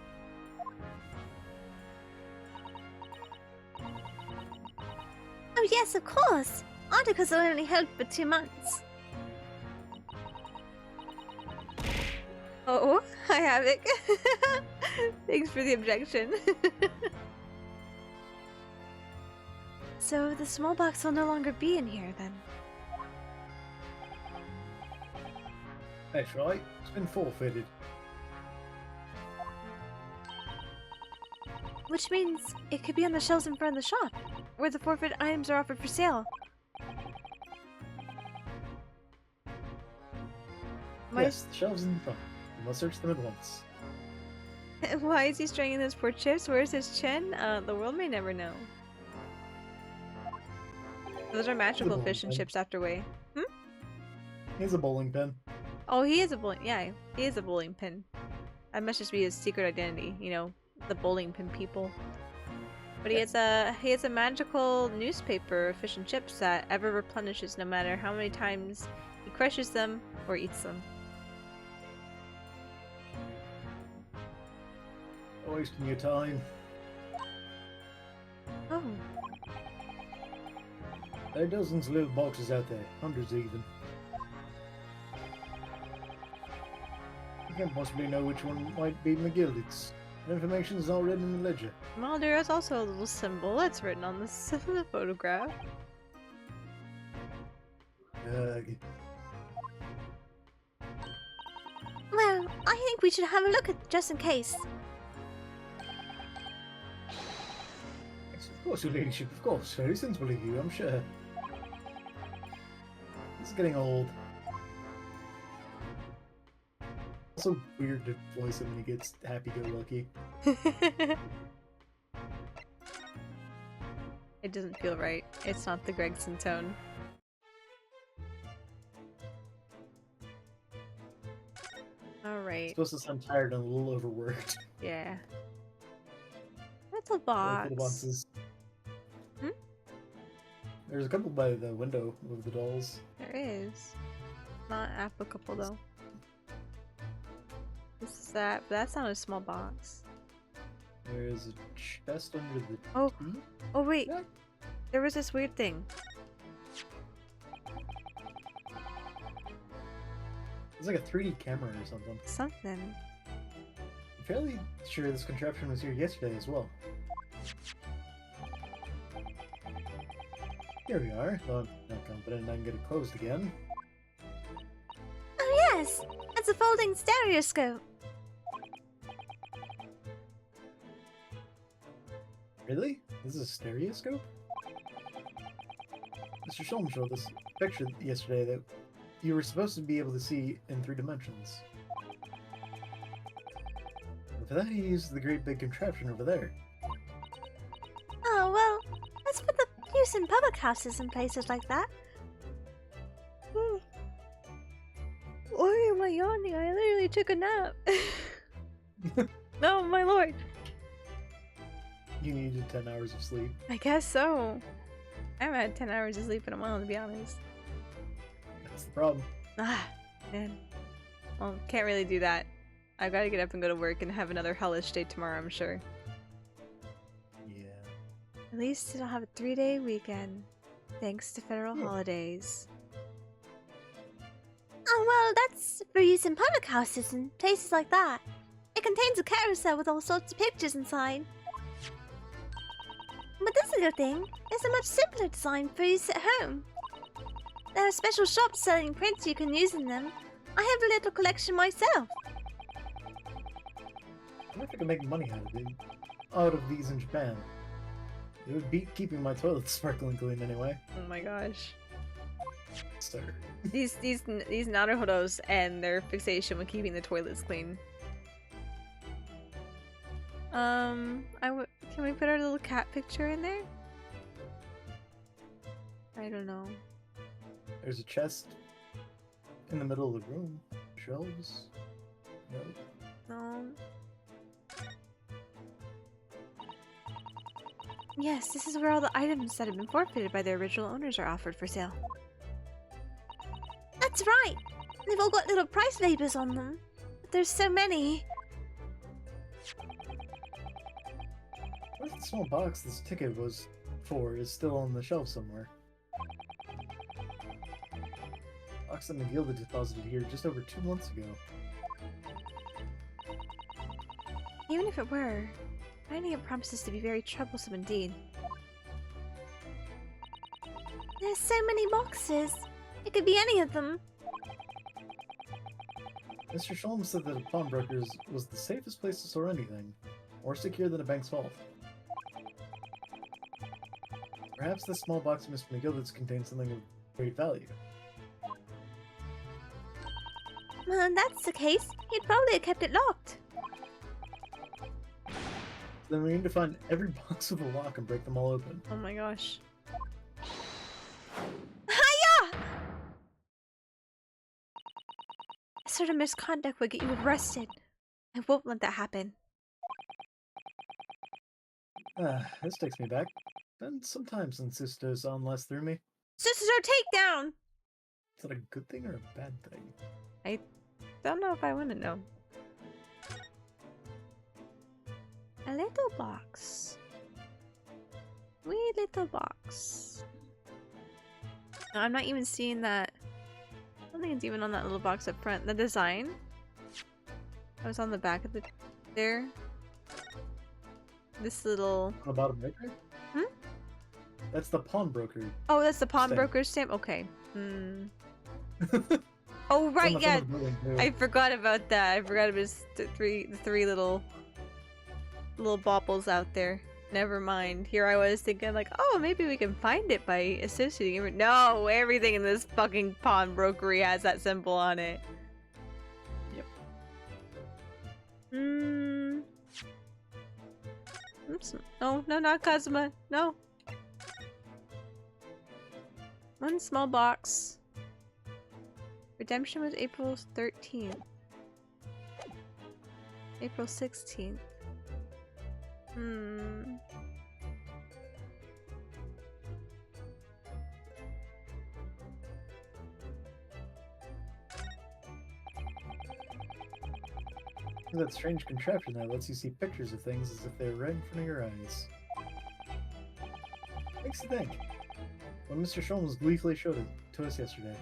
Oh yes, of course. Articles are only held for 2 months. Oh, hi Havoc. Thanks for the objection. So the small box will no longer be in here then. That's right, it's been forfeited. Which means it could be on the shelves in front of the shop, where the forfeit items are offered for sale. Yes, the shelves in the front. We must search them at once. Why is he stringing those poor chips? Where's his chin? The world may never know. Those are magical fish and chips after way. Here's a bowling pin. Oh, he is a bowling. Yeah, he is a bowling pin. That must just be his secret identity. You know, the bowling pin people. But he has a magical newspaper of fish and chips that ever replenishes no matter how many times he crushes them or eats them. Wasting your time. Oh, There are dozens of little boxes out there, hundreds even. can't possibly know which one might be McGillicuddy's. The information is all written in the ledger. Well, there is also a little symbol that's written on this photograph. Ugh. Well, I think we should have a look at just in case. Yes, of course, your ladyship, of course. Very sensible of you, I'm sure. This is getting old. Also weird to voice him when he gets happy-go-lucky. It doesn't feel right. It's not the Gregson tone. Alright. Supposed to sound tired and a little overworked. Yeah. Little Like box. little boxes. Hmm? There's a couple by the window of the dolls. There is. Not applicable though. This is that, but that's not a small box. There's a chest under the Oh. tea. Oh wait. Yeah. There was this weird thing. It's like a 3D camera or something. Something. I'm fairly sure this contraption was here yesterday as well. Here we are. Though I'm not confident I can get it closed again. Oh yes, it's a folding stereoscope. Really? This is a stereoscope? Mr. Shulman showed this picture yesterday that you were supposed to be able to see in 3 dimensions. But for that he used the great big contraption over there. Oh well, that's for the use in public houses and places like that. Why am I yawning? I literally took a nap. No, my lord. You needed 10 hours of sleep. I guess so. I haven't had 10 hours of sleep in a while, to be honest. That's the problem. Ah, man. Well, can't really do that. I've got to get up and go to work and have another hellish day tomorrow, I'm sure. Yeah. At least it'll have a 3-day weekend. Thanks to federal Yeah. holidays. Oh well, that's for use in public houses and places like that. It contains a carousel with all sorts of pictures inside. But this little thing is a much simpler design for use at home. There are special shops selling prints you can use in them. I have a little collection myself. I wonder if I can make money out of these in Japan. It would beat keeping my toilet sparkling clean anyway. Oh my gosh. Sir. These Naruhodos and their fixation with keeping the toilets clean. Can we put our little cat picture in there? I don't know. There's a chest in the middle of the room. Shelves. No. No. Yes, this is where all the items that have been forfeited by their original owners are offered for sale. That's right! They've all got little price labels on them. But there's so many. What if the small box this ticket was for is still on the shelf somewhere? Box that McGilda deposited here just over 2 months ago. Even if it were, finding it promises to be very troublesome indeed. There's so many boxes. It could be any of them. Mr. Sholm said that a pawnbroker's was the safest place to store anything, more secure than a bank's vault. Perhaps this small box of Mr. McGilda's contains something of great value. Well, if that's the case, he'd probably have kept it locked. Then we need to find every box with a lock and break them all open. Oh my gosh. Hiya! This sort of misconduct would get you arrested. I won't let that happen. This takes me back. Been some time since Sisto's on last through me. Sister takedown! Is that a good thing or a bad thing? I don't know if I want to know. A little box. Wee little box. No, I'm not even seeing that. I don't think it's even on that little box up front. The design? I was on the back of the there. This little. On the bottom right there? Hmm? That's the pawnbroker. Oh, that's the Stamp. pawnbroker's stamp. Okay. Hmm. Oh On right, the front yeah. of the building, too. I forgot about that. I forgot about the three little baubles out there. Never mind. Here I was thinking like, oh, maybe we can find it by associating it. No, everything in this fucking pawnbrokery has that symbol on it. Yep. Oops. No, no, not Kazuma. No. One small box. Redemption was April 13th. April 16th. That strange contraption that lets you see pictures of things as if they're right in front of your eyes. Makes you think. When Mr. Sholmes gleefully showed it to us yesterday,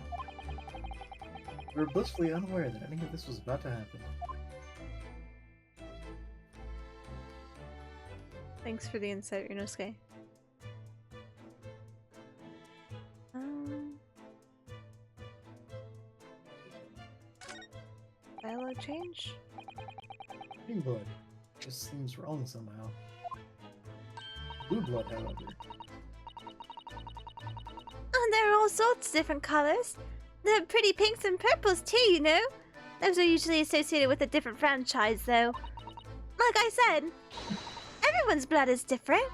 we were blissfully unaware that any of this was about to happen. Thanks for the insight, Ryunosuke. Dialogue change? Green blood just seems wrong somehow. Blue blood, however. Oh, there are all sorts of different colors. There are pretty pinks and purples too, you know. Those are usually associated with a different franchise, though. Like I said, everyone's blood is different.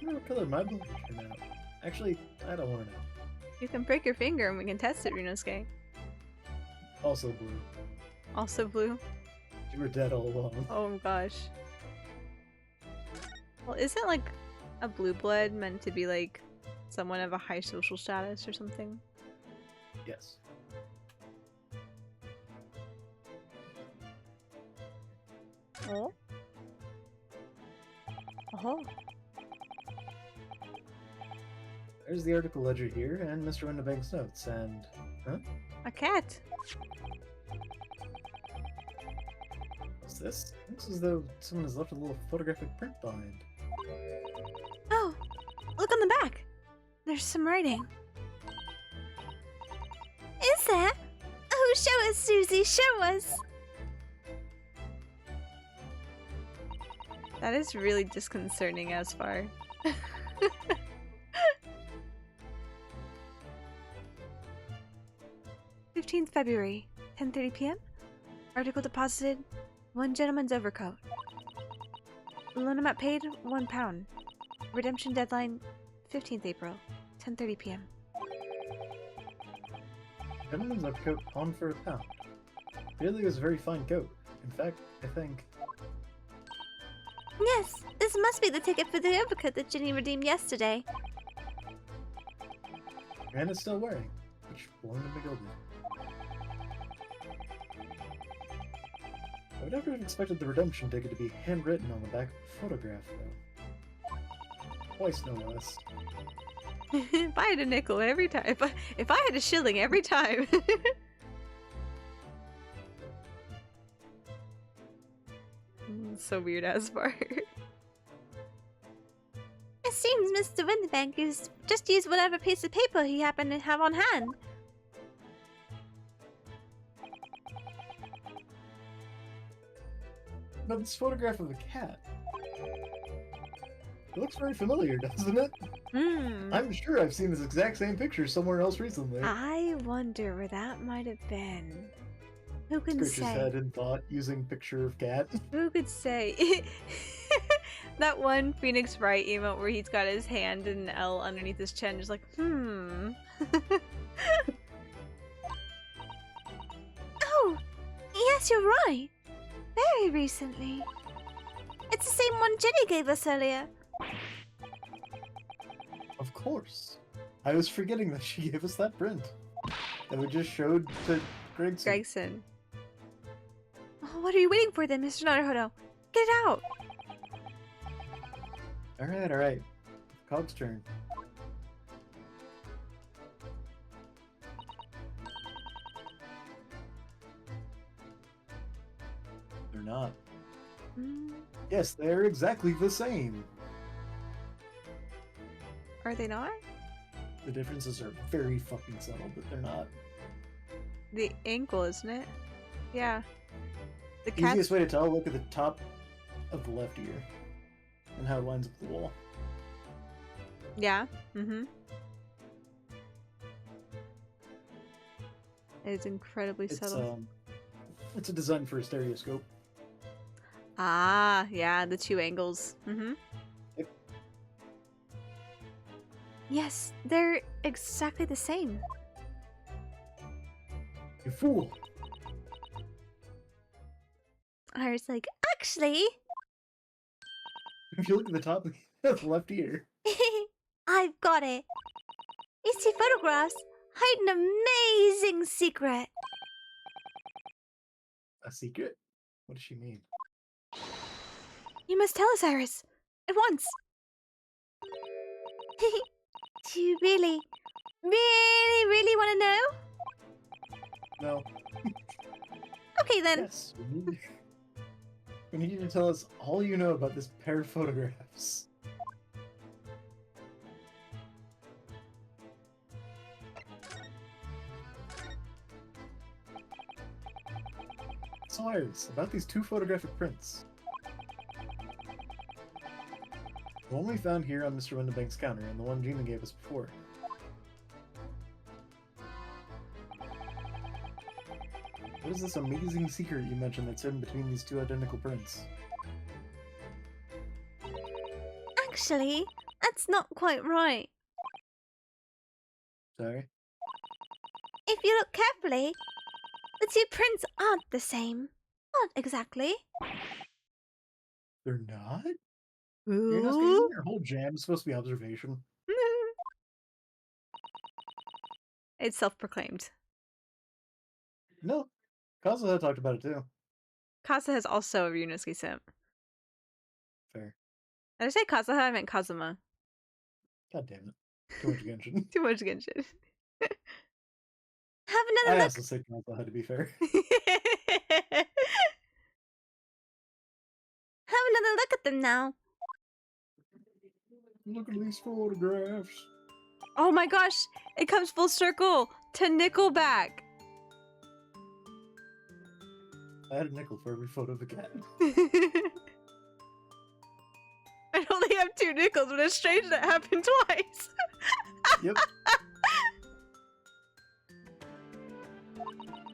You know what color my blood should turn out? Actually, I don't want to know. You can break your finger and we can test it, Ryunosuke. Also blue. Also blue. You were dead all along. Oh gosh. Well, isn't like a blue blood meant to be like someone of a high social status or something? Yes. Oh? Oh. There's the article ledger here, and Mr. Winterbank's notes, and... Huh? A cat! What's this? Looks as though someone has left a little photographic print behind. Oh, look on the back. There's some writing. Is there? Oh, show us, Susie, show us. That is really disconcerting as far. 15th February, 10:30 p.m. Article deposited, 1 gentleman's overcoat. Loan amount paid, £1. Redemption deadline, 15th April, 10:30 p.m. Gentleman's overcoat pawned for £1. Really was a very fine coat. In fact, I think... Yes, this must be the ticket for the overcoat that Ginny redeemed yesterday. And is still wearing, which belonged to McGildy. I would never have expected the redemption ticket to be handwritten on the back of the photograph, though. Twice, no less. If I had a nickel every time, if I had a shilling every time. So weird as far. It seems Mr. Winterbank just used whatever piece of paper he happened to have on hand. But this photograph of a cat. It looks very familiar, doesn't it? I'm sure I've seen this exact same picture somewhere else recently. I wonder where that might have been. Who can Scratch his say? head in thought, using picture of cat. Who could say? That one Phoenix Wright emote where he's got his hand and an L underneath his chin, just like, Oh, yes, you're right. Very recently. It's the same one Ginny gave us earlier. Of course. I was forgetting that she gave us that print. That we just showed to Gregson. Gregson. Oh, what are you waiting for then, Mr. Naruhodo? Get out! Alright, alright. Cog's turn. Yes, they're exactly the same. Are they not? The differences are very fucking subtle, but they're not. The ankle, isn't it? Yeah. The cat. Easiest way to tell, look at the top of the left ear and how it lines up with the wall. Yeah. Mm-hmm. It's incredibly subtle. It's a design for a stereoscope. Ah, yeah, the two angles. Mm-hmm. Yep. Yes, they're exactly the same. You fool! Iris like, actually, If you look at the top of the left ear, I've got it. These two photographs hide an amazing secret. a secret? What does she mean? You must tell us, Iris, at once. Do you really, really want to know? No. Okay then. Yes. We need you to tell us all you know about this pair of photographs. So Iris, about these two photographic prints. The one we found here on Mr. Windabank's counter and the one Gina gave us before. What is this amazing secret you mentioned that's hidden between these two identical prints? Actually, that's not quite right. Sorry? If you look carefully, the two prints aren't the same. Not exactly. They're not? You're not Ooh. your whole jam is supposed to be observation. It's self-proclaimed. No. Kazuha had talked about it too. Kasa has also a Ryunosuke simp. Fair. Did I say Kazuha? I meant Kazuma. God damn it. Too much Genshin. Too much Genshin. Have I another look. also said Kazuha to be fair. Have another look at them now. Look at these photographs. Oh my gosh! It comes full circle to Nickelback. I had a nickel for every photo of a cat. I only have 2 nickels, but it's strange that happened twice. Yep.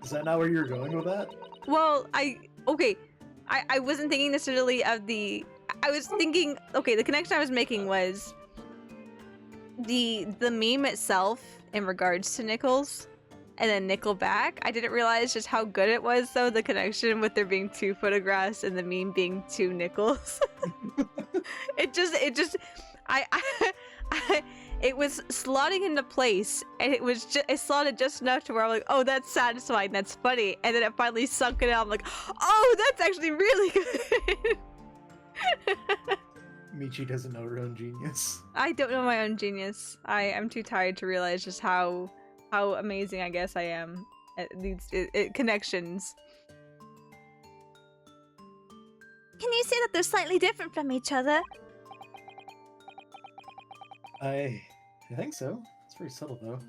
Is that not where you're going with that? Well, I wasn't thinking necessarily of the. I was thinking, okay, the connection I was making was the meme itself in regards to nickels, and then Nickelback. I didn't realize just how good it was, though, the connection with there being 2 photographs and the meme being 2 nickels. It was slotting into place, and it slotted just enough to where I'm like, oh, that's satisfying, that's funny, and then it finally sunk it out. I'm like, oh, that's actually really good. Michi doesn't know her own genius. I don't know my own genius. I am too tired to realize just how amazing I guess I am at these connections. Can you see that they're slightly different from each other? I think so. It's very subtle though.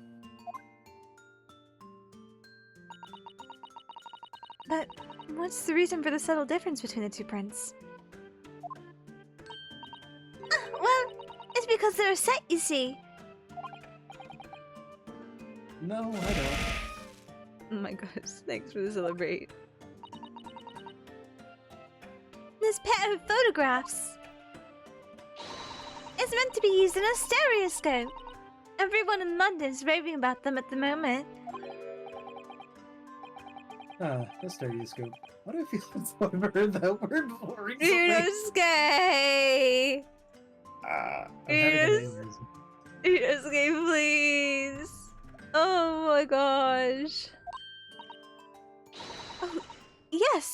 But what's the reason for the subtle difference between the 2 prints? Well, it's because they're a set, you see. No, I don't. Oh my gosh, thanks for the celebrate. This pair of photographs is meant to be used in a stereoscope. Everyone in London's raving about them at the moment. Ah, a stereoscope. Why do I feel like I've heard that word before recently? Ryunosuke! I'm having Yes. an aneurysm. Ryunosuke, please! Oh my gosh. Oh, yes.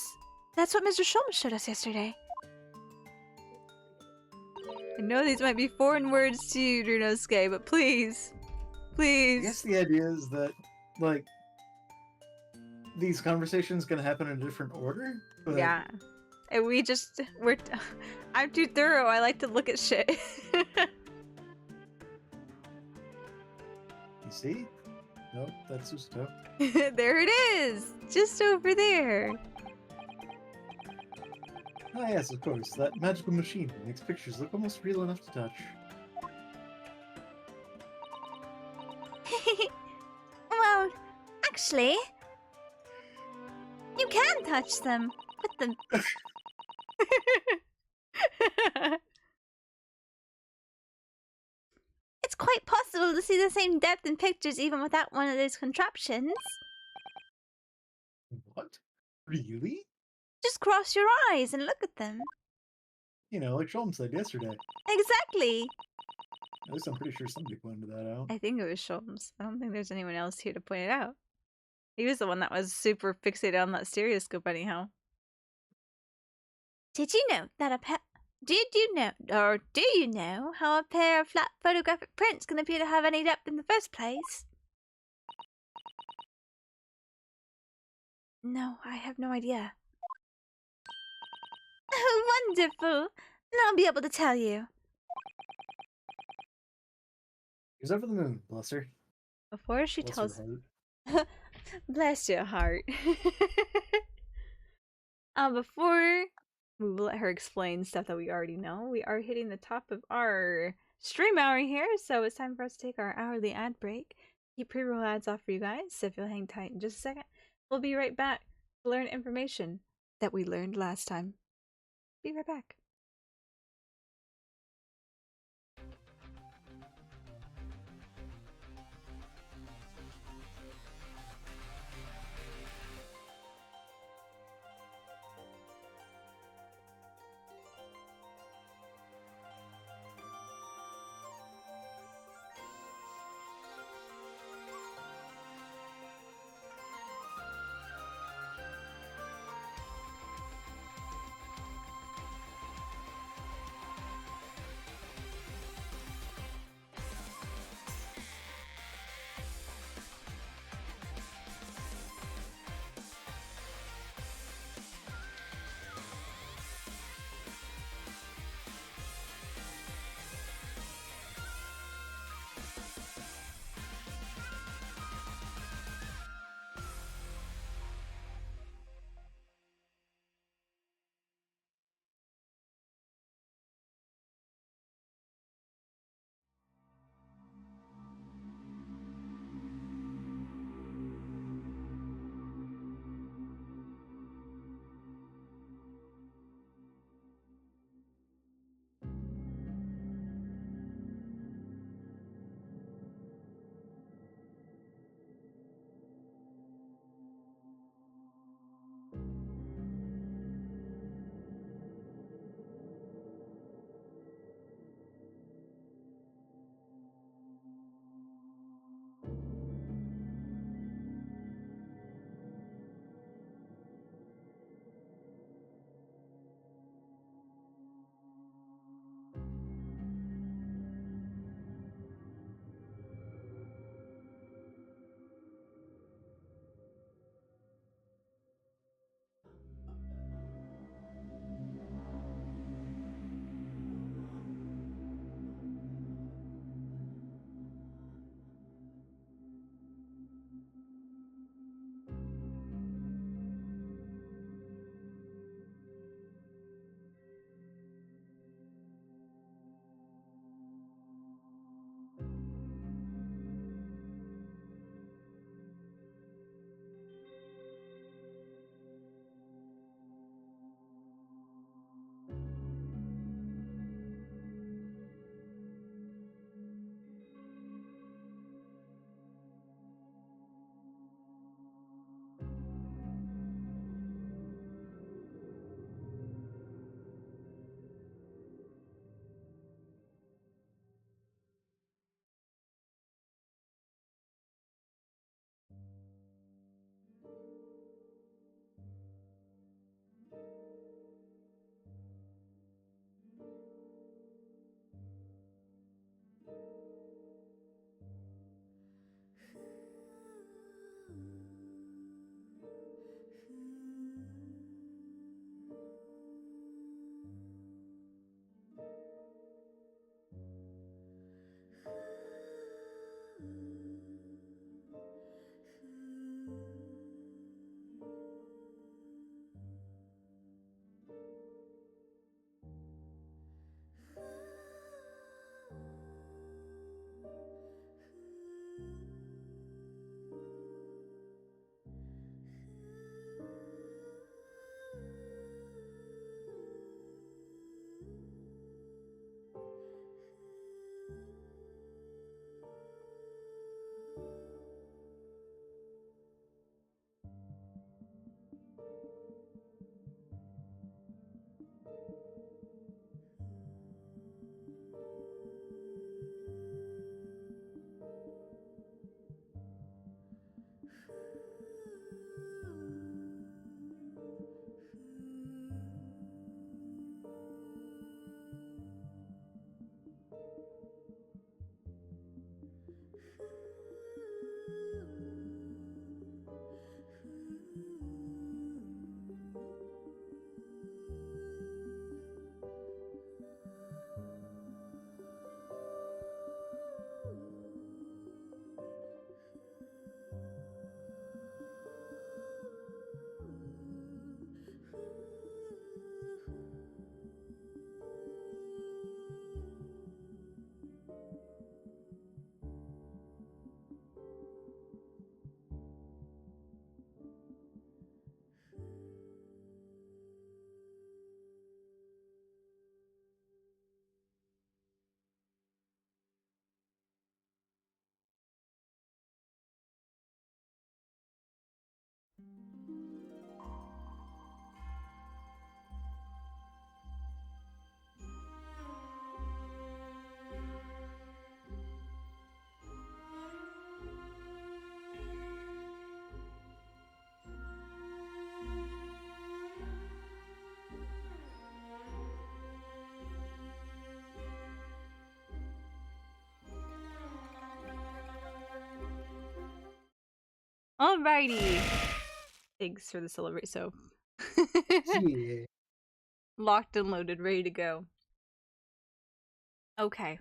That's what Mr. Shulman showed us yesterday. I know these might be foreign words to you, Ryunosuke, but please. I Please. guess the idea is that, like, these conversations gonna happen in a different order. But Yeah. And I'm too thorough. I like to look at shit. You see? Nope, that's just stuff. There it is! Just over there. Ah, yes, of course. That magical machine makes pictures look almost real enough to touch. Well, actually, you can touch them with them. It's quite possible to see the same depth in pictures even without one of those contraptions. What? Really? Just cross your eyes and look at them. You know, like Sholm said yesterday. Exactly. At least I'm pretty sure somebody pointed that out. I think it was Sholmes. I don't think there's anyone else here to point it out. He was the one that was super fixated on that stereoscope anyhow. Did you know that do you know how a pair of flat photographic prints can appear to have any depth in the first place? No, I have no idea. Oh, wonderful! Then I'll be able to tell you. Here's over the moon, bless her. Before she Bless tells... her heart. Bless your heart. Before we will let her explain stuff that we already know, we are hitting the top of our stream hour here, so it's time for us to take our hourly ad break. Keep pre-roll ads off for you guys, so if you'll hang tight in just a second, we'll be right back to learn information that we learned last time. Be right back. Alrighty. Thanks for the celebrate soap. Yeah. Locked and loaded, ready to go. Okay.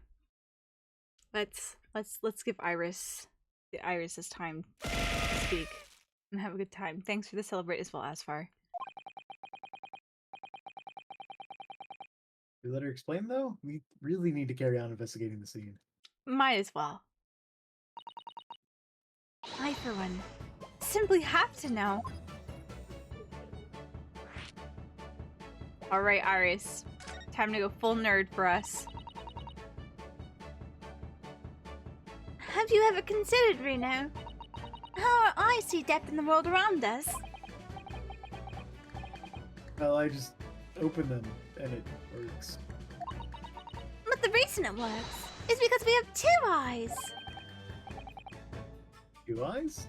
Let's give Iris this time to speak and have a good time. Thanks for the celebrate as well, Asfar. We let her explain though? We really need to carry on investigating the scene. Might as well. I, for one, simply have to know. Alright, Iris. Time to go full nerd for us. Have you ever considered, Reno, how our eyes see depth in the world around us? Well, I just open them and it works. But the reason it works is because we have 2 eyes. 2 eyes?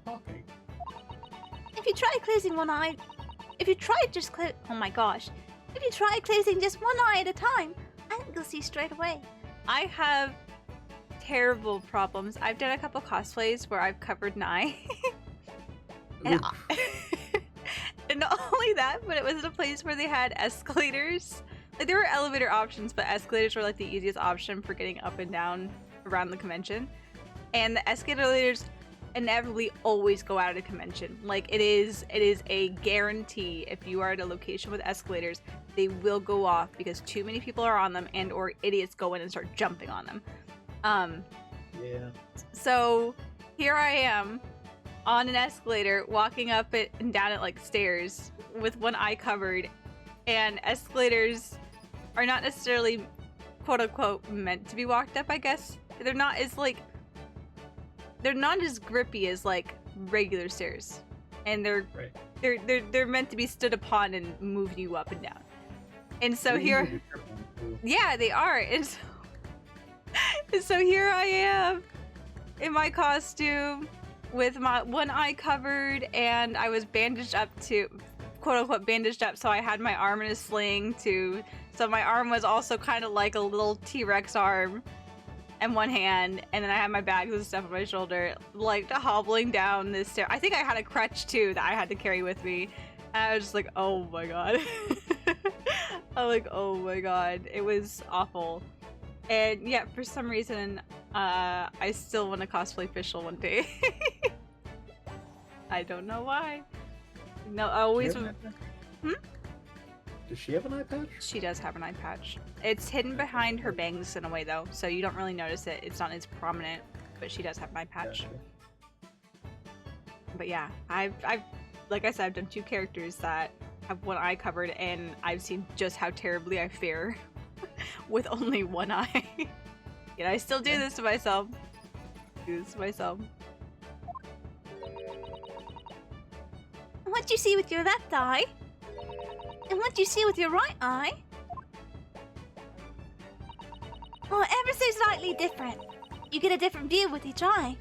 Talking. If you try closing one eye, if you try closing just one eye at a time, I think you'll see straight away. I have terrible problems. I've done a couple cosplays where I've covered an eye. and, and not only that, but it was in a place where they had escalators. Like, there were elevator options, but escalators were like the easiest option for getting up and down around the convention. And the escalators inevitably always go out of the convention. Like, it is a guarantee. If you are at a location with escalators, they will go off because too many people are on them and or idiots go in and start jumping on them. Yeah. So here I am on an escalator walking up it and down it like stairs with one eye covered, and escalators are not necessarily quote unquote meant to be walked up, I guess. They're not as grippy as like regular stairs. And they're meant to be stood upon and move you up and down. And so here, yeah, they are. And so here I am in my costume with my one eye covered, and I was bandaged up to, quote unquote bandaged up, so I had my arm in a sling too. So my arm was also kind of like a little T-Rex arm in one hand, and then I had my bags and stuff on my shoulder, like hobbling down this stair. I think I had a crutch too that I had to carry with me. And I was just like, oh my god. I'm like, oh my god. It was awful. And yeah, for some reason, I still want to cosplay Fischl one day. I don't know why. No, I always. Does she have an eye patch? She does have an eye patch. It's hidden behind her bangs in a way, though, so you don't really notice it. It's not as prominent, but she does have an eye patch. Gotcha. But yeah, I've like I said, I've done 2 characters that have one eye covered, and I've seen just how terribly I fare with only one eye. Yet I still do this to myself. What you see with your left eye, and what you see with your right eye, are ever so slightly different. You get a different view with each eye.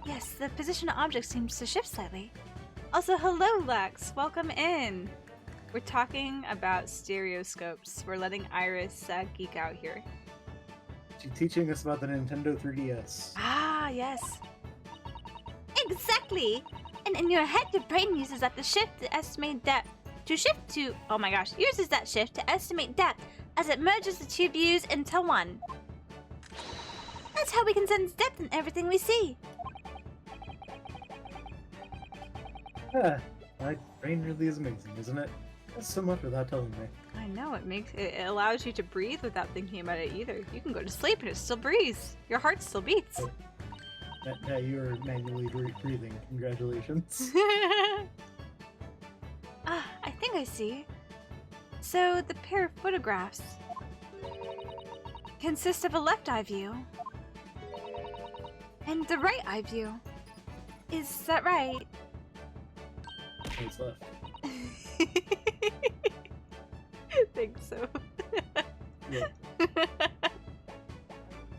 Yes, the position of objects seems to shift slightly. Also, hello, Lex. Welcome in. We're talking about stereoscopes. We're letting Iris geek out here. She's teaching us about the Nintendo 3DS. Ah, yes. Exactly! And in your head, your brain uses that to shift to estimate depth. Uses that shift to estimate depth as it merges the 2 views into one. That's how we can sense depth in everything we see. Yeah, my brain really is amazing, isn't it? That's so much without telling me. I know, it allows you to breathe without thinking about it either. You can go to sleep and it still breathes. Your heart still beats. Yeah, you're manually breathing. Congratulations. I think I see. So the pair of photographs consist of a left eye view and the right eye view. Is that right? What's left? I think so. Yeah.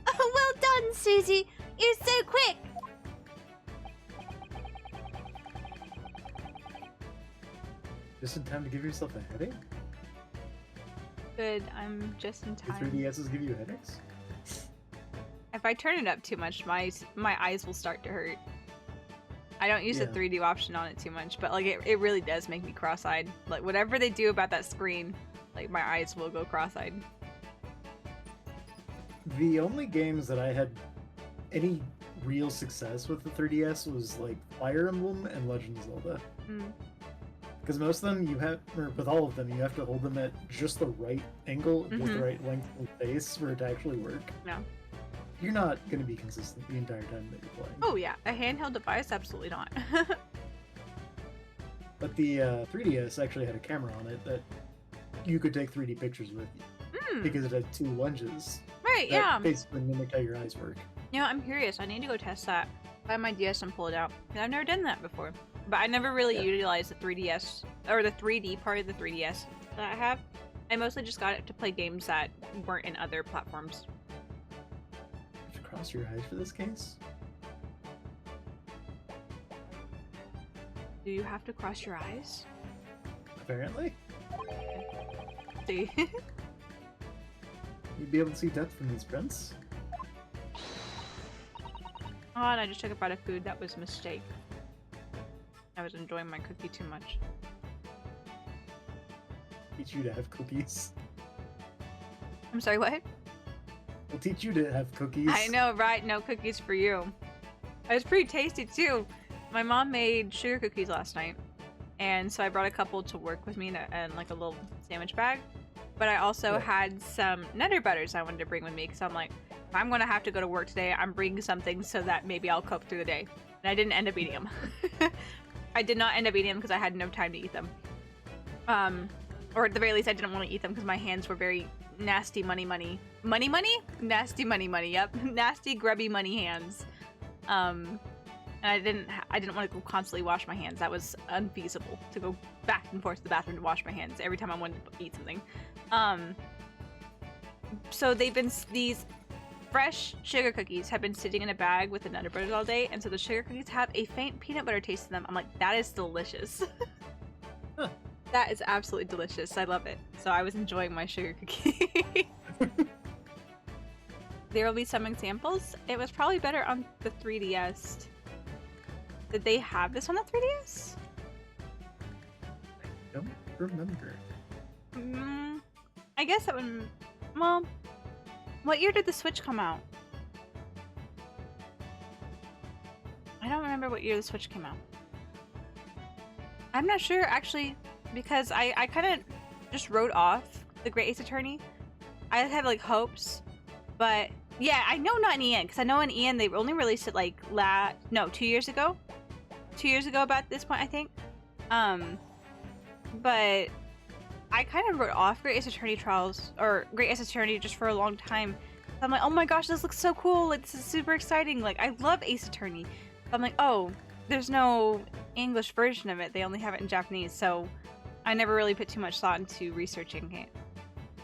Oh, well done, Susie! You're so quick! Just in time to give yourself a headache? Good, I'm just in Do time. 3DSs give you headaches? if I turn it up too much, my eyes will start to hurt. I don't use the Yeah. 3D option on it too much, but like it really does make me cross-eyed. Like whatever they do about that screen, like my eyes will go cross-eyed. The only games that I had any real success with the 3DS was like Fire Emblem and Legend of Zelda. Mm. Because most of them you have, or with all of them, you have to hold them at just the right angle, just the Mhm. right length of face for it to actually work. No. You're not going to be consistent the entire time that you're playing. Oh yeah, a handheld device, absolutely not. But the 3DS actually had a camera on it that you could take 3D pictures with because it had 2 lenses. Right, That yeah. basically mimic how your eyes work. You know, I'm curious. I need to go test that. Buy my DS and pull it out. 'Cause I've never done that before. But I never really Yeah. utilized the 3DS or the 3D part of the 3DS that I have. I mostly just got it to play games that weren't in other platforms. You have to cross your eyes for this case? Do you have to cross your eyes? Apparently. See? You'd be able to see depth from these prints. Oh, and I just took a bite of food. That was a mistake. I was enjoying my cookie too much. Teach you to have cookies. I'm sorry, what? We'll teach you to have cookies. I know, right? No cookies for you. It was pretty tasty too. My mom made sugar cookies last night, and so I brought a couple to work with me in like a little sandwich bag. But I also Yeah. had some Nutter Butters I wanted to bring with me because I'm like, if I'm gonna have to go to work today, I'm bringing something so that maybe I'll cope through the day. And I didn't end up eating them. I did not end up eating them because I had no time to eat them. Or at the very least, I didn't want to eat them because my hands were very nasty money. Nasty money, yep. Nasty grubby money hands. And I didn't want to go constantly wash my hands. That was unfeasible to go back and forth to the bathroom to wash my hands every time I wanted to eat something. So these fresh sugar cookies have been sitting in a bag with the Nutter Butters all day, and so the sugar cookies have a faint peanut butter taste to them. I'm like, that is delicious. Huh. That is absolutely delicious. I love it. So I was enjoying my sugar cookie. There will be some examples. It was probably better on the 3DS. Did they have this on the 3DS? Don't remember. I guess that would. Well, what year did the Switch come out? I don't remember what year the Switch came out. I'm not sure actually, because I kind of just wrote off the Great Ace Attorney. I had like hopes, but yeah, I know not in EN, because I know in EN they only released it like 2 years ago. 2 years ago about this point, I think. But I kind of wrote off Great Ace Attorney Trials, or Great Ace Attorney, just for a long time. I'm like, oh my gosh, this looks so cool. Like, this is super exciting. Like, I love Ace Attorney. I'm like, oh, there's no English version of it. They only have it in Japanese. So I never really put too much thought into researching it.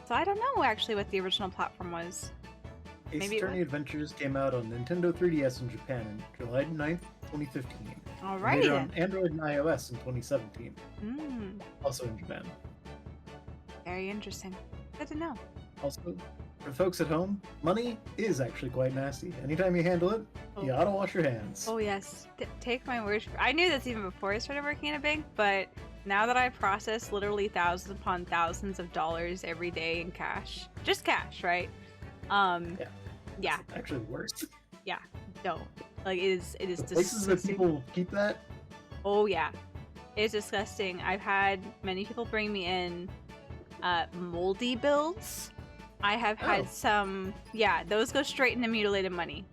So I don't know actually what the original platform was. Ace Maybe it Attorney Adventures came out on Nintendo 3DS in Japan in July 9th, 2015. Alrighty Later then. on Android and iOS in 2017. Also in Japan. Very interesting. Good to know. Also, for folks at home, money is actually quite nasty. Anytime you handle it, you Oh. ought to wash your hands. Oh yes, take my word. I knew this even before I started working in a bank, but now that I process literally thousands upon thousands of dollars every day in cash, just cash, right? Yeah, It's actually worse. no, like it is The places that disgusting. people keep that, Oh yeah, it's disgusting. I've had many people bring me in moldy bills. I have had Oh. some, yeah, those go straight into mutilated money.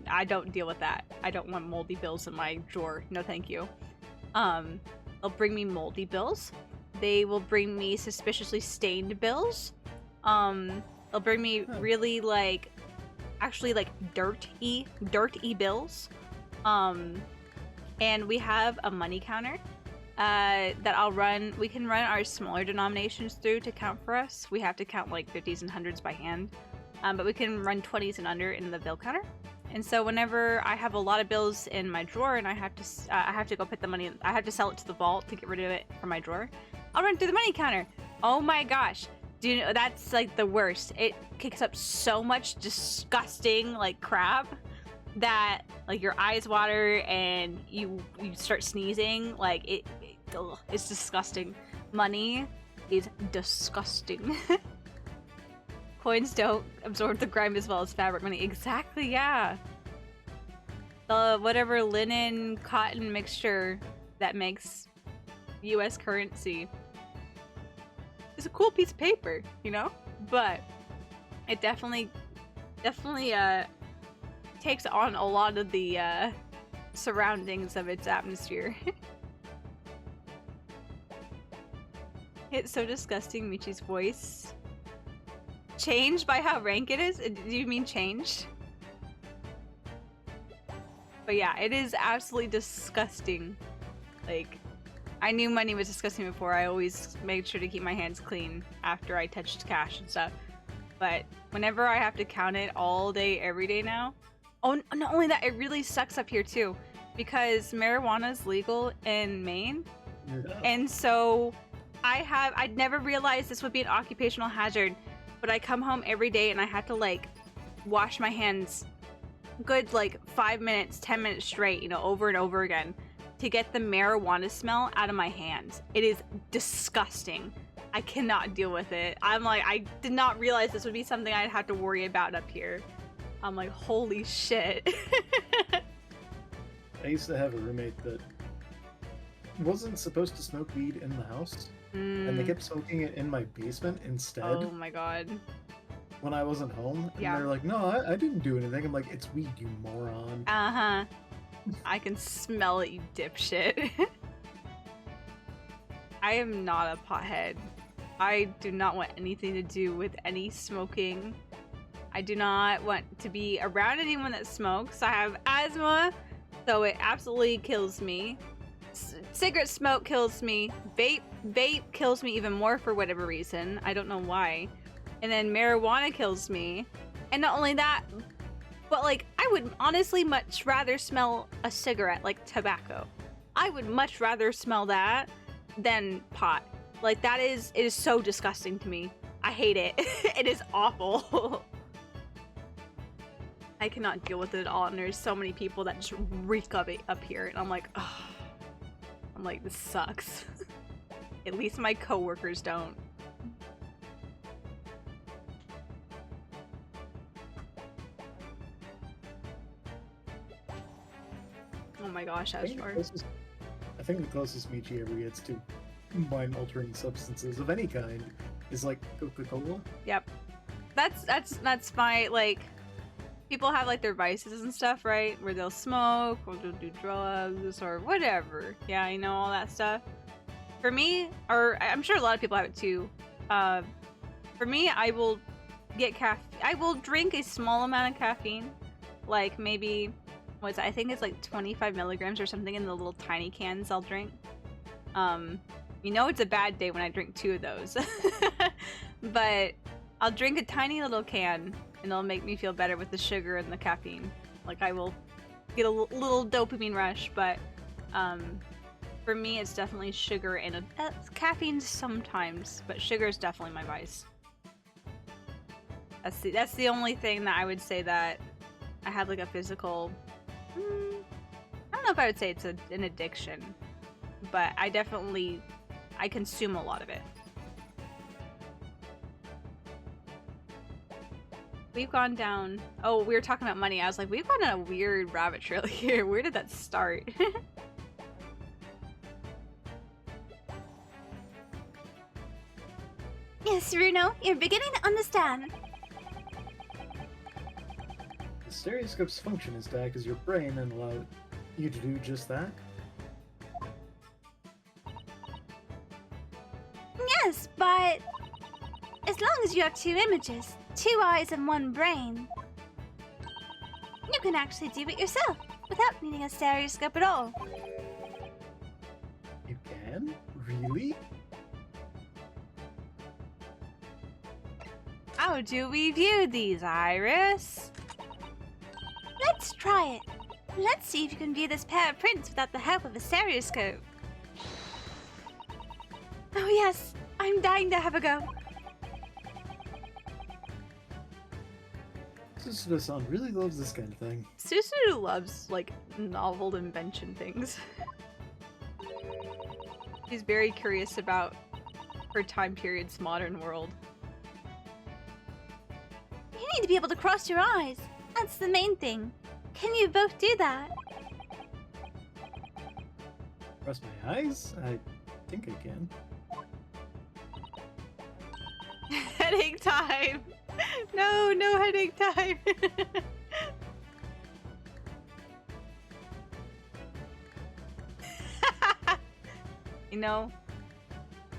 I don't deal with that. I don't want moldy bills in my drawer. No, thank you. They'll bring me moldy bills. They will bring me suspiciously stained bills. They'll bring me Huh. really actually dirty bills. And we have a money counter that I'll run. We can run our smaller denominations through to count for us. We have to count like 50s and 100s by hand, but we can run 20s and under in the bill counter. And so whenever I have a lot of bills in my drawer and I have to go put the money, I have to sell it to the vault to get rid of it from my drawer, I'll run through the money counter. Oh my gosh, Do you know that's like the worst? It kicks up so much disgusting like crap that like your eyes water and you start sneezing. Like it's disgusting. Money is disgusting. Coins don't absorb the grime as well as fabric money. Exactly, yeah. The whatever linen cotton mixture that makes US currency is a cool piece of paper, you know? But it definitely takes on a lot of the surroundings of its atmosphere. It's so disgusting, Michi's voice. Changed by how rank it is? Do you mean changed? But yeah, it is absolutely disgusting. Like, I knew money was disgusting before. I always made sure to keep my hands clean after I touched cash and stuff. But whenever I have to count it all day, every day now, oh, not only that, it really sucks up here too, because marijuana is legal in Maine, and so I'd never realized this would be an occupational hazard, but I come home every day and I have to like wash my hands good like 5 minutes, 10 minutes straight, you know, over and over again to get the marijuana smell out of my hands. It is disgusting. I cannot deal with it. I'm like, I did not realize this would be something I'd have to worry about up here. I'm like, holy shit. I used to have a roommate that wasn't supposed to smoke weed in the house, and they kept smoking it in my basement instead. Oh my god. When I wasn't home, and Yeah. they're like, "No, I didn't do anything." I'm like, "It's weed, you moron." Uh-huh. I can smell it, you dipshit. I am not a pothead. I do not want anything to do with any smoking. I do not want to be around anyone that smokes. I have asthma, so it absolutely kills me. Cigarette smoke kills me. Vape kills me even more for whatever reason. I don't know why. And then marijuana kills me. And not only that, but like I would honestly much rather smell a cigarette, like tobacco. I would much rather smell that than pot. Like it is so disgusting to me. I hate it. It is awful. I cannot deal with it at all, and there's so many people that just reek of it up here, and I'm like, ugh. I'm like, this sucks. At least my coworkers don't. Oh my gosh, that's hard. I think the closest Michi ever gets to mind-altering substances of any kind is like Coca-Cola. Yep. That's my, like, people have like their vices and stuff, right? Where they'll smoke or they'll do drugs or whatever. Yeah, you know, all that stuff. For me, or I'm sure a lot of people have it too. For me, I will drink a small amount of caffeine, like maybe I think it's like 25 milligrams or something in the little tiny cans I'll drink. You know it's a bad day when I drink 2 of those. But I'll drink a tiny little can and it'll make me feel better with the sugar and the caffeine. Like I will get a little dopamine rush, but for me it's definitely sugar and caffeine sometimes, but sugar is definitely my vice. That's the only thing that I would say that I have like a physical. I don't know if I would say it's an addiction, but I consume a lot of it. We've gone down. Oh, we were talking about money. I was like, we've gone on a weird rabbit trail here. Where did that start? Yes, Runo, you're beginning to understand. The stereoscope's function is to act as your brain and allow you to do just that. Yes, but as long as you have 2 images, 2 eyes and 1 brain, you can actually do it yourself without needing a stereoscope at all. You can? Really? How do we view these, Iris? Let's try it. Let's see if you can view this pair of prints without the help of a stereoscope. Oh yes, I'm dying to have a go. Susuda-san really loves this kind of thing. Susudu loves, like, novel invention things. She's very curious about her time period's modern world. You need to be able to cross your eyes. That's the main thing. Can you both do that? Cross my eyes? I think I can. Headache time! No, no headache time! You know,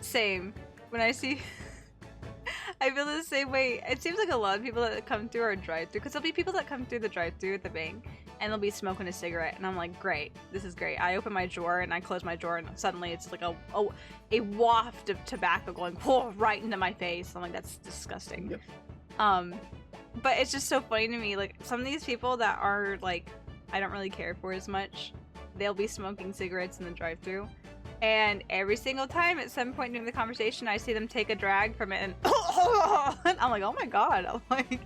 same. When I see... I feel the same way. It seems like a lot of people that come through our drive-thru, because there'll be people that come through the drive-thru at the bank, and they'll be smoking a cigarette, and I'm like, great, this is great. I open my drawer, and I close my drawer, and suddenly it's like a waft of tobacco going whoa, right into my face. I'm like, that's disgusting. Yep. But it's just so funny to me, like, some of these people that are, like, I don't really care for as much, they'll be smoking cigarettes in the drive-thru. And every single time at some point during the conversation, I see them take a drag from it and I'm like, oh my god. I'm like,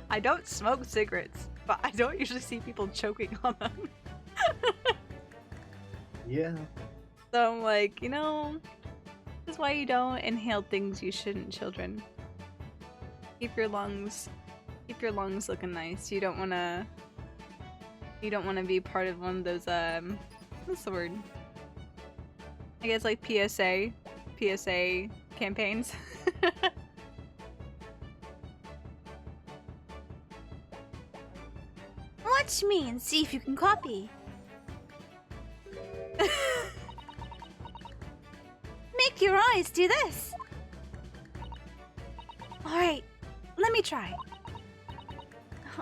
I don't smoke cigarettes, but I don't usually see people choking on them. Yeah. So I'm like, you know, this is why you don't inhale things you shouldn't, children. Keep your lungs looking nice. You don't wanna be part of one of those, what's the word? I guess like PSA campaigns. Watch me and see if you can copy. Make your eyes do this. Alright, let me try.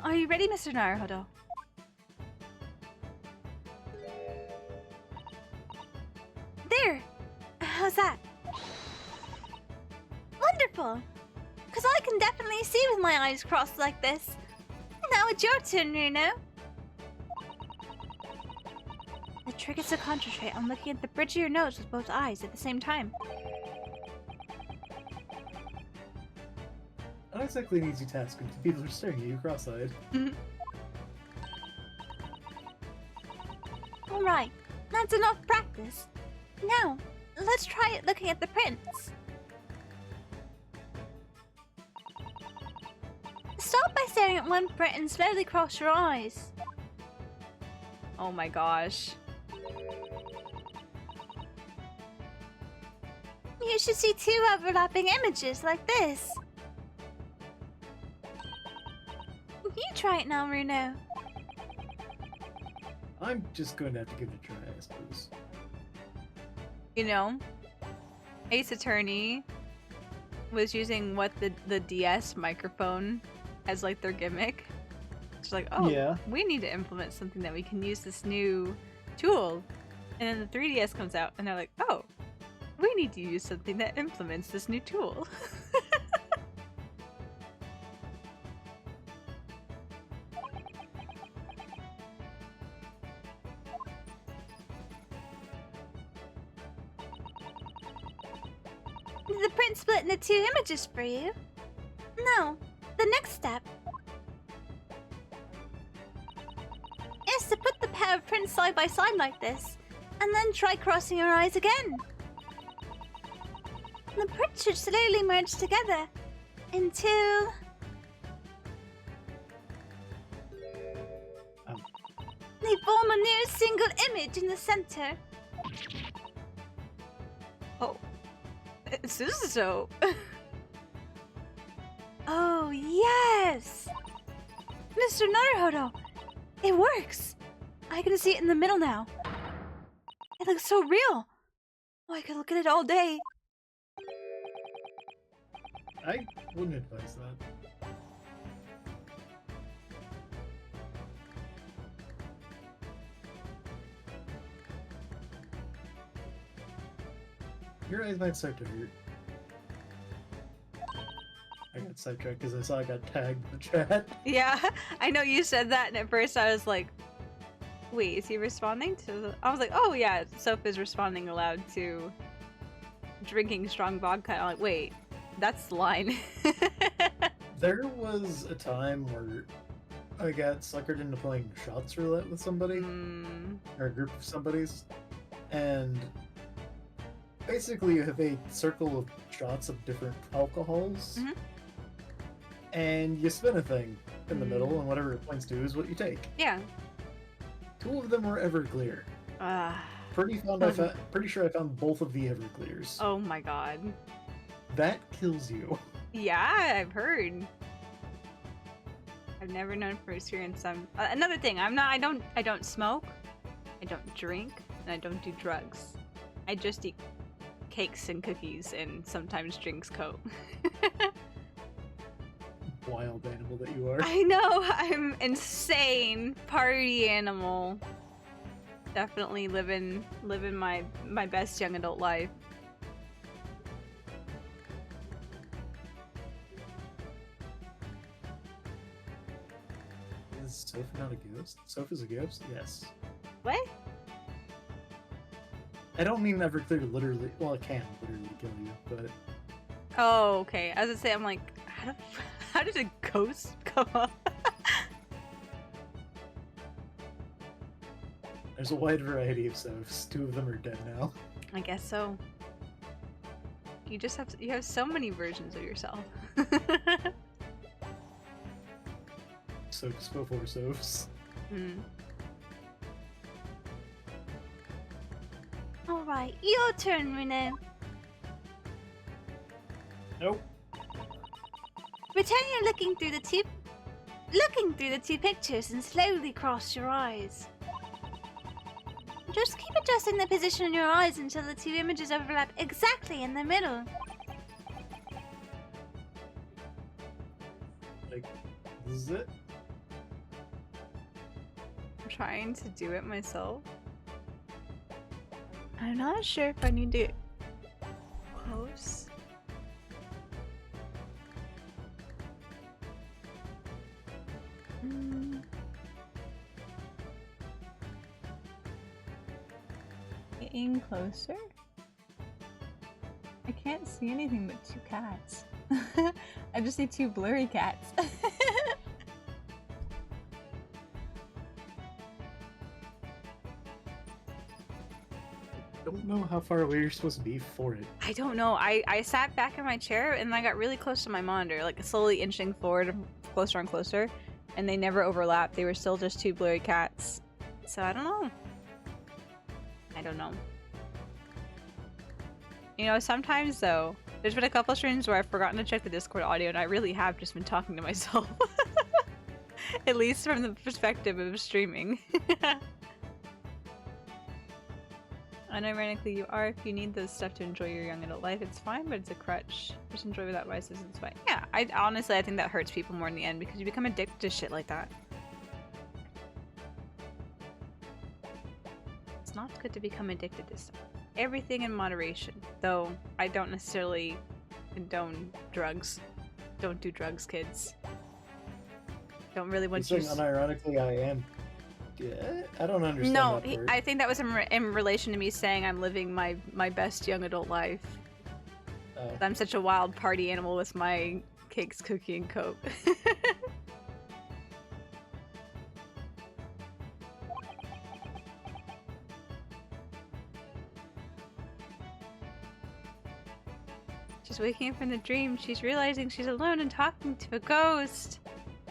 Are you ready, Mr. Naruhodo? There! How's that? Wonderful! Because I can definitely see with my eyes crossed like this. Now it's your turn, Reno. The trick is to concentrate on looking at the bridge of your nose with both eyes at the same time. Not exactly an easy task when people are staring at you cross-eyed. Alright, that's enough practice. Now, let's try it looking at the prints. Start by staring at one print and slowly cross your eyes. Oh my gosh. You should see two overlapping images like this. You try it now, Runo. I'm just going to have to give it a try, I suppose. You know, Ace Attorney was using the DS microphone as like their gimmick. It's like, oh, yeah, we need to implement something that we can use this new tool. And then the 3DS comes out and they're like, oh, we need to use something that implements this new tool. Did the print split into two images for you? No. The next step is to put the pair of prints side by side like this, and then try crossing your eyes again. The prints should slowly merge together until... they form a new single image in the center. Oh. Suzuto. Oh, yes! Mr. Naruhodo! It works! I can see it in the middle now. It looks so real! Oh, I could look at it all day. I wouldn't advise that. Your eyes might start to hurt. I got sidetracked because I saw I got tagged in the chat. Yeah, I know you said that, and at first I was like, wait, is he responding to the... I was like, oh yeah, Soph is responding aloud to drinking strong vodka. I'm like, wait, that's the line. There was a time where I got suckered into playing shots roulette with somebody, Mm. or a group of somebody's, and basically you have a circle of shots of different alcohols, Mhm. and you spin a thing in the middle, Mm. and whatever it points to is what you take. Yeah. 2 of them were Everclear. Ah. Pretty sure I found both of the Everclears. Oh my god. That kills you. Yeah, I've heard. I've never known from experience. Another thing. I don't smoke. I don't drink, and I don't do drugs. I just eat cakes and cookies, and sometimes drinks Coke. Wild animal that you are. I know. I'm insane party animal. Definitely living my best young adult life. Is Soph not a ghost? Soph is a ghost? Yes. What? I don't mean Everclear literally. Well, it can literally kill you, but Oh, okay. As I say, I'm like, how did a ghost come up? there's a wide variety of Sophs. 2 of them are dead now. I guess so. You have so many versions of yourself. Sophs before Sophs. Hmm. Alright, your turn, Reno. Nope. Pretend you're looking through the two pictures and slowly cross your eyes. Just keep adjusting the position of your eyes until the 2 images overlap exactly in the middle. Like, this is it? I'm trying to do it myself. I'm not sure if I need to get close. Getting closer? I can't see anything but 2 cats. I just see 2 blurry cats. Don't know how far away you're supposed to be for it. I don't know. I sat back in my chair and I got really close to my monitor, like slowly inching forward closer and closer, and they never overlapped. They were still just 2 blurry cats. So I don't know. I don't know. You know, sometimes though, there's been a couple streams where I've forgotten to check the Discord audio and I really have just been talking to myself. At least from the perspective of streaming. Unironically, you are if you need this stuff to enjoy your young adult life. It's fine, but it's a crutch. Just enjoy without vices. It's fine. Yeah, I honestly think that hurts people more in the end because you become addicted to shit like that. It's not good to become addicted to stuff. Everything in moderation. Though I don't necessarily condone drugs. Don't do drugs, kids. Don't really want You're you. saying unironically, I am. Yeah, I don't understand No, that part. I think that was in relation to me saying I'm living my best young adult life. Oh. I'm such a wild party animal with my cakes, cookie, and Coke. She's waking up from the dream. She's realizing she's alone and talking to a ghost.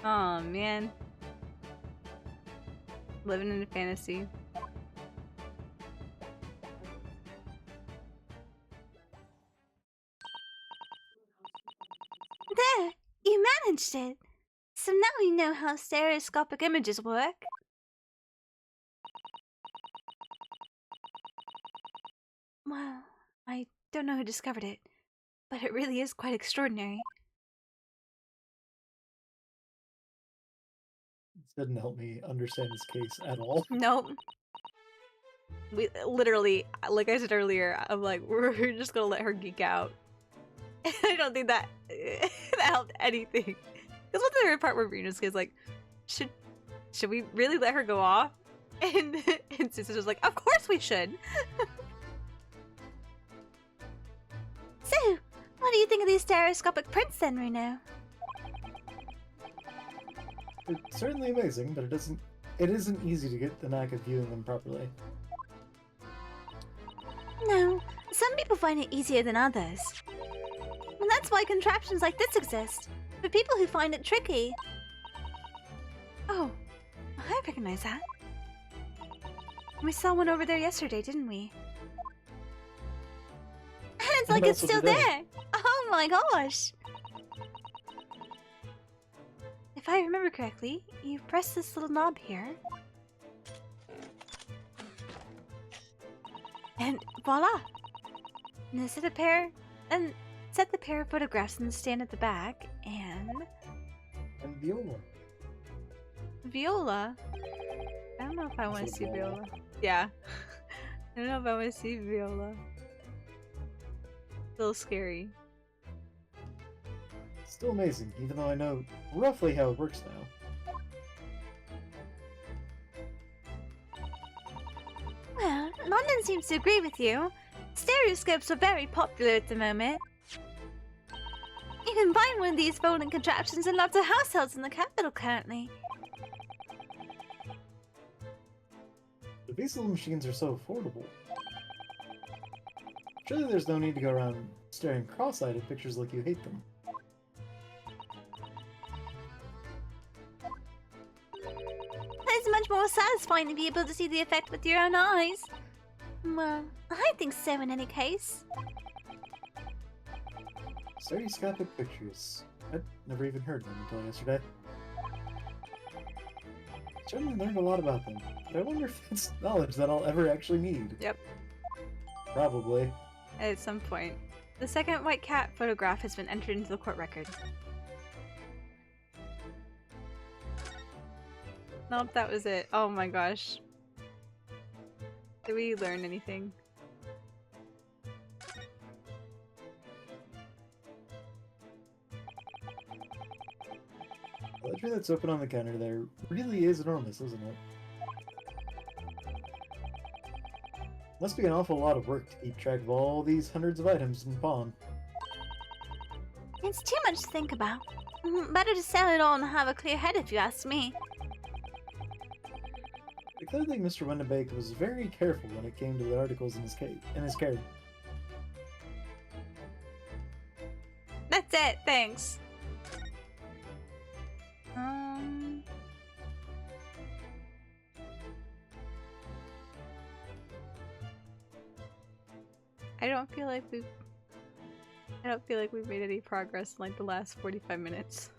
Oh man. Living in a fantasy. There! You managed it! So now we know how stereoscopic images work. Well, I don't know who discovered it, but it really is quite extraordinary. This didn't help me understand this case at all. Nope. We literally, like I said earlier, I'm like, we're just gonna let her geek out. I don't think that that helped anything. Because what's the favorite part where Venus is like, should we really let her go off? And Sister's just like, of course we should. So, what do you think of these stereoscopic prints then, Reno? It's certainly amazing, but it isn't easy to get the knack of viewing them properly. No, some people find it easier than others. And that's why contraptions like this exist, for people who find it tricky. Oh, I recognize that. We saw one over there yesterday, didn't we? And it's like it's still there! Oh my gosh! If I remember correctly, you press this little knob here. And voila! And set the pair of photographs in the stand at the back, and Viola. Viola? I don't know if I want to see Viola. Yeah. I don't know if I want to see Viola. A little scary. Still amazing, even though I know roughly how it works now. well, London seems to agree with you. Stereoscopes are very popular at the moment. You can find one of these folding contraptions in lots of households in the capital currently. But these little machines are so affordable. Surely there's no need to go around staring cross-eyed at pictures like you hate them. It's much more satisfying to be able to see the effect with your own eyes. Well, I think so in any case. Stereoscopic pictures. I'd never even heard of them until yesterday. Certainly learned a lot about them, but I wonder if it's knowledge that I'll ever actually need. Yep. Probably. At some point. The second white cat photograph has been entered into the court record. Nope, that was it. Oh my gosh. Did we learn anything? The ledger that's open on the counter there really is enormous, isn't it? Must be an awful lot of work to keep track of all these hundreds of items in pawn. It's too much to think about. Better to sell it all and have a clear head if you ask me. I clearly think Mr. Wendenbake was very careful when it came to the articles in his card. That's it, thanks. I don't feel like we've made any progress in like the last 45 minutes.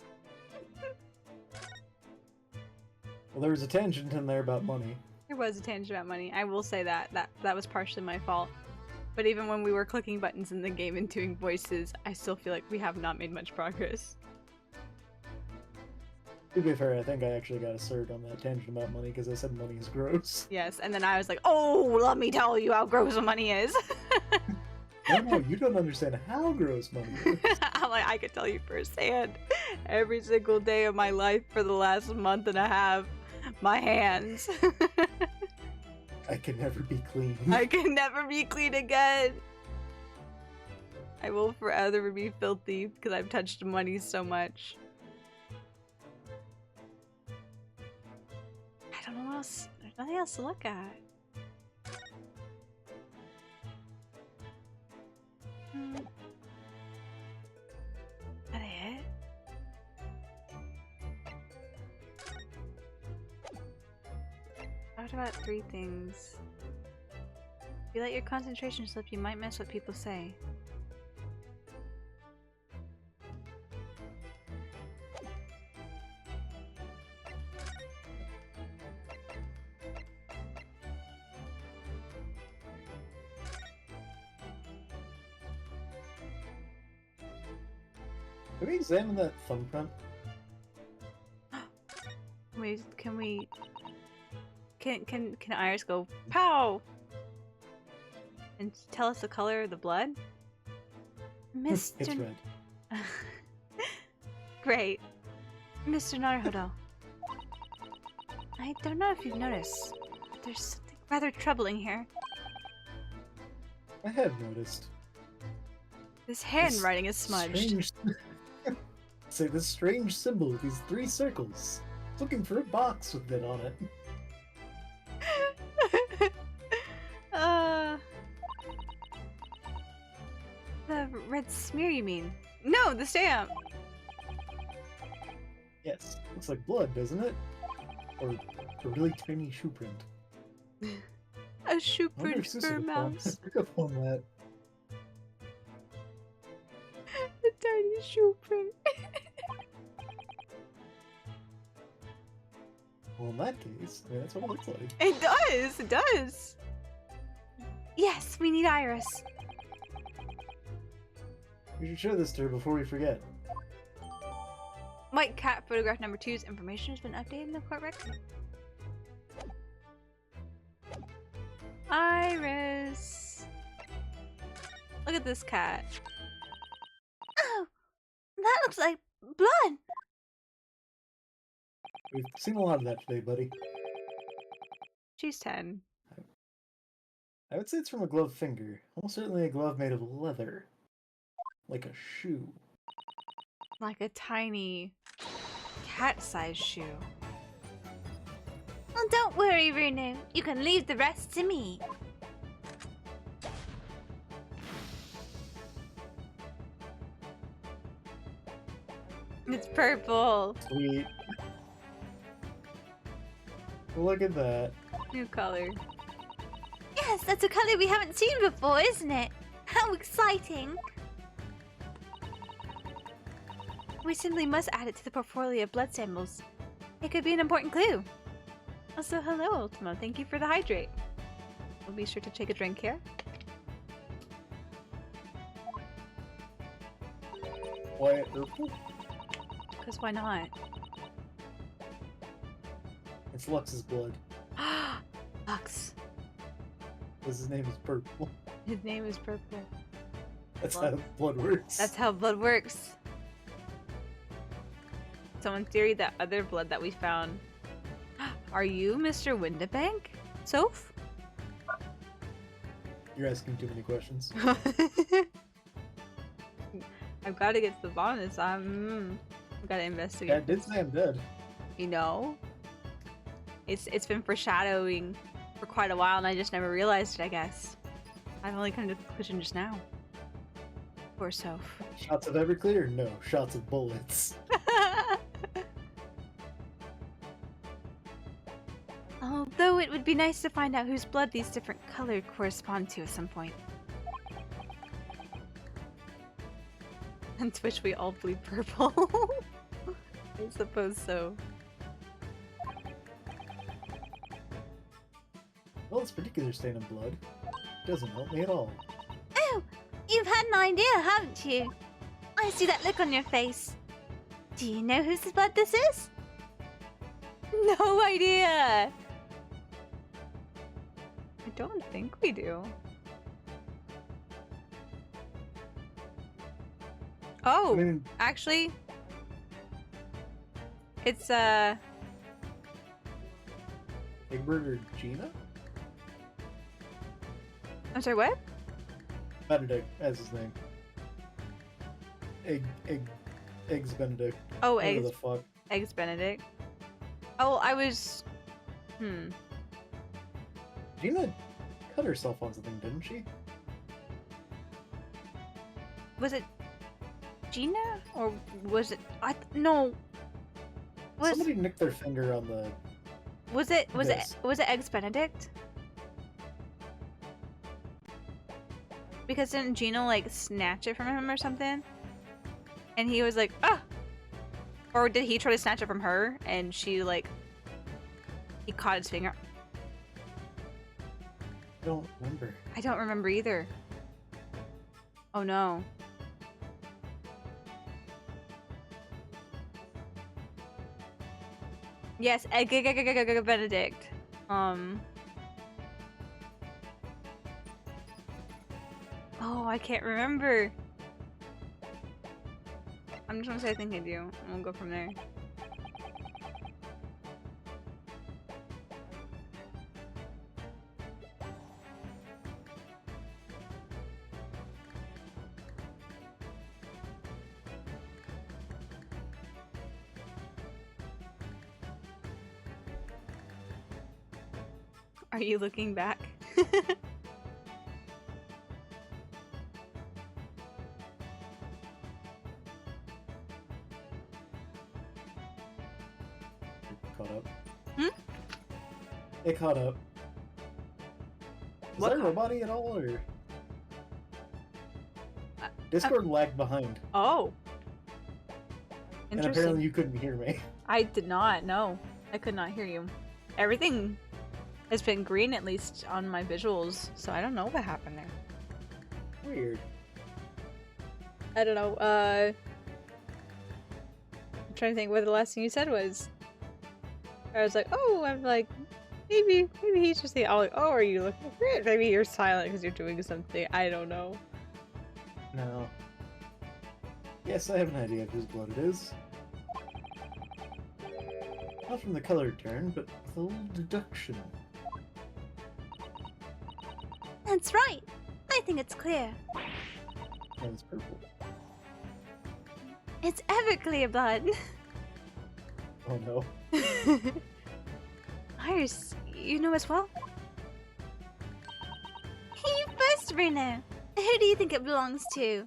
Well, there was a tangent in there about money. There was a tangent about money. I will say that was partially my fault. But even when we were clicking buttons in the game and doing voices, I still feel like we have not made much progress. To be fair, I think I actually got a cert on that tangent about money because I said money is gross. Yes, and then I was like, oh, let me tell you how gross money is. No, you don't understand how gross money is. I'm like, I could tell you firsthand. Every single day of my life for the last month and a half, my hands. I can never be clean. I can never be clean again. I will forever be filthy because I've touched money so much. I don't know what else. There's nothing else to look at. That it? Talked about 3 things. If you let your concentration slip, you might miss what people say. Can we examine that thumbprint? Wait, can Iris go pow and tell us the color of the blood? It's Mr. red. Great. Mr. Naruhodo. I don't know if you've noticed, but there's something rather troubling here. I have noticed. This handwriting is smudged. Say this strange symbol with these 3 circles. Looking for a box with it on it. uh, the red smear, you mean? No, the stamp. Yes, looks like blood, doesn't it? Or a really tiny shoe print. A shoe I wonder print if Susie for a would mouse. pick up on that. A tiny shoe print. Well, in that case, I mean, that's what it looks like. It does. It does. Yes, we need Iris. We should show this to her before we forget. White cat photograph number 2's information has been updated in the court record. Iris. Look at this cat. Oh, that looks like blood. We've seen a lot of that today, buddy. She's 10. I would say it's from a gloved finger. Almost certainly a glove made of leather. Like a shoe. Like a tiny cat-sized shoe. Oh, don't worry, Runu. You can leave the rest to me. It's purple. Sweet. Look at that. New color. Yes, that's a color we haven't seen before, isn't it? How exciting. We simply must add it to the portfolio of blood samples. It could be an important clue. Also, hello, Ultimo. Thank you for the hydrate. We'll be sure to take a drink here. Why purple? Because why not? It's Lux's blood. Lux. Because his name is Purple. His name is Purple. That's Blood. how blood works. That's how blood works. Someone theory that other blood that we found. Are you Mr. Windabank? Soph? You're asking too many questions. I've got to get to the bottom of this. I've got to investigate. Yeah, I did say I'm dead. You know? It's been foreshadowing for quite a while and I just never realized it, I guess. I've only come to the conclusion just now. Poor Soph. Shots of Everclear? No, shots of bullets. Although it would be nice to find out whose blood these different colors correspond to at some point. And to which we all bleed purple. I suppose so. Well, this particular stain of blood doesn't help me at all. Oh, you've had an idea, haven't you? I see that look on your face. Do you know whose blood this is? No idea! I don't think we do. Oh, I mean, actually, it's Egbert or Gina? I'm sorry, what? Benedict, as his name. Eggs Benedict. Oh, Whatever eggs, the fuck. eggs Benedict. Oh, I was. Gina cut herself on something, didn't she? Was it Gina or was it? No. Was Somebody nicked their finger on the. was it this. eggs Benedict? Because didn't Gina like snatch it from him or something? And he was like, ah! Or did he try to snatch it from her and she like he caught his finger? I don't remember. I don't remember either. Oh no. Yes, Benedict. Oh, I can't remember. I'm just gonna say I think I do, and we'll go from there. Are you looking back? Caught up. Hmm? It caught up. Is What that caught- robot-y at all, or Discord lagged behind, Oh. and Interesting. apparently you couldn't hear me. I did not. No, I could not hear you. Everything has been green, at least on my visuals, so I don't know what happened there. Weird. I don't know. I'm trying to think what the last thing you said was. I was like, oh, I'm like, maybe he's just saying, oh, are you looking for it? Maybe you're silent because you're doing something. I don't know. No. Yes, I have an idea of whose blood it is. Not from the color turn, but with a little deduction. That's right. I think it's clear. And it's purple. It's Everclear blood. Oh no. Iris, you know as well? You first, Bruno. Who do you think it belongs to?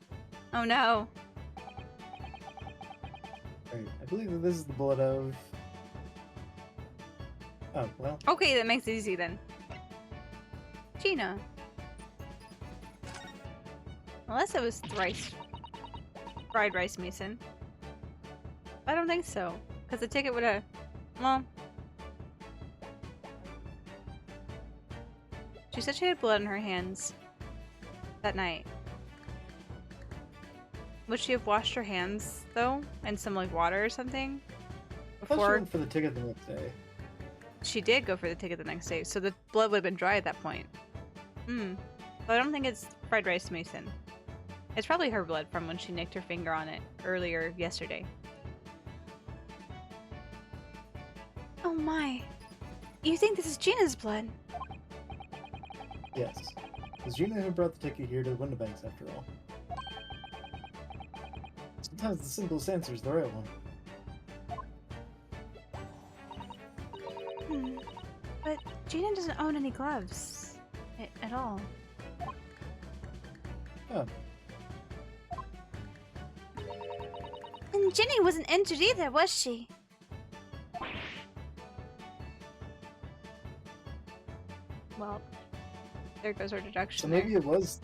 Oh no. Right, I believe that this is the blood of... Oh, well. Okay, that makes it easy then. Gina. Unless it was thrice fried rice Mason. I don't think so. Because the ticket would have... Well... She said she had blood on her hands that night. Would she have washed her hands, though? In some, like, water or something? I thought she Before... went for the ticket the next day. She did go for the ticket the next day, so the blood would have been dry at that point. Hmm. But I don't think it's fried rice Mason. It's probably her blood from when she nicked her finger on it earlier yesterday. Oh my. You think this is Gina's blood? Yes. It's Gina who brought the ticket here to the window banks after all. Sometimes the simplest answer is the right one. But Gina doesn't own any gloves. At all. Oh. And Ginny wasn't injured either, was she? Well, there goes our deduction. So maybe it was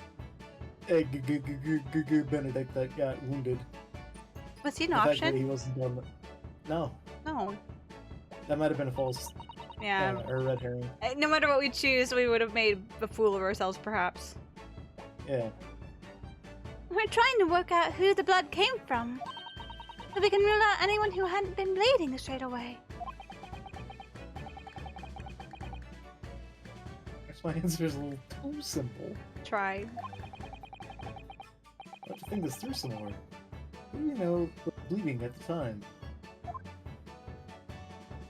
Benedict that got wounded. Was he an The fact that option? he wasn't done. No, No. that might have been a false Yeah. or red herring. No matter what we choose, we would have made a fool of ourselves, perhaps. Yeah. We're trying to work out who the blood came from. So we can rule out anyone who hadn't been bleeding straight away. Guess my answer is a little too simple. Tried. I have to think this through some more. Who do you know was bleeding at the time?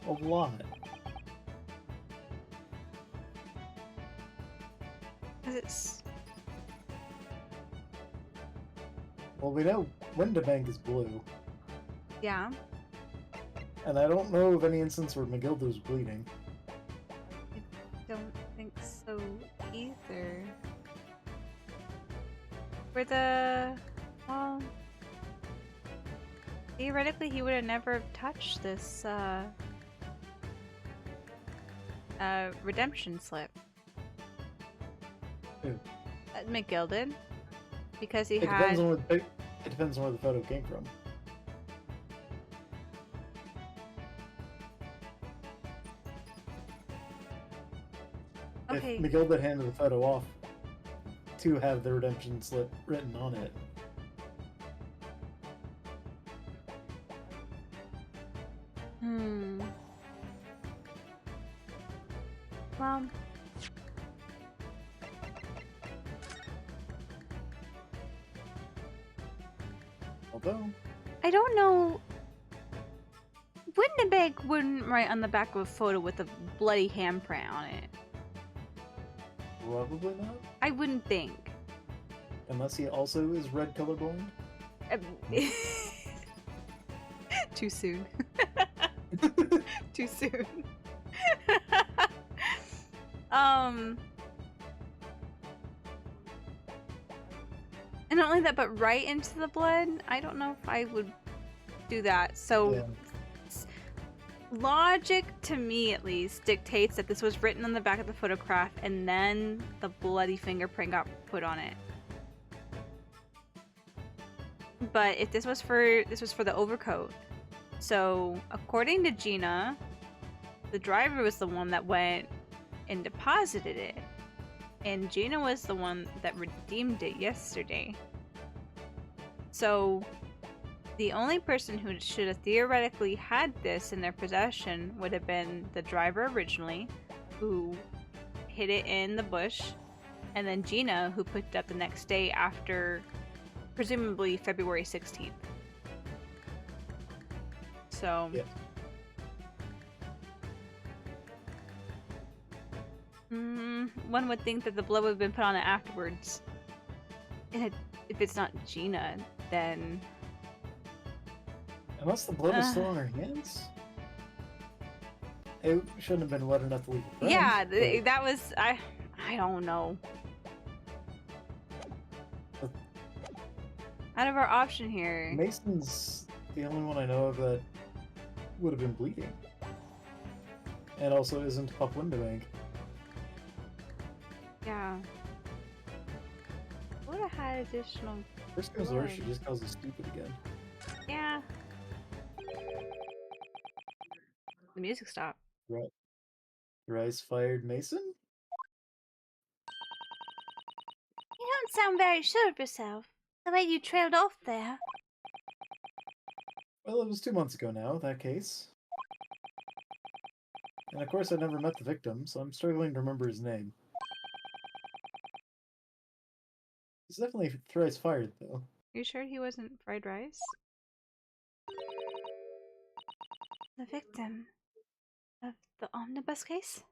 A lot. Because it's... Well, we know Windabank is blue, Yeah. and I don't know of any instance where McGilda was bleeding. Don't think so either. For the... Well... Theoretically, he would have never touched this, redemption slip. Who? McGill did. Because he It had... depends on where the, it depends on where the photo came from. Okay. If McGilda handed the photo off to have the redemption slip written on it, Hmm. Well... although I don't know. Windenbank wouldn't write on the back of a photo with a bloody handprint on it. probably not, I wouldn't think. unless he also is red colorblind. Um, Too soon. Too soon. And not only that, but right into the blood. I don't know if I would do that. So, Yeah. logic, to me at least, dictates that this was written on the back of the photograph and then the bloody fingerprint got put on it. But if this was for the overcoat. So, according to Gina, the driver was the one that went and deposited it. And Gina was the one that redeemed it yesterday. So, the only person who should have theoretically had this in their possession would have been the driver originally, who hid it in the bush, and then Gina, who picked it up the next day after, presumably, February 16th. So... Yeah. One would think that the blood would have been put on it afterwards. And if it's not Gina, then... Unless the blood was still on her hands? It shouldn't have been wet enough to leave a print, Yeah, but- that was... I don't know. Out of our option here... Mason's the only one I know of that would have been bleeding. And also isn't Pop Window Ink. Yeah. Would have had additional... First goes worse, she just calls us stupid again. Yeah. The music stopped. Right. Rice fired Mason? You don't sound very sure of yourself. The way you trailed off there. Well, it was 2 months ago now, that case. And of course I never met the victim, so I'm struggling to remember his name. He's definitely thrice fired, though. You sure he wasn't fried rice? The victim of the omnibus case?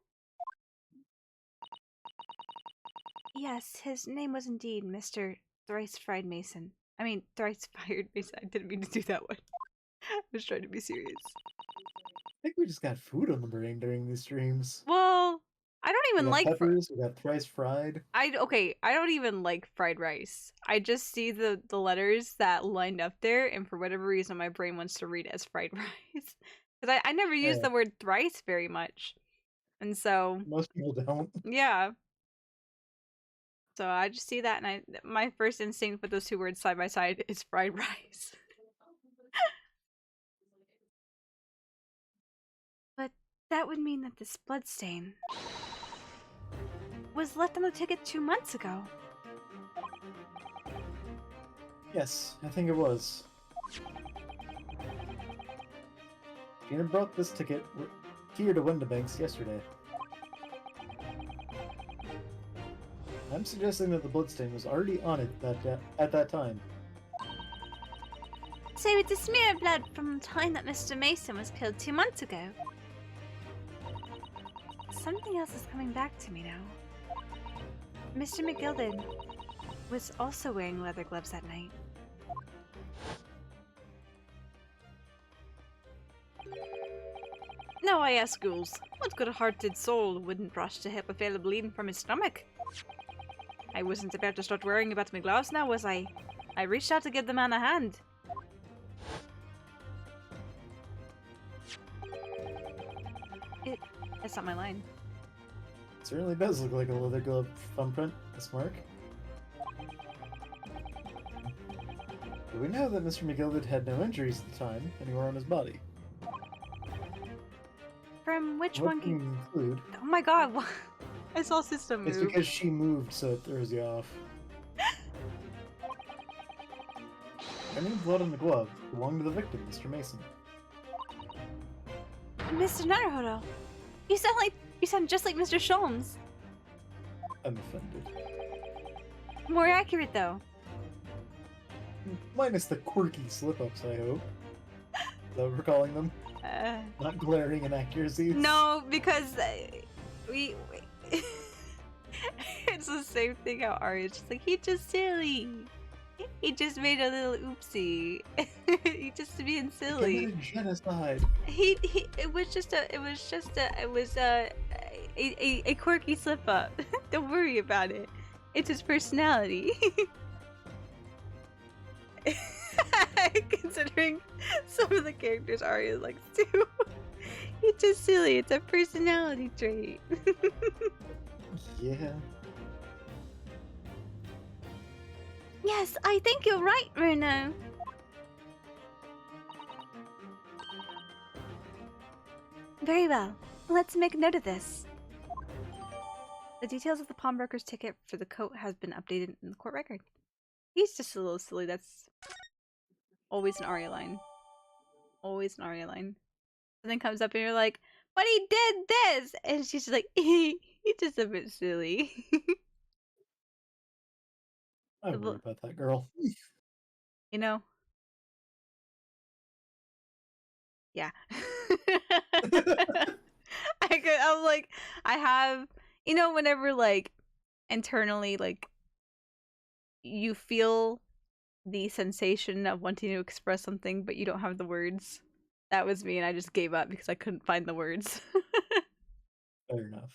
Yes, his name was indeed Mr. Thrice fried Mason. I mean, thrice fired Mason. I didn't mean to do that one. I was trying to be serious. I think we just got food on the brain during these streams. Well, I don't even We got like peppers, we got thrice fried. I don't even like fried rice. I just see the letters that lined up there, and for whatever reason, my brain wants to read as fried rice. Because I never use Yeah. the word thrice very much, and so Most people don't. yeah. So I just see that, and my first instinct with those two words side by side is fried rice. But that would mean that this bloodstain was left on the ticket 2 months ago. Yes, I think it was. Gina brought this ticket here to Windabanks yesterday. I'm suggesting that the bloodstain was already on it at that time. So it's a smear of blood from the time that Mr. Mason was killed 2 months ago. Something else is coming back to me now. Mr. McGilded was also wearing leather gloves that night. Now I ask ghouls, what good-hearted soul wouldn't rush to help a fellow bleeding from his stomach? I wasn't about to start worrying about my gloves now, was I? I reached out to give the man a hand. That's not my line. It certainly does look like a leather glove thumbprint, this mark. But we know that Mr. McGilded had no injuries at the time anywhere on his body. From which What one can can... you include? Oh my god, I saw system It's move. because she moved, so it throws you off. Any blood on the glove belonged to the victim, Mr. Mason. Mr. Naruhodo, you sound just like Mr. Sholmes. I'm offended. More accurate though. Minus the quirky slip-ups, I hope. Is that what we're calling them? Not glaring inaccuracies? No, because we it's the same thing how Arya's just like, he's just silly. He just made a little oopsie. He just being silly. Committed genocide. He it was a quirky slip up. Don't worry about it. It's his personality. Considering some of the characters Arya likes too. It's just silly. It's a personality trait. Yeah. Yes, I think you're right, Bruno. Very well. Let's make note of this. The details of the pawnbroker's ticket for the coat has been updated in the court record. He's just a little silly. That's always an Arya line. Always an Arya line. Something comes up and you're like, but he did this! And she's just like, he's just a bit silly. I worry about that girl. You know? Yeah. I'm like, I have, you know, whenever like internally, like you feel the sensation of wanting to express something, but you don't have the words. That was me, and I just gave up because I couldn't find the words. Fair enough.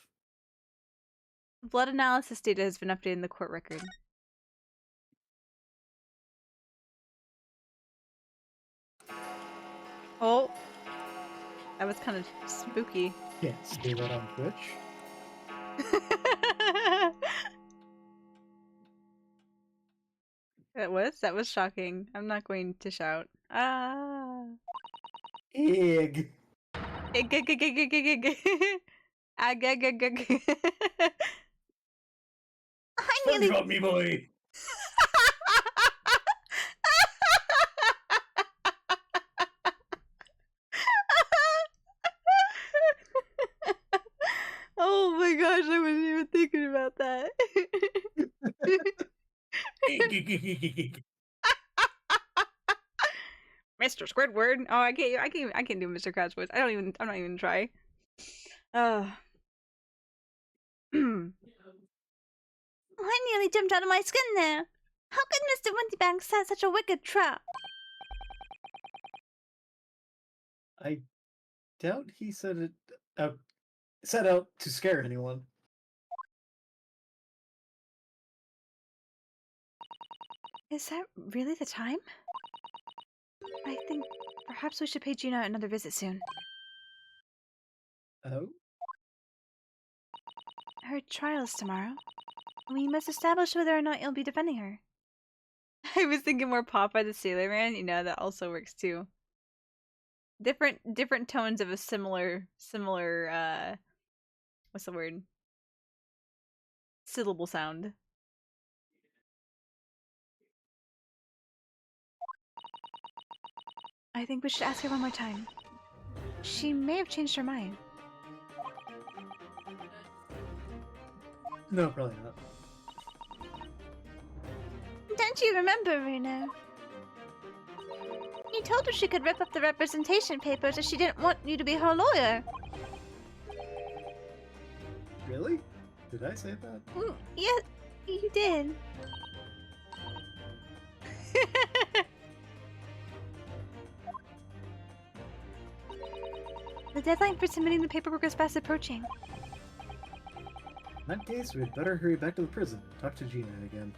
Blood analysis data has been updated in the court record. Oh, that was kind of spooky. Can't see that on Twitch. That was shocking. I'm not going to shout. Ah. Egg. Ig, ig, ig, ig, ig, ig, ig. Ag, ag, ag, ag. I nearly... SpongeBob me boy. Oh my gosh, I wasn't even thinking about that. Mr. Squidward. Oh, I can't do Mr. Krabs voice. I'm not even try. I nearly jumped out of my skin there. How could Mr. Windybank set such a wicked trap? I doubt he set out to scare anyone. Is that really the time? I think perhaps we should pay Gina another visit soon. Oh? Her trial is tomorrow. We must establish whether or not you'll be defending her. I was thinking more Popeye the Sailor Man, you know, that also works too. Different tones of a similar what's the word? Syllable sound. I think we should ask her one more time. She may have changed her mind. No, probably not. Don't you remember, Bruno? You told her she could rip up the representation papers if she didn't want you to be her lawyer. Really? Did I say that? Yeah, you did. The deadline for submitting the paperwork is fast approaching. In that case, we'd better hurry back to the prison. Talk to Gina again.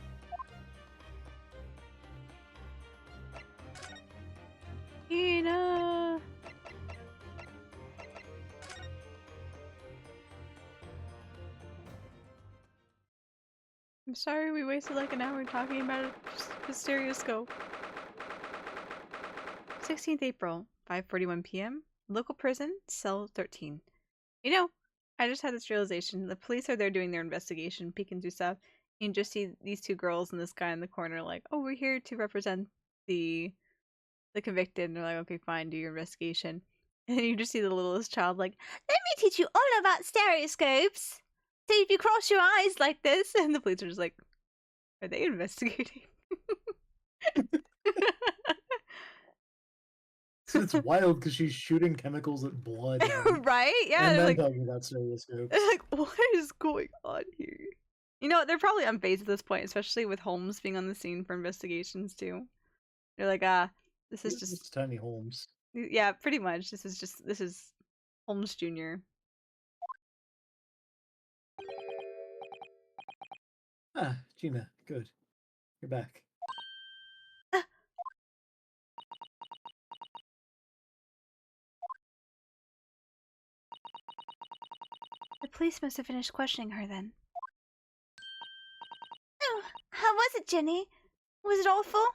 Gina! I'm sorry we wasted like an hour talking about a stereoscope. 16th April, 5:41 p.m. Local prison, cell 13. You know, I just had this realization. The police are there doing their investigation, peeking through stuff. You can just see these two girls and this guy in the corner like, oh, we're here to represent the convicted. And they're like, okay, fine, do your investigation. And you just see the littlest child like, Let me teach you all about stereoscopes. So if you cross your eyes like this, and the police are just like, are they investigating? So it's wild because she's shooting chemicals at blood. Right? Yeah. And then Like, talking about stereoscopes. they're like, what is going on here? You know, they're probably unfazed at this point, especially with Holmes being on the scene for investigations too. They're like, this is just It's Tiny Holmes. yeah, pretty much. This is Holmes Jr. Ah, Gina, good. You're back. Uh, The police must have finished questioning her then. oh, how was it, Jenny? Was it awful?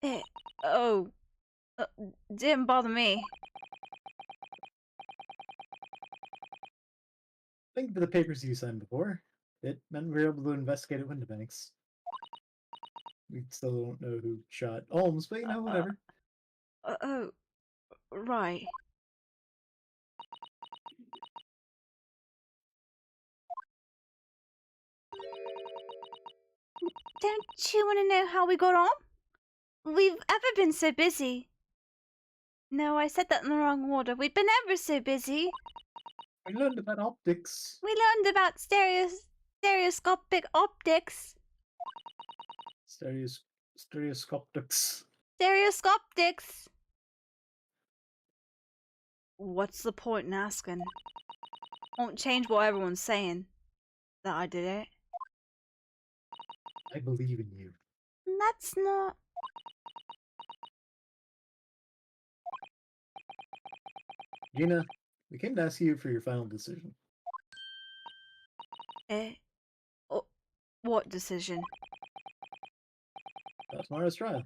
It. Oh. Uh, didn't bother me. Thank you for the papers you signed before. It meant we were able to investigate at Windibanks. We still don't know who shot Holmes, but you know, whatever. Oh. Right. Don't you want to know how we got on? We've ever been so busy. No, I said that in the wrong order. We've been ever so busy. We learned about optics. We learned about stereoscopic optics. Stereoscopics. Stereoscopics. What's the point in asking? Won't change what everyone's saying. That I did it. I believe in you. That's not... Gina, we came to ask you for your final decision. Eh? Oh, what decision? About tomorrow's trial.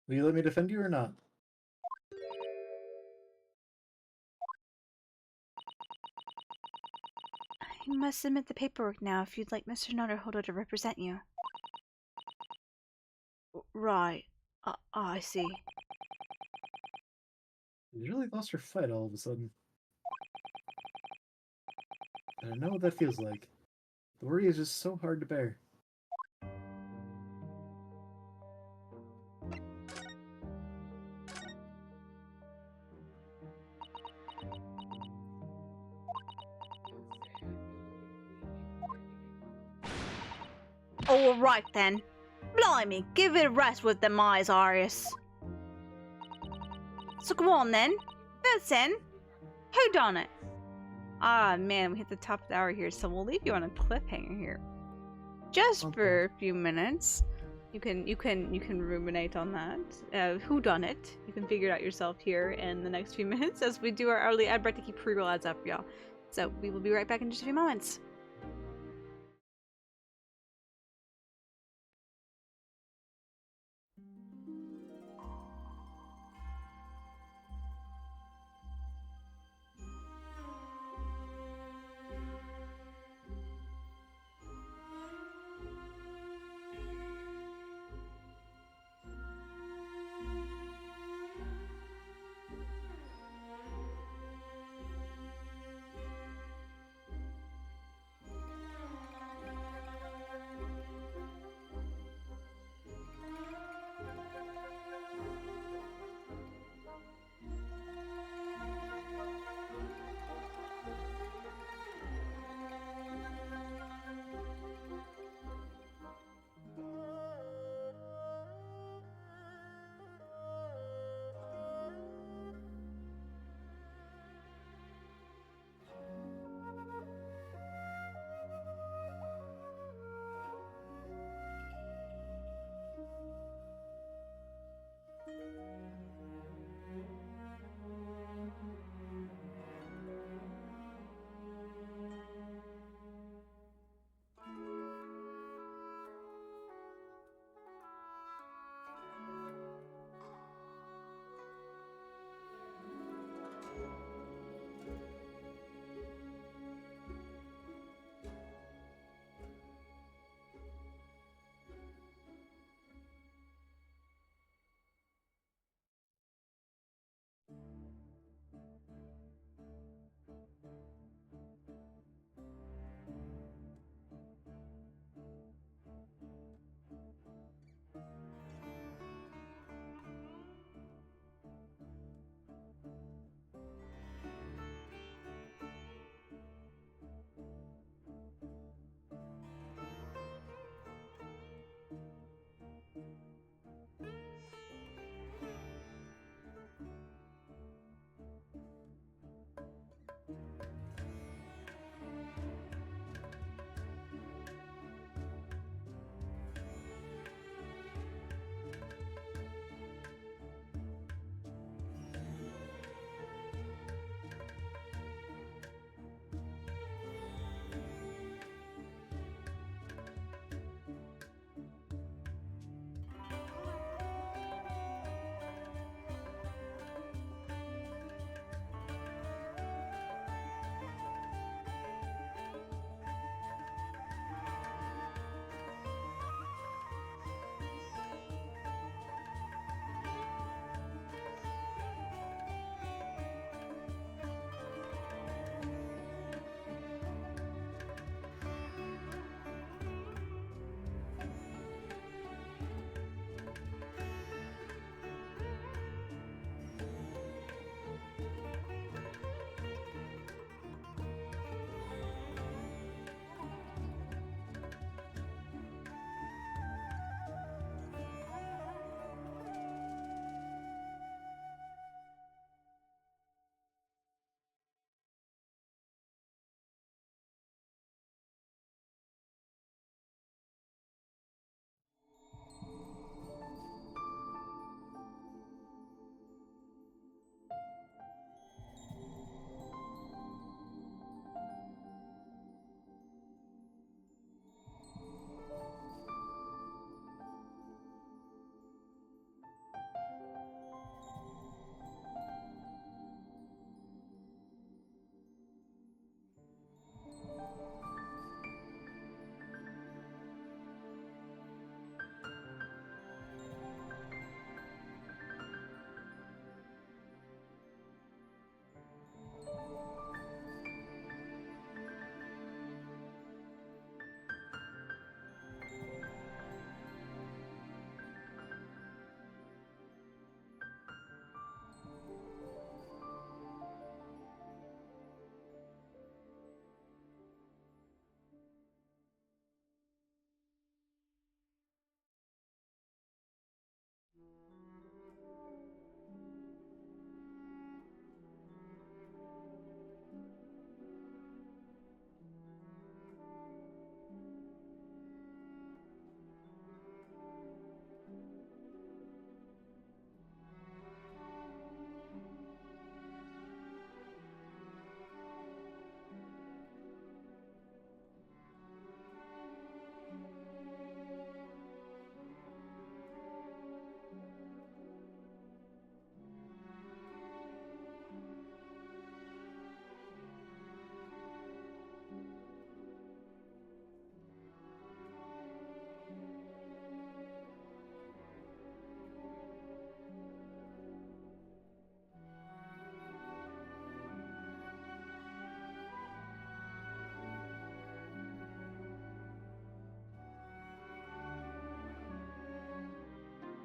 Will you let me defend you or not? You must submit the paperwork now if you'd like Mr. Naruhodo to represent you. Right. I see. You really lost your fight all of a sudden. And I know what that feels like. The worry is just so hard to bear. Alright then. Blimey, give it a rest with them eyes, Arius. So go on then. First then, who done it? Ah, man, we hit the top of the hour here, so we'll leave you on a cliffhanger here. Just for a few minutes. You can ruminate on that. Who done it? You can figure it out yourself here in the next few minutes as we do our early ad break to keep pre-roll ads up for y'all. So we will be right back in just a few moments.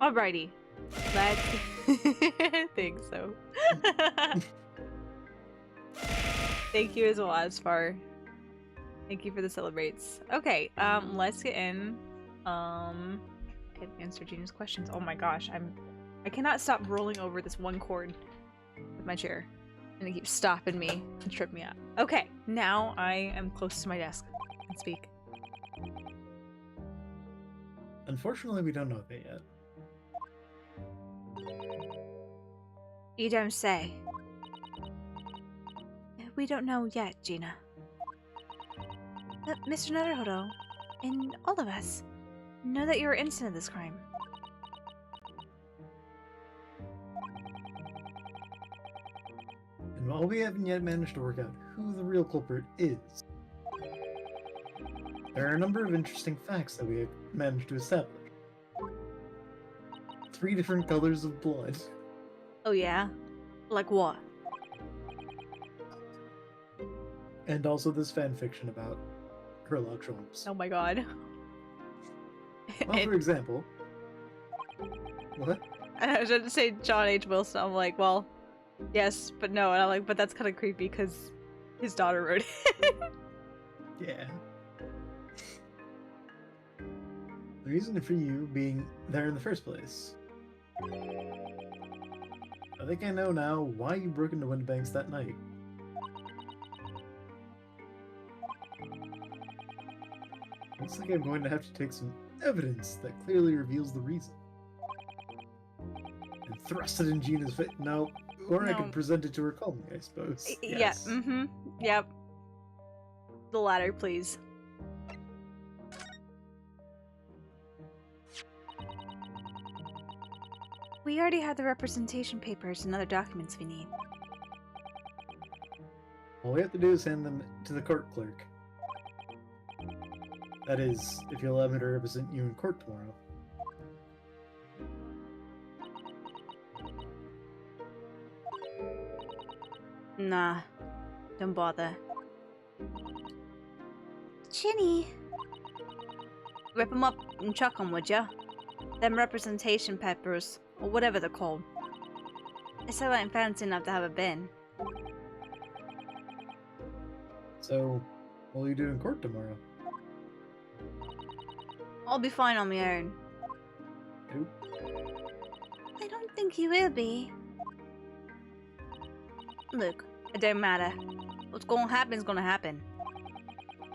Alrighty. Let's think so. Thank you as well, Asfar. Thank you for the celebrates. Okay, let's get in. Can answer Gina's questions. Oh my gosh, I cannot stop rolling over this one cord with my chair. And it keeps stopping me and trip me up. Okay, now I am close to my desk and speak. Unfortunately, we don't know that yet. You don't say. We don't know yet, Gina. But Mr. Naruhodo, and all of us, know that you were innocent of this crime. And while we haven't yet managed to work out who the real culprit is, there are a number of interesting facts that we have managed to establish. 3 different colors of blood. Oh yeah? Like what? And also this fanfiction about Sherlock Holmes. Oh my god. Well, for example... What? I was going to say John H. Wilson. I'm like, well, yes, but no. And I'm like, but that's kind of creepy because his daughter wrote it. Yeah. The reason for you being there in the first place. I think I know now why you broke into Windibanks that night. Looks like I'm going to have to take some evidence that clearly reveals the reason. And thrust it in Gina's face. No, or I No. could present it to her calmly, I suppose. Yeah, Yes. Yep. The latter, please. We already have the representation papers and other documents we need. All we have to do is hand them to the court clerk. That is, if you'll allow me to represent you in court tomorrow. Nah, don't bother. Ginny! Rip them up and chuck them, would ya? Them representation papers, or whatever they're called. I still ain't fancy enough to have a bin. So, what will you do in court tomorrow? I'll be fine on my own. Oop. I don't think you will be. Look, it don't matter. What's gonna happen is gonna happen.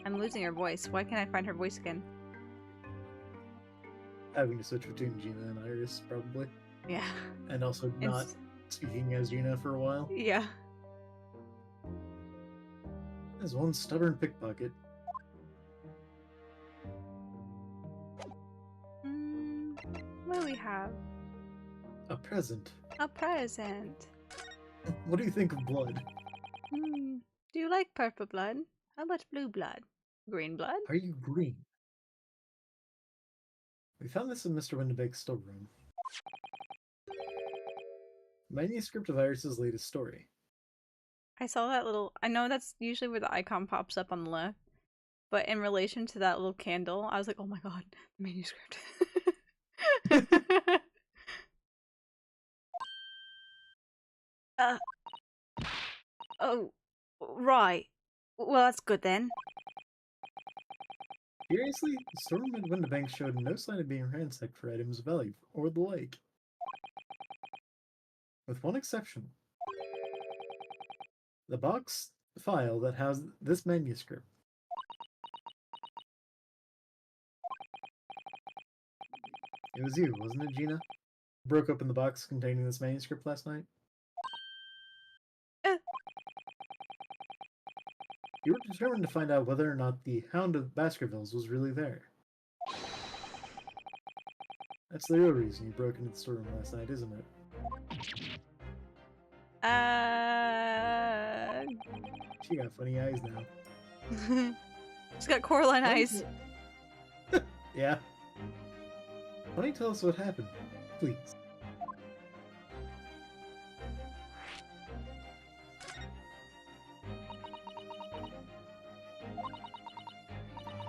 I'm losing her voice. Why can't I find her voice again? Having to switch between Gina and Iris, probably. Yeah. And also not speaking as Gina for a while. Yeah. There's one stubborn pickpocket. What do we have? A present. A present. What do you think of blood? Do you like purple blood? How about blue blood? Green blood? Are you green? We found this in Mr. Windibake's storeroom. Manuscript of Iris's latest story. I saw that little... I know that's usually where the icon pops up on the left. But in relation to that little candle, I was like, oh my god, the manuscript. Oh, right. Well, that's good then. Curiously, the storeroom at Windibank showed no sign of being ransacked for items of value or the like. With one exception. The box file that housed this manuscript. It was you, wasn't it, Gina? Broke open the box containing this manuscript last night? You were determined to find out whether or not the Hound of Baskervilles was really there. That's the real reason you broke into the storeroom last night, isn't it? She got funny eyes now. She's got Coraline eyes. Yeah. Why don't you tell us what happened, please?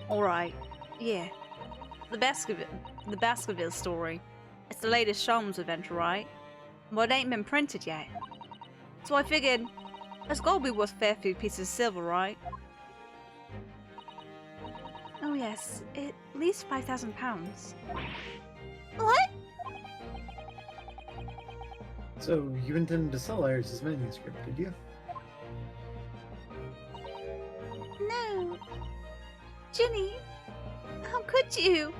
Alright. Yeah. The Baskerville story. It's the latest Sholmes adventure, right? But it ain't been printed yet. So I figured, it's gotta be worth a fair few pieces of silver, right? Oh yes, at least £5,000. What? So, you intended to sell Iris' manuscript, did you? No. Ginny, how could you?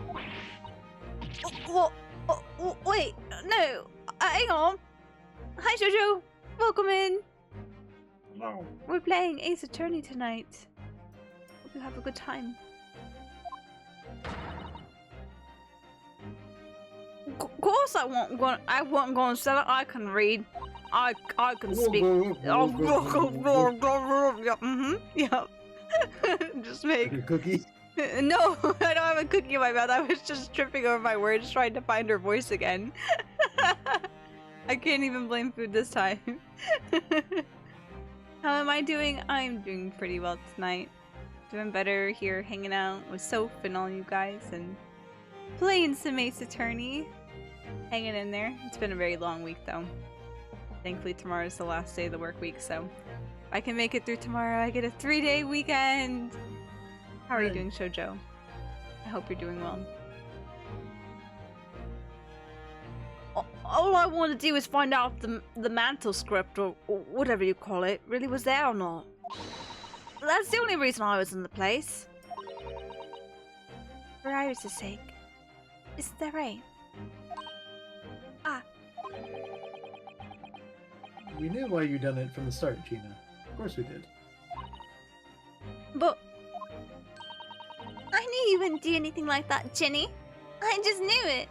Wait, no. Hang on. Hi, Jojo. Welcome in. No. We're playing Ace Attorney tonight. Hope you have a good time. Of course I won't go and sell it. I can read. I can speak. Yeah. Just make. Your cookie? No, I don't have a cookie in my mouth. I was just tripping over my words trying to find her voice again. I can't even blame food this time. How am I doing? I'm doing pretty well tonight. Doing better here, hanging out with Soph and all you guys and playing some Ace Attorney. Hanging in there. It's been a very long week though. Thankfully tomorrow's the last day of the work week, so if I can make it through tomorrow, I get a 3-day weekend. How are you doing, Jojo? I hope you're doing well. All I want to do is find out if the mantle script, or whatever you call it, really was there or not. That's the only reason I was in the place. For Iris' sake. Is that right? Ah. We knew why you done it from the start, Gina. Of course we did. But I knew you wouldn't do anything like that, Ginny. I just knew it.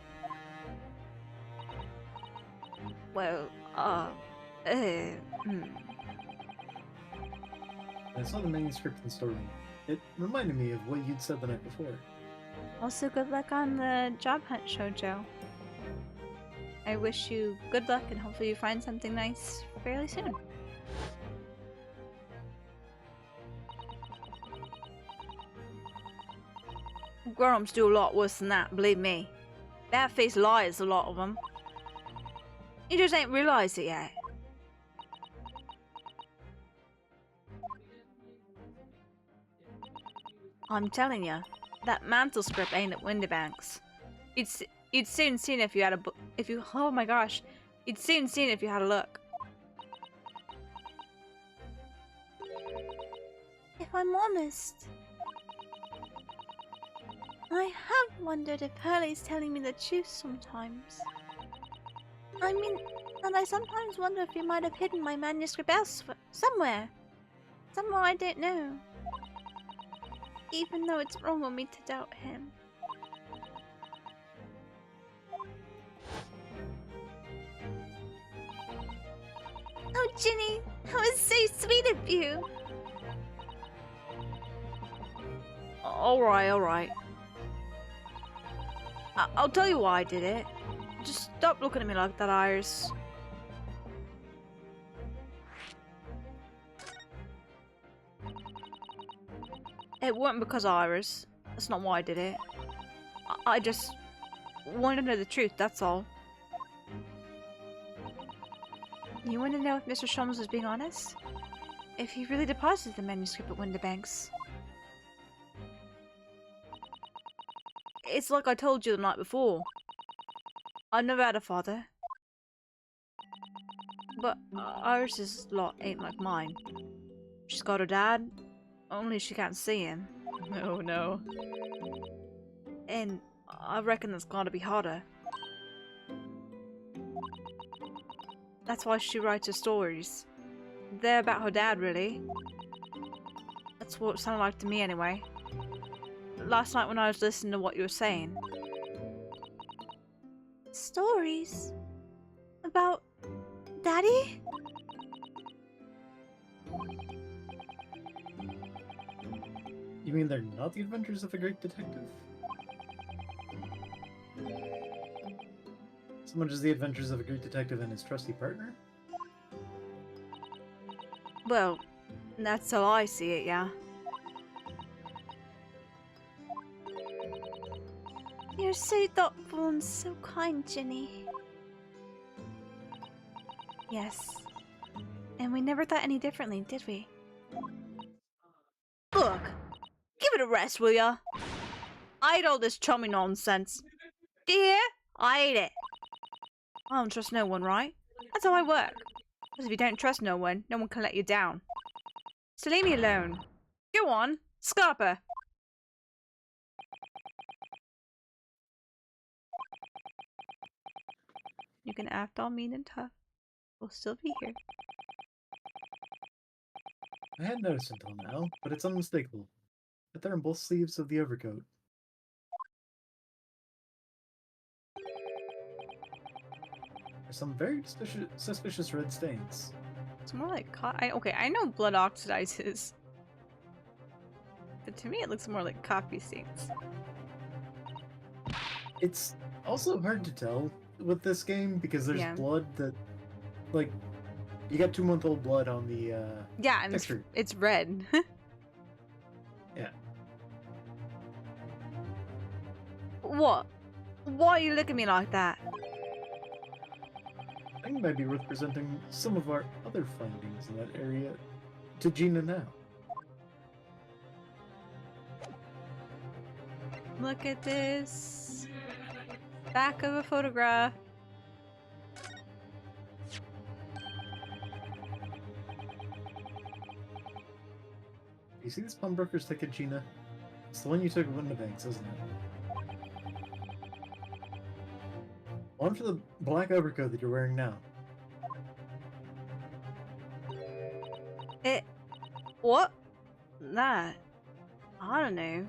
well, I saw the manuscript in the storeroom. It reminded me of what you'd said the night before. Also, good luck on the job hunt, Jojo. I wish you good luck and hopefully you find something nice fairly soon. Grown-ups do a lot worse than that, believe me. Bad-faced liars, a lot of them. You just ain't realized it yet. I'm telling you, that mantle script ain't at Windybanks. You'd soon seen it if you had oh my gosh, you'd soon seen it if you had a look. If I'm honest, I have wondered if Hurley's telling me the truth sometimes. I mean, and I sometimes wonder if he might have hidden my manuscript elsewhere, somewhere I don't know. Even though it's wrong of me to doubt him. Oh, Ginny, that was so sweet of you. Alright. I'll tell you why I did it. Just stop looking at me like that, Iris. It wasn't because of Iris. That's not why I did it. I just wanted to know the truth, that's all. You want to know if Mr. Sholmes was being honest? If he really deposited the manuscript at Windybanks? It's like I told you the night before. I never had a father. But Iris's lot ain't like mine. She's got her dad, only she can't see him. No. And I reckon that's gotta be harder. That's why she writes her stories. They're about her dad, really. That's what it sounded like to me, anyway. Last night when I was listening to what you were saying. Stories? About Daddy? You mean they're not the adventures of a great detective? So much as the adventures of a great detective and his trusty partner? Well, that's how I see it, yeah. You're so thoughtful and so kind, Ginny. Yes. And we never thought any differently, did we? Look, give it a rest, will ya? I hate all this chummy nonsense. Do you hear? I hate it. I don't trust no one, right? That's how I work. Because if you don't trust no one can let you down. So leave me alone. Go on, Scarper. You can act all mean and tough. We'll still be here. I hadn't noticed until now, but it's unmistakable. Right there on both sleeves of the overcoat. There's some very suspicious red stains. It's more like okay, I know blood oxidizes. But to me it looks more like coffee stains. It's also hard to tell with this game because there's blood that, like, you got 2-month-old blood on the yeah, and texture. It's red. Yeah. What? Why are you looking at me like that? I think it might be worth presenting some of our other findings in that area to Gina now. Look at this. Back of a photograph. You see this pawnbroker's ticket, Gina? It's the one you took at Windibanks, isn't it? One for the black overcoat that you're wearing now. What? That? I don't know.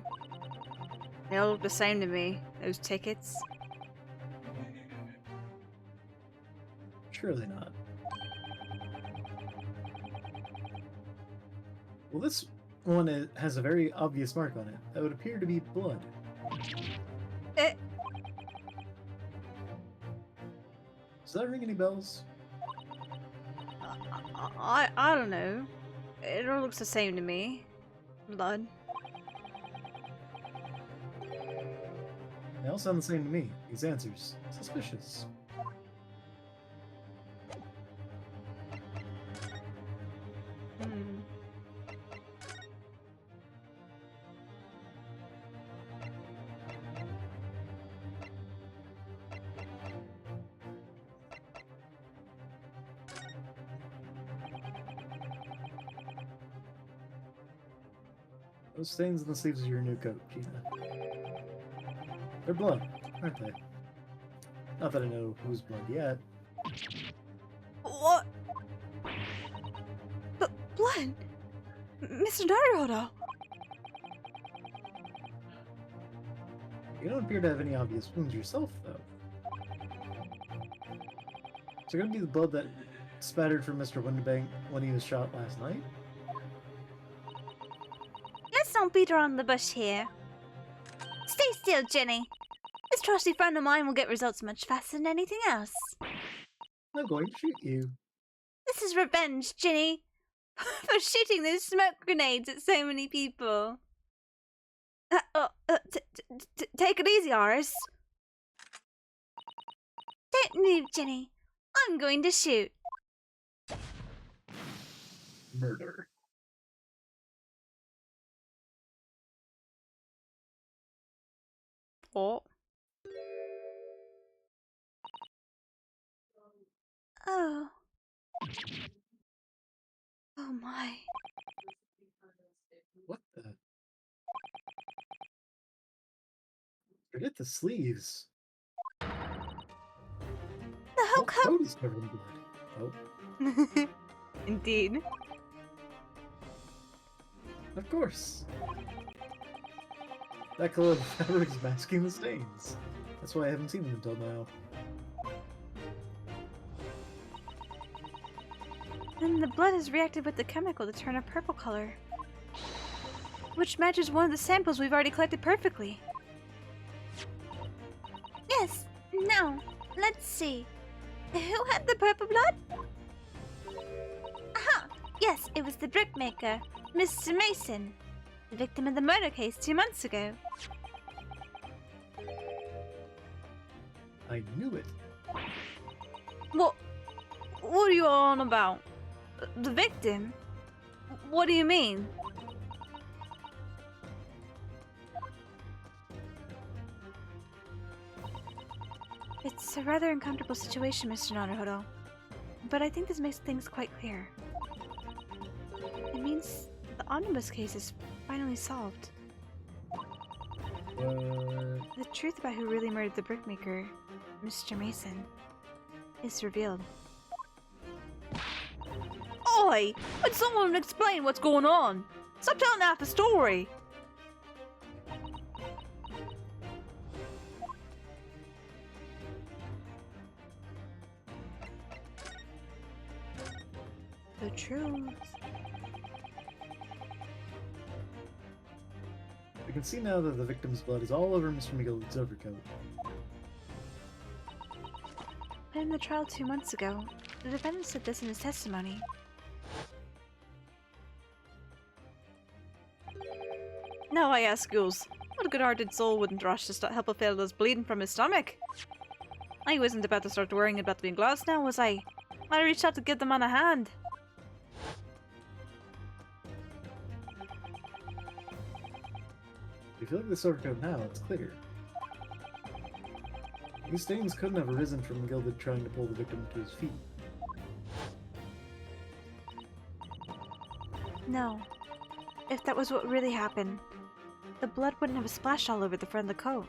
They all look the same to me, those tickets. Surely not. Well, this one has a very obvious mark on it. That would appear to be blood. Does that ring any bells? I don't know. It all looks the same to me. Blood. They all sound the same to me. These answers. Suspicious. Those stains on the sleeves of your new coat, Gina. They're blood, aren't they? Not that I know whose blood yet. What? Blood? Mr. Naruto! You don't appear to have any obvious wounds yourself, though. Is it going to be the blood that spattered from Mr. Windibank when he was shot last night? Let's not beat around the bush here. Stay still, Jenny. This trusty friend of mine will get results much faster than anything else. I'm going to shoot you. This is revenge, Ginny, for shooting those smoke grenades at so many people. Take it easy, Iris. Don't move, Ginny. I'm going to shoot. Murder. What? Oh. Oh my. What the? Forget the sleeves. The whole coat. Coat is covered in blood. Oh, Indeed. of course. That color of fabric is masking the stains. That's why I haven't seen them until now. And the blood has reacted with the chemical to turn a purple color. Which matches one of the samples we've already collected perfectly. Yes. Now, let's see. Who had the purple blood? Aha! Yes, it was the brickmaker, Mr. Mason, the victim of the murder case 2 months ago. I knew it. What are you on about? The victim? What do you mean? It's a rather uncomfortable situation, Mr. Naruhodo. But I think this makes things quite clear. It means the omnibus case is finally solved. The truth about who really murdered the brickmaker, Mr. Mason, is revealed. Oi! Would someone explain what's going on? Stop telling half the story! The truth. We can see now that the victim's blood is all over Mr. McGillicud's overcoat. But in the trial 2 months ago, the defendant said this in his testimony. Now I ask yous, what good-hearted soul wouldn't rush to help a fellow that's bleeding from his stomach? I wasn't about to start worrying about being gloves now, was I? I reached out to give the man a hand. If you look at this overcoat now, it's clear. These stains couldn't have arisen from Gilded trying to pull the victim to his feet. No. If that was what really happened, the blood wouldn't have splashed all over the front of the coat.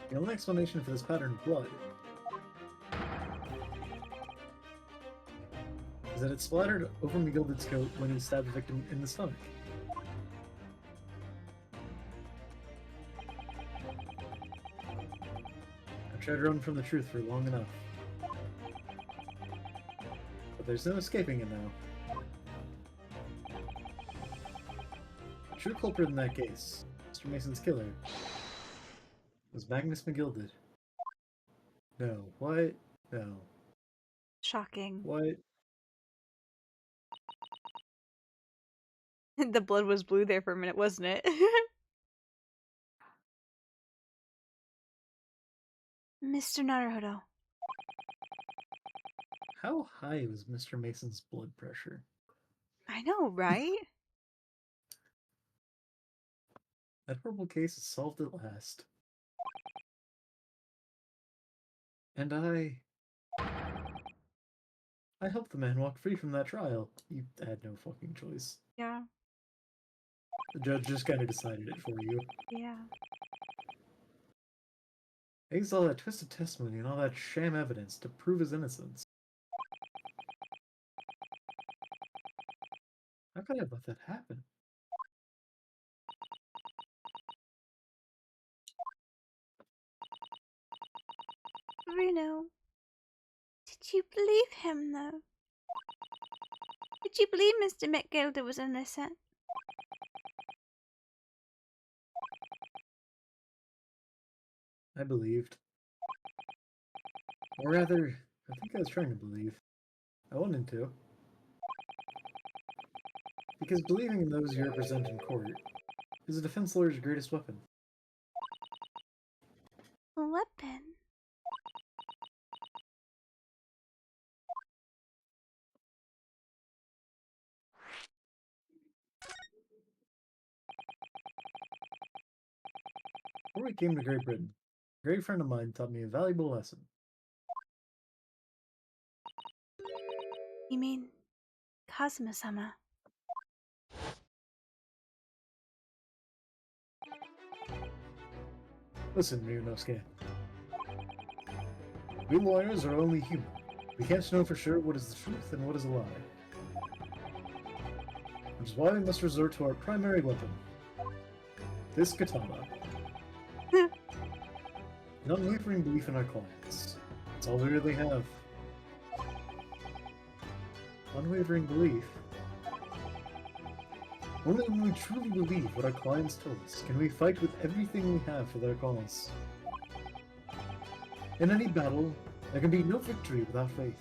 The only explanation for this pattern of blood is that it splattered over McGilded's coat when he stabbed the victim in the stomach. I've tried to run from the truth for long enough. But there's no escaping it now. The true culprit in that case, Mr. Mason's killer, was Magnus McGilded. No. What? No. Shocking. What? The blood was blue there for a minute, wasn't it? Mr. Naruhodo. How high was Mr. Mason's blood pressure? I know, right? That horrible case is solved at last. And I helped the man walk free from that trial. You had no fucking choice. Yeah. The judge just kind of decided it for you. Yeah. He used all that twisted testimony and all that sham evidence to prove his innocence. How could I have let that happen? Bruno, did you believe him, though? Did you believe Mr. McGilder was innocent? I believed. Or rather, I think I was trying to believe. I wanted to. Because believing in those you represent in court is a defense lawyer's greatest weapon. A weapon? Before we came to Great Britain, a great friend of mine taught me a valuable lesson. You mean Kazuma-sama? Listen, Ryunosuke. We lawyers are only human. We can't know for sure what is the truth and what is a lie. Which is why we must resort to our primary weapon. This katana. An unwavering belief in our clients. That's all we really have. Unwavering belief. Only when we truly believe what our clients tell us can we fight with everything we have for their cause. In any battle, there can be no victory without faith.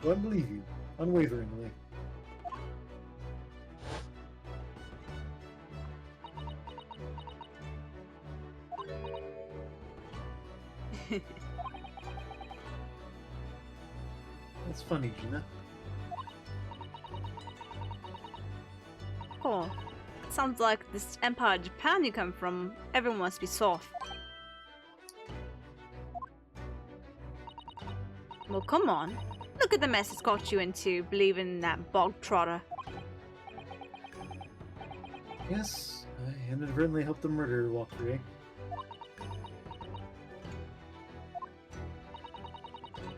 So I believe you, unwaveringly. That's funny, Gina. Cool. Sounds like this Empire Japan you come from, everyone must be soft. Well, come on. Look at the mess it's got you into, believing in that bog trotter. Yes, I inadvertently helped the murderer walk free.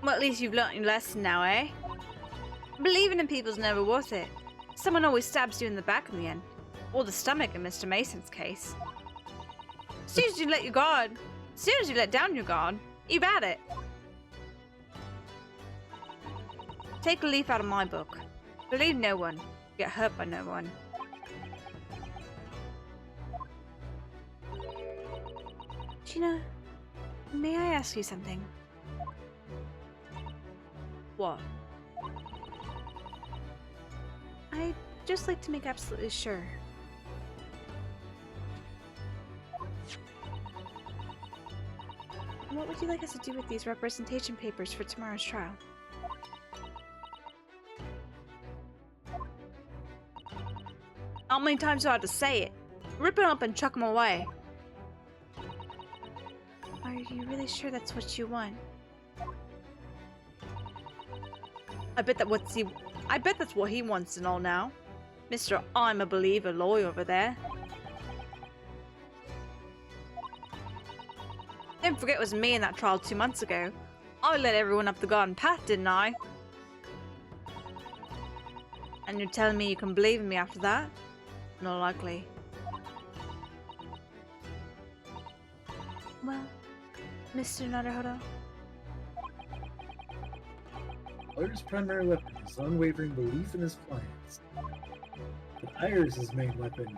Well, at least you've learnt your lesson now, eh? Believing in people's never worth it. Someone always stabs you in the back in the end. Or the stomach in Mr. Mason's case. As soon as you let your guard, as soon as you let down your guard, you've had it. Take a leaf out of my book. Believe no one. Get hurt by no one. Gina, may I ask you something? What? I'd just like to make absolutely sure. What would you like us to do with these representation papers for tomorrow's trial? How many times do I have to say it? Rip them up and chuck them away. Are you really sure that's what you want? I bet that's what he wants and all now. Mr. I'm a believer lawyer over there. Don't forget it was me in that trial 2 months ago. I led everyone up the garden path, didn't I? And you're telling me you can believe in me after that? Not likely. Well, Mr. Naruhodo. Lawyer's primary weapon is unwavering belief in his clients. But Iris' main weapon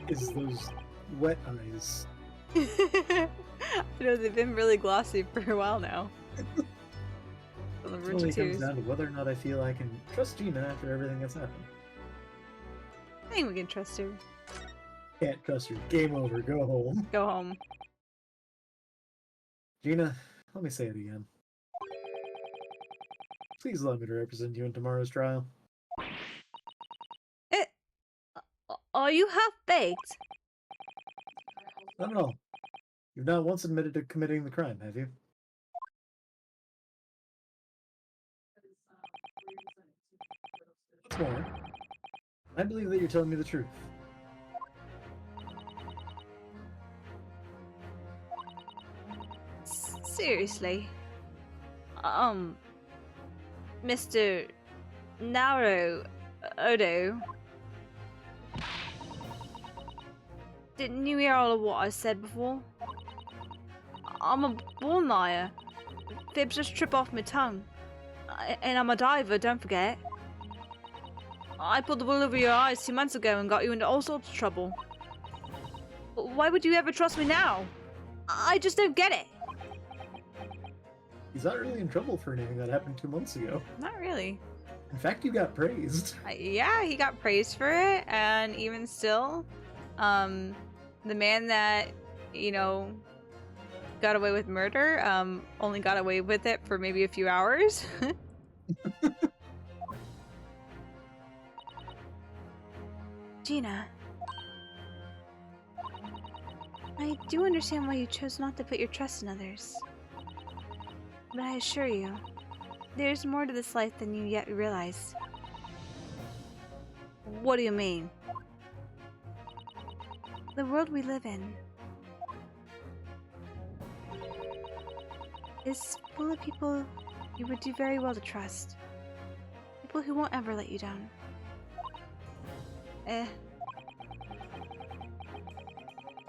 is those wet eyes. I know they've been really glossy for a while now. On the It verge only of comes tears. down to whether or not I feel I can trust Gina after everything that's happened. I think we can trust her. Can't trust her. Game over. Go home. Go home. Gina, let me say it again. Please allow me to represent you in tomorrow's trial. Are you half-baked? Not at all. You've not once admitted to committing the crime, have you? What's more, I believe that you're telling me the truth. Seriously? Mr. Odo. Didn't you hear all of what I said before? I'm a born liar. Fibs just trip off my tongue. And I'm a diver, don't forget. I pulled the wool over your eyes 2 months ago and got you into all sorts of trouble. Why would you ever trust me now? I just don't get it. He's not really in trouble for anything that happened 2 months ago. Not really. In fact, you got praised. Yeah, he got praised for it, and even still, the man that, you know, got away with murder, only got away with it for maybe a few hours. Gina. I do understand why you chose not to put your trust in others. But I assure you, there's more to this life than you yet realize. What do you mean? The world we live in is full of people you would do very well to trust. People who won't ever let you down.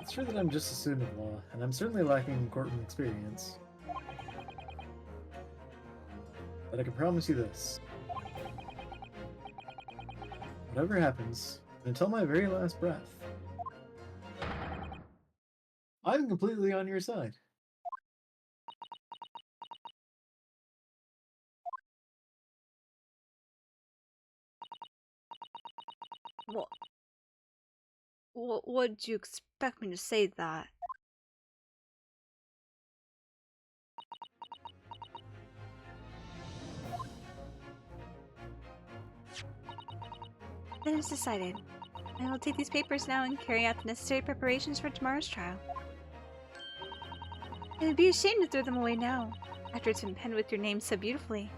It's true that I'm just a student of law, and I'm certainly lacking in courtroom experience. But I can promise you this. Whatever happens, until my very last breath, I'm completely on your side. What? Would you expect me to say that? Then it's decided. I will take these papers now and carry out the necessary preparations for tomorrow's trial. It would be a shame to throw them away now, after it's been penned with your name so beautifully.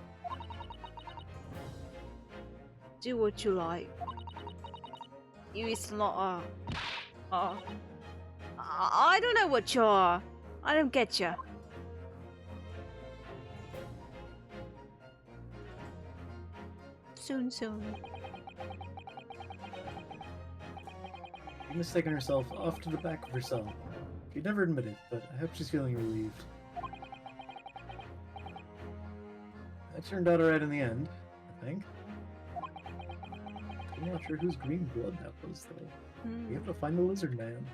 Do what you like. You is not I don't know what you are. I don't get you. Soon. She's mistaken herself off to the back of her cell. She'd never admit it, but I hope she's feeling relieved. That turned out alright in the end, I think. I'm not sure whose green blood that was, though. We have to find the lizard man.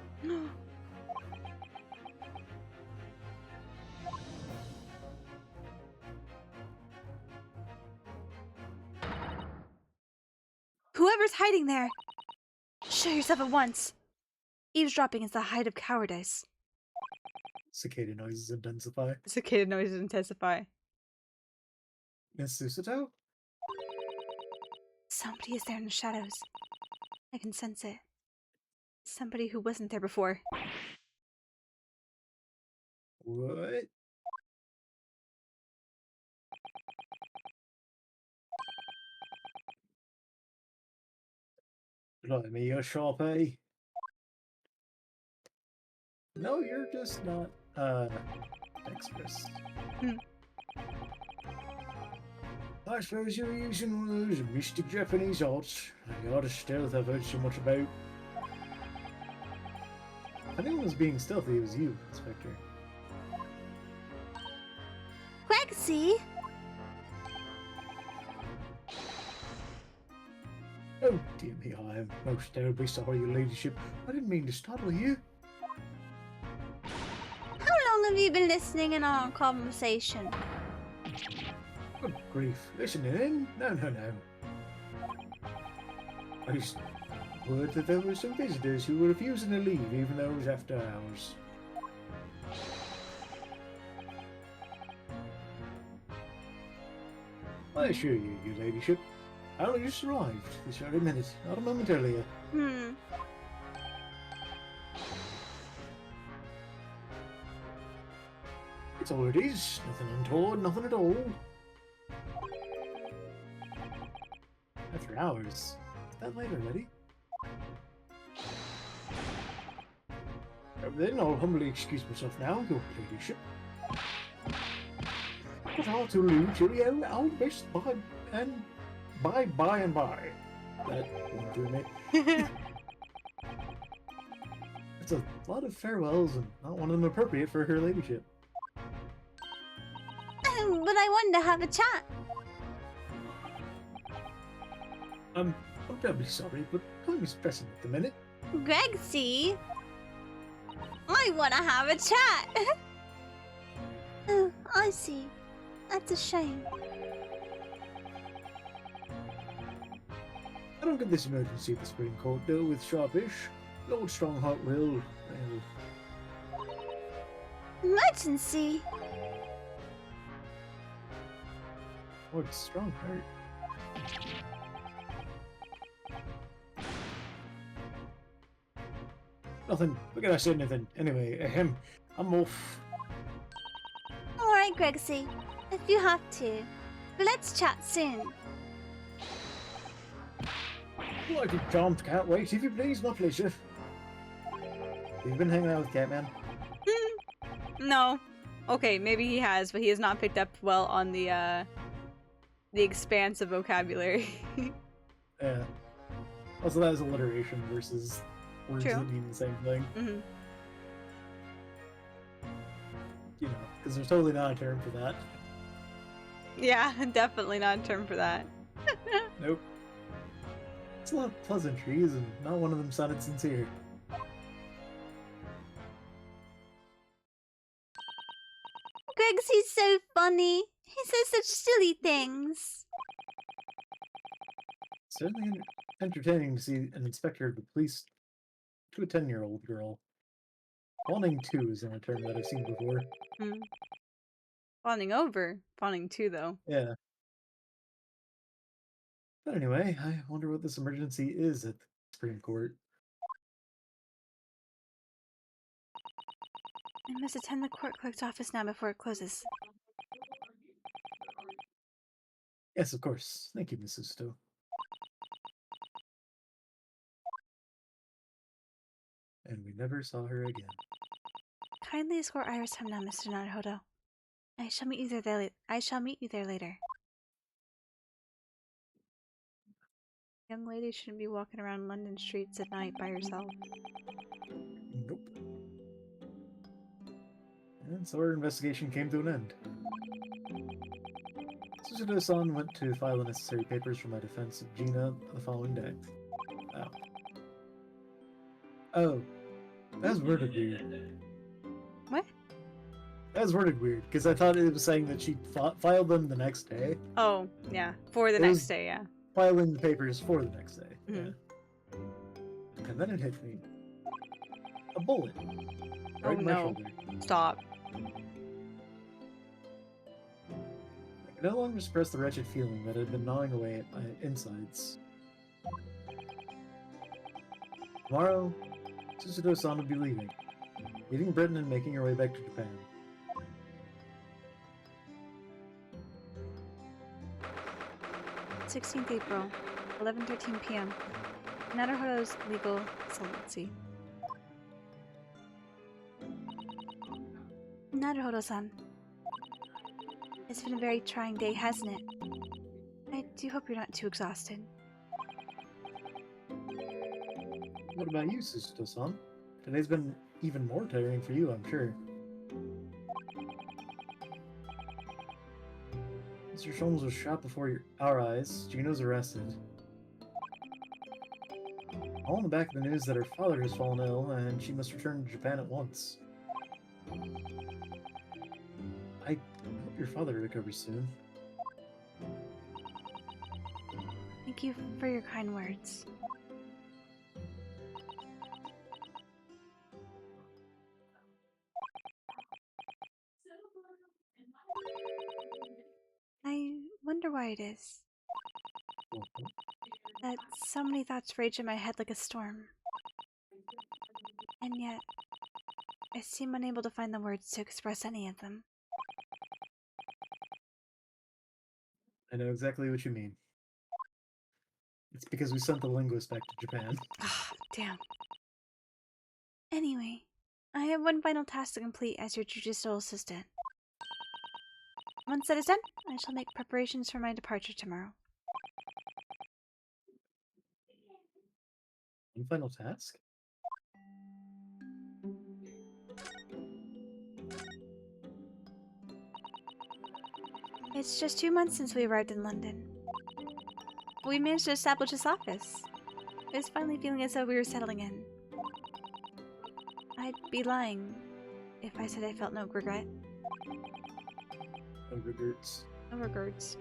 Whoever's hiding there! Show yourself at once! Eavesdropping is the height of cowardice. Cicada noises intensify. Cicada noises intensify. Miss Susato? Somebody is there in the shadows. I can sense it. Somebody who wasn't there before. What? Let me a shop, eh? No, you're just not, dexterous. I suppose you're using one of those mystic Japanese arts. The art of stealth I've heard so much about. If anyone was being stealthy, it was you, Inspector. Gregsy? Oh, dear me, I am most terribly sorry, your ladyship. I didn't mean to startle you. How long have you been listening in our conversation? Good grief. Listening in? No. I just heard that there were some visitors who were refusing to leave even though it was after hours. I assure you, your ladyship, I only just arrived this very minute, not a moment earlier. It's all it is. Nothing untoward, nothing at all. After hours? Is that late already? Then I'll humbly excuse myself now, your ladyship. But I'll toodaloo, cheerio, I'll best by and by. That won't do me. It's a lot of farewells, and not one of them appropriate for her ladyship. But I wanted to have a chat. I'm terribly sorry, but time is pressing at the minute. Gregsy? I want to have a chat. Oh, I see. That's a shame. I don't get this emergency at the Spring Court, though, with Sharpish. Lord Strongheart will, Emergency? Lord Strongheart. Nothing. Look at I say anything. Anyway, I'm off. Alright, Gregsy. If you have to. But let's chat soon. Like a charmed cat, wait if you please, my pleasure. You've been hanging out with Catman? No. Okay, maybe he has, but he has not picked up well on the expansive vocabulary. Yeah. Also, that is alliteration versus words True. that mean the same thing. Mm-hmm. You know, because there's totally not a term for that. Yeah, definitely not a term for that. Nope. It's a lot of pleasantries, and not one of them sounded sincere. Gregsy's so funny. He says such silly things. Certainly entertaining to see an inspector of the police to a 10-year-old girl. Fawning 2 is not a term that I've seen before. Fawning over. Fawning 2, though. Yeah. But anyway, I wonder what this emergency is at the Supreme Court. I must attend the court clerk's office now before it closes. Yes, of course. Thank you, Mrs. Stowe. And we never saw her again. Kindly escort Iris home now, Mr. Naruhodo. I shall meet you there. I shall meet you there later. Young lady shouldn't be walking around London streets at night by herself. Nope. And so our investigation came to an end. Suzuto-san went to file the necessary papers for my defense of Gina the following day. Oh. Oh. That's worded weird. What? That was worded weird, because I thought it was saying that she filed them the next day. Oh, yeah. For the It next was- day, yeah. Filing the papers for the next day. Mhm. Yeah. And then it hit me. A bullet. Right in my no. shoulder. Stop. I could no longer suppress the wretched feeling that had been gnawing away at my insides. Tomorrow, Suzuto-san will be leaving Britain and making her way back to Japan. 16th April, 11:13 p.m. Naruhodo's legal consultancy. Naruhodo-san. It's been a very trying day, hasn't it? I do hope you're not too exhausted. What about you, Suzuto-san? Today's been even more tiring for you, I'm sure. Mr. Sholmes was shot before our eyes. Gino's arrested. All in the back of the news that her father has fallen ill and she must return to Japan at once. I hope your father recovers soon. Thank you for your kind words. I wonder why it is that so many thoughts rage in my head like a storm. And yet, I seem unable to find the words to express any of them. I know exactly what you mean. It's because we sent the linguist back to Japan. Ah, damn. Anyway, I have one final task to complete as your judicial assistant. Once that is done, I shall make preparations for my departure tomorrow. One final task? It's just 2 months since we arrived in London. We managed to establish this office. It was finally feeling as though we were settling in. I'd be lying if I said I felt no regret. No regrets. No regrets.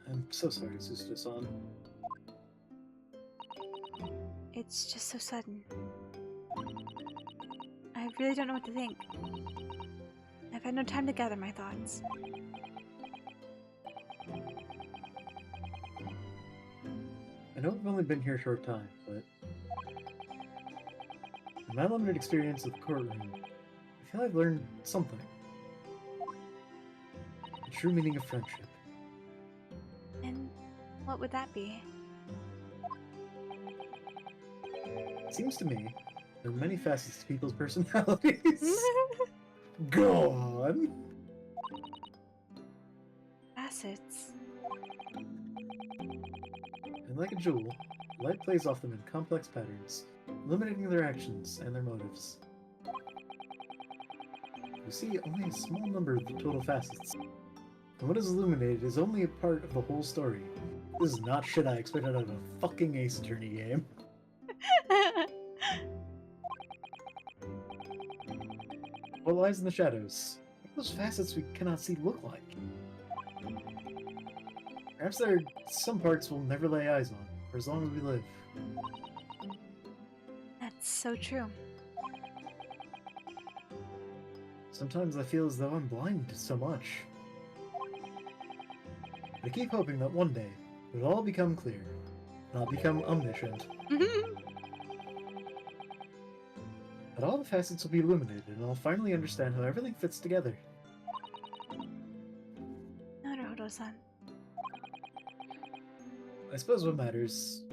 I'm so sorry, Suzuto-san. It's just so sudden. I really don't know what to think. I've had no time to gather my thoughts. I know I've only been here a short time, but in my limited experience of the courtroom, I feel I've learned something. The true meaning of friendship. And what would that be? It seems to me there are many facets to people's personalities. Go on! Facets. And like a jewel, light plays off them in complex patterns, illuminating their actions and their motives. You see only a small number of the total facets, and what is illuminated is only a part of the whole story. This is not shit I expected out of a fucking Ace Attorney game. What lies in the shadows? What do those facets we cannot see look like? Perhaps there are some parts we'll never lay eyes on, for as long as we live. That's so true. Sometimes I feel as though I'm blind to so much. I keep hoping that one day, It'll all become clear, and I'll become omniscient. But all the facets will be illuminated, and I'll finally understand how everything fits together. Naruto-san. I suppose what matters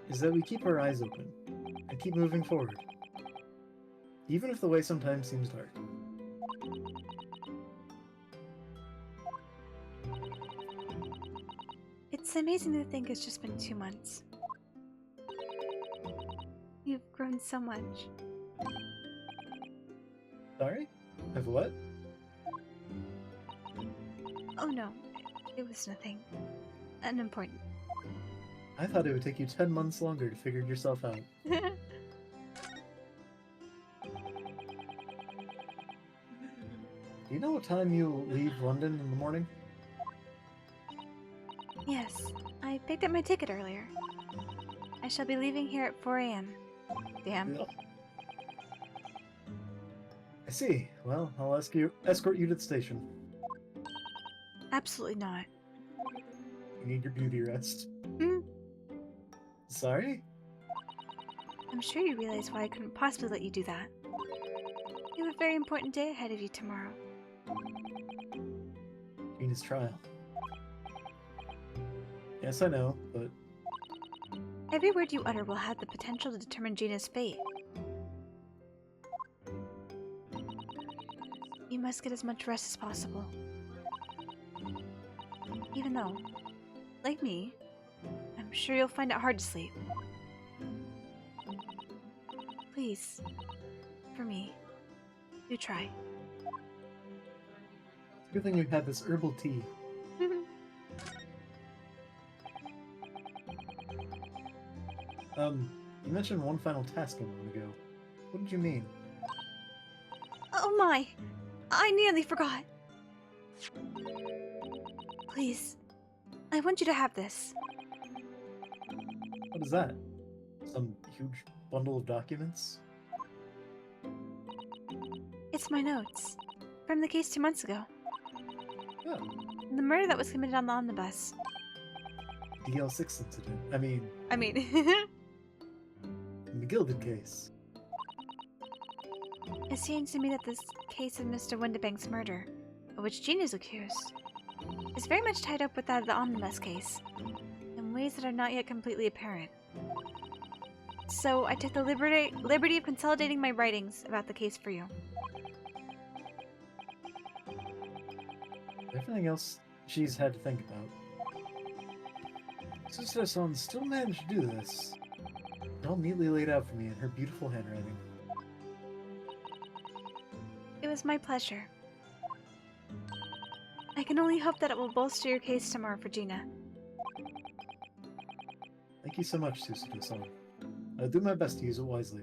is that we keep our eyes open and keep moving forward, even if the way sometimes seems dark. It's amazing to think it's just been 2 months. You've grown so much. Sorry? Of what? Oh no, it was nothing. Unimportant. I thought it would take you 10 months longer to figure yourself out. Do you know what time you leave London in the morning? Yes, I picked up my ticket earlier. I shall be leaving here at 4 a.m. Damn. Yeah. I see. Well, I'll escort you to the station. Absolutely not. You need your beauty rest. Hmm? Sorry? I'm sure you realize why I couldn't possibly let you do that. You have a very important day ahead of you tomorrow. Gina's trial. Yes, I know, but Every word you utter will have the potential to determine Gina's fate. You must get as much rest as possible. Even though, like me, I'm sure you'll find it hard to sleep. Please, for me, do try. it's a good thing we had this herbal tea. You mentioned one final task a moment ago. What did you mean? Oh my! I nearly forgot! Please, I want you to have this. What is that? Some huge bundle of documents? It's my notes. From the case 2 months ago. Oh, The murder that was committed on the omnibus. DL6 incident. I mean... The Gilded case. It seems to me that this case of Mr. Windibank's murder, of which Jean is accused, is very much tied up with that of the omnibus case, in ways that are not yet completely apparent. So I took the liberty of consolidating my writings about the case for you. Everything else she's had to think about. Sister-san still managed to do this. All neatly laid out for me in her beautiful handwriting. It was my pleasure. I can only hope that it will bolster your case tomorrow for Gina. Thank you so much, Susuto-san. I'll do my best to use it wisely.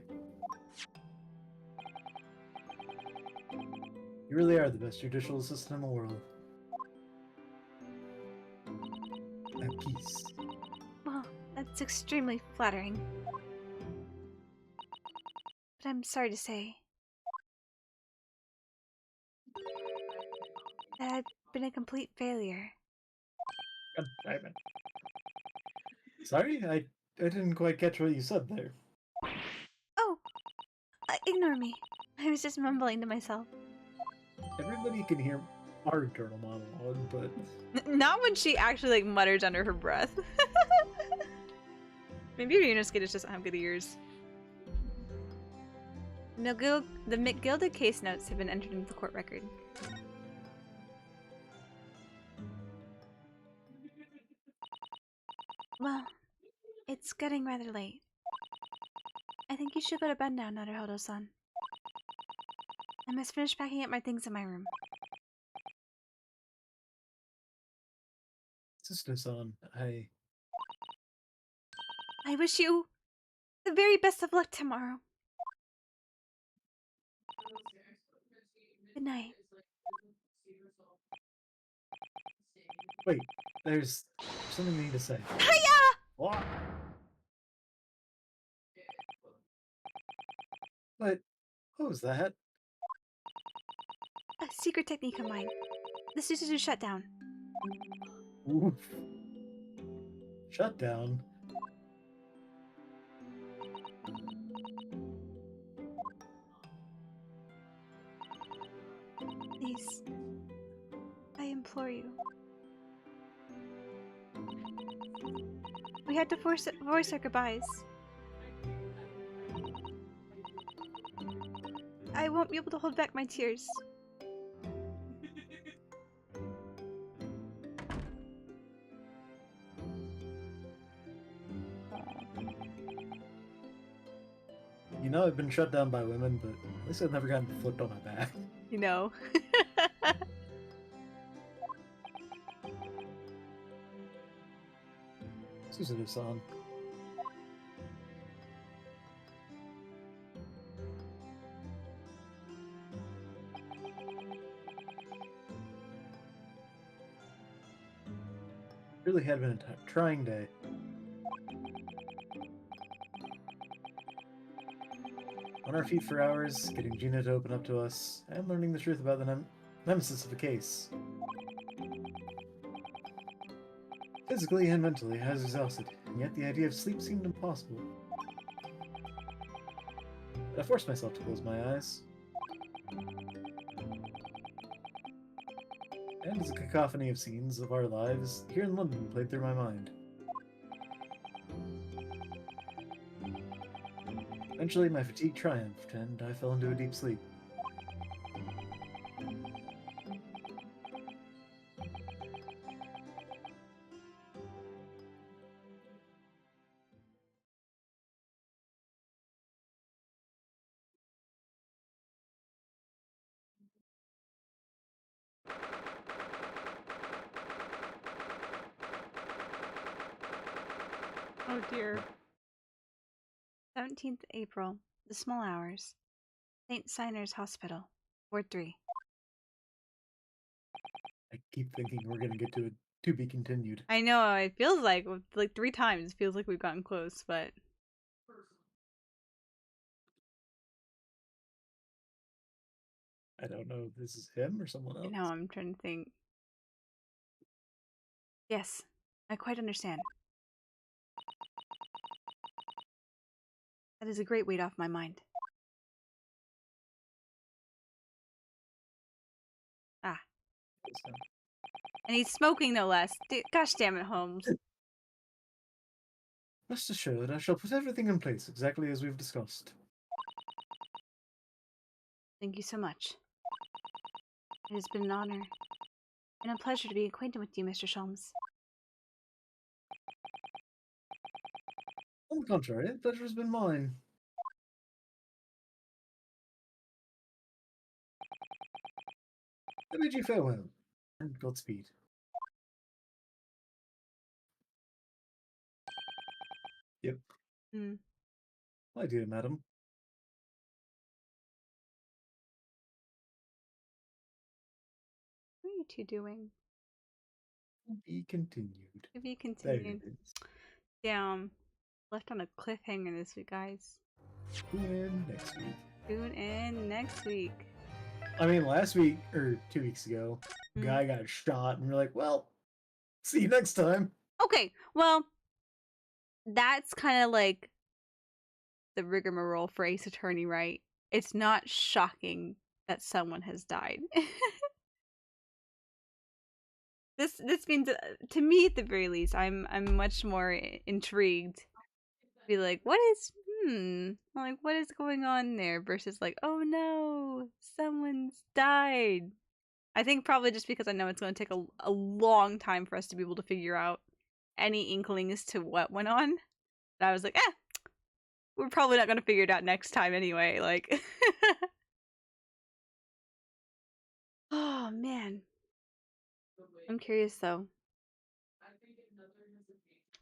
You really are the best judicial assistant in the world. At peace. Well, that's extremely flattering. But I'm sorry to say that I've been a complete failure. God damn it. Sorry, I didn't quite catch what you said there. Oh! Ignore me. I was just mumbling to myself. Everybody can hear our internal monologue, but Not when she actually mutters under her breath. Maybe Ryunosuke just doesn't have good ears. The McGilded case notes have been entered into the court record. Well, it's getting rather late. I think you should go to bed now, Naruhodo-san. I must finish packing up my things in my room. Sister-san, I wish you the very best of luck tomorrow. Good night. Wait, there's something I need to say. Hiya! What? What was that? A secret technique of mine. The Suzuzu shut down. Oof. Shut down. Please. I implore you. We had to voice our goodbyes. I won't be able to hold back my tears. You know, I've been shut down by women, but at least I've never gotten flipped on my back. You know. Suzuki-san. Really had been a trying day. On our feet for hours, getting Gina to open up to us, and learning the truth about the nemesis of the case. Physically and mentally, I was exhausted, and yet the idea of sleep seemed impossible. But I forced myself to close my eyes. And as a cacophony of scenes of our lives here in London played through my mind. Eventually, my fatigue triumphed, and I fell into a deep sleep. Oh dear. 17th April. The small hours. St. Siner's Hospital. Ward 3. I keep thinking we're gonna get to a to be continued. I know, it feels like 3 times it feels like we've gotten close, but I don't know if this is him or someone else. you know, I'm trying to think. Yes, I quite understand. That is a great weight off my mind. Ah. It's him. And he's smoking no less. Gosh damn it, Holmes. Rest assured, I shall put everything in place exactly as we've discussed. Thank you so much. It has been an honor and a pleasure to be acquainted with you, Mr. Sholmes. On the contrary, the pleasure has been mine. I bid you farewell, and Godspeed. Yep. Hmm. My dear madam. What are you two doing? To be continued. To be There continued. it is. Damn. Left on a cliffhanger this week, guys. Tune in next week. Tune in next week. I mean, last week, or 2 weeks ago, Hmm. guy got shot, and we're like, well, see you next time. Okay, well, that's kind of like the rigmarole for Ace Attorney, right? It's not shocking that someone has died. This means to me at the very least, I'm much more intrigued. Be like, like what is going on there? Versus like, oh no, someone's died. I think probably just because I know it's going to take a long time for us to be able to figure out any inkling as to what went on. And I was like, we're probably not going to figure it out next time anyway. Like, oh man, I'm curious though.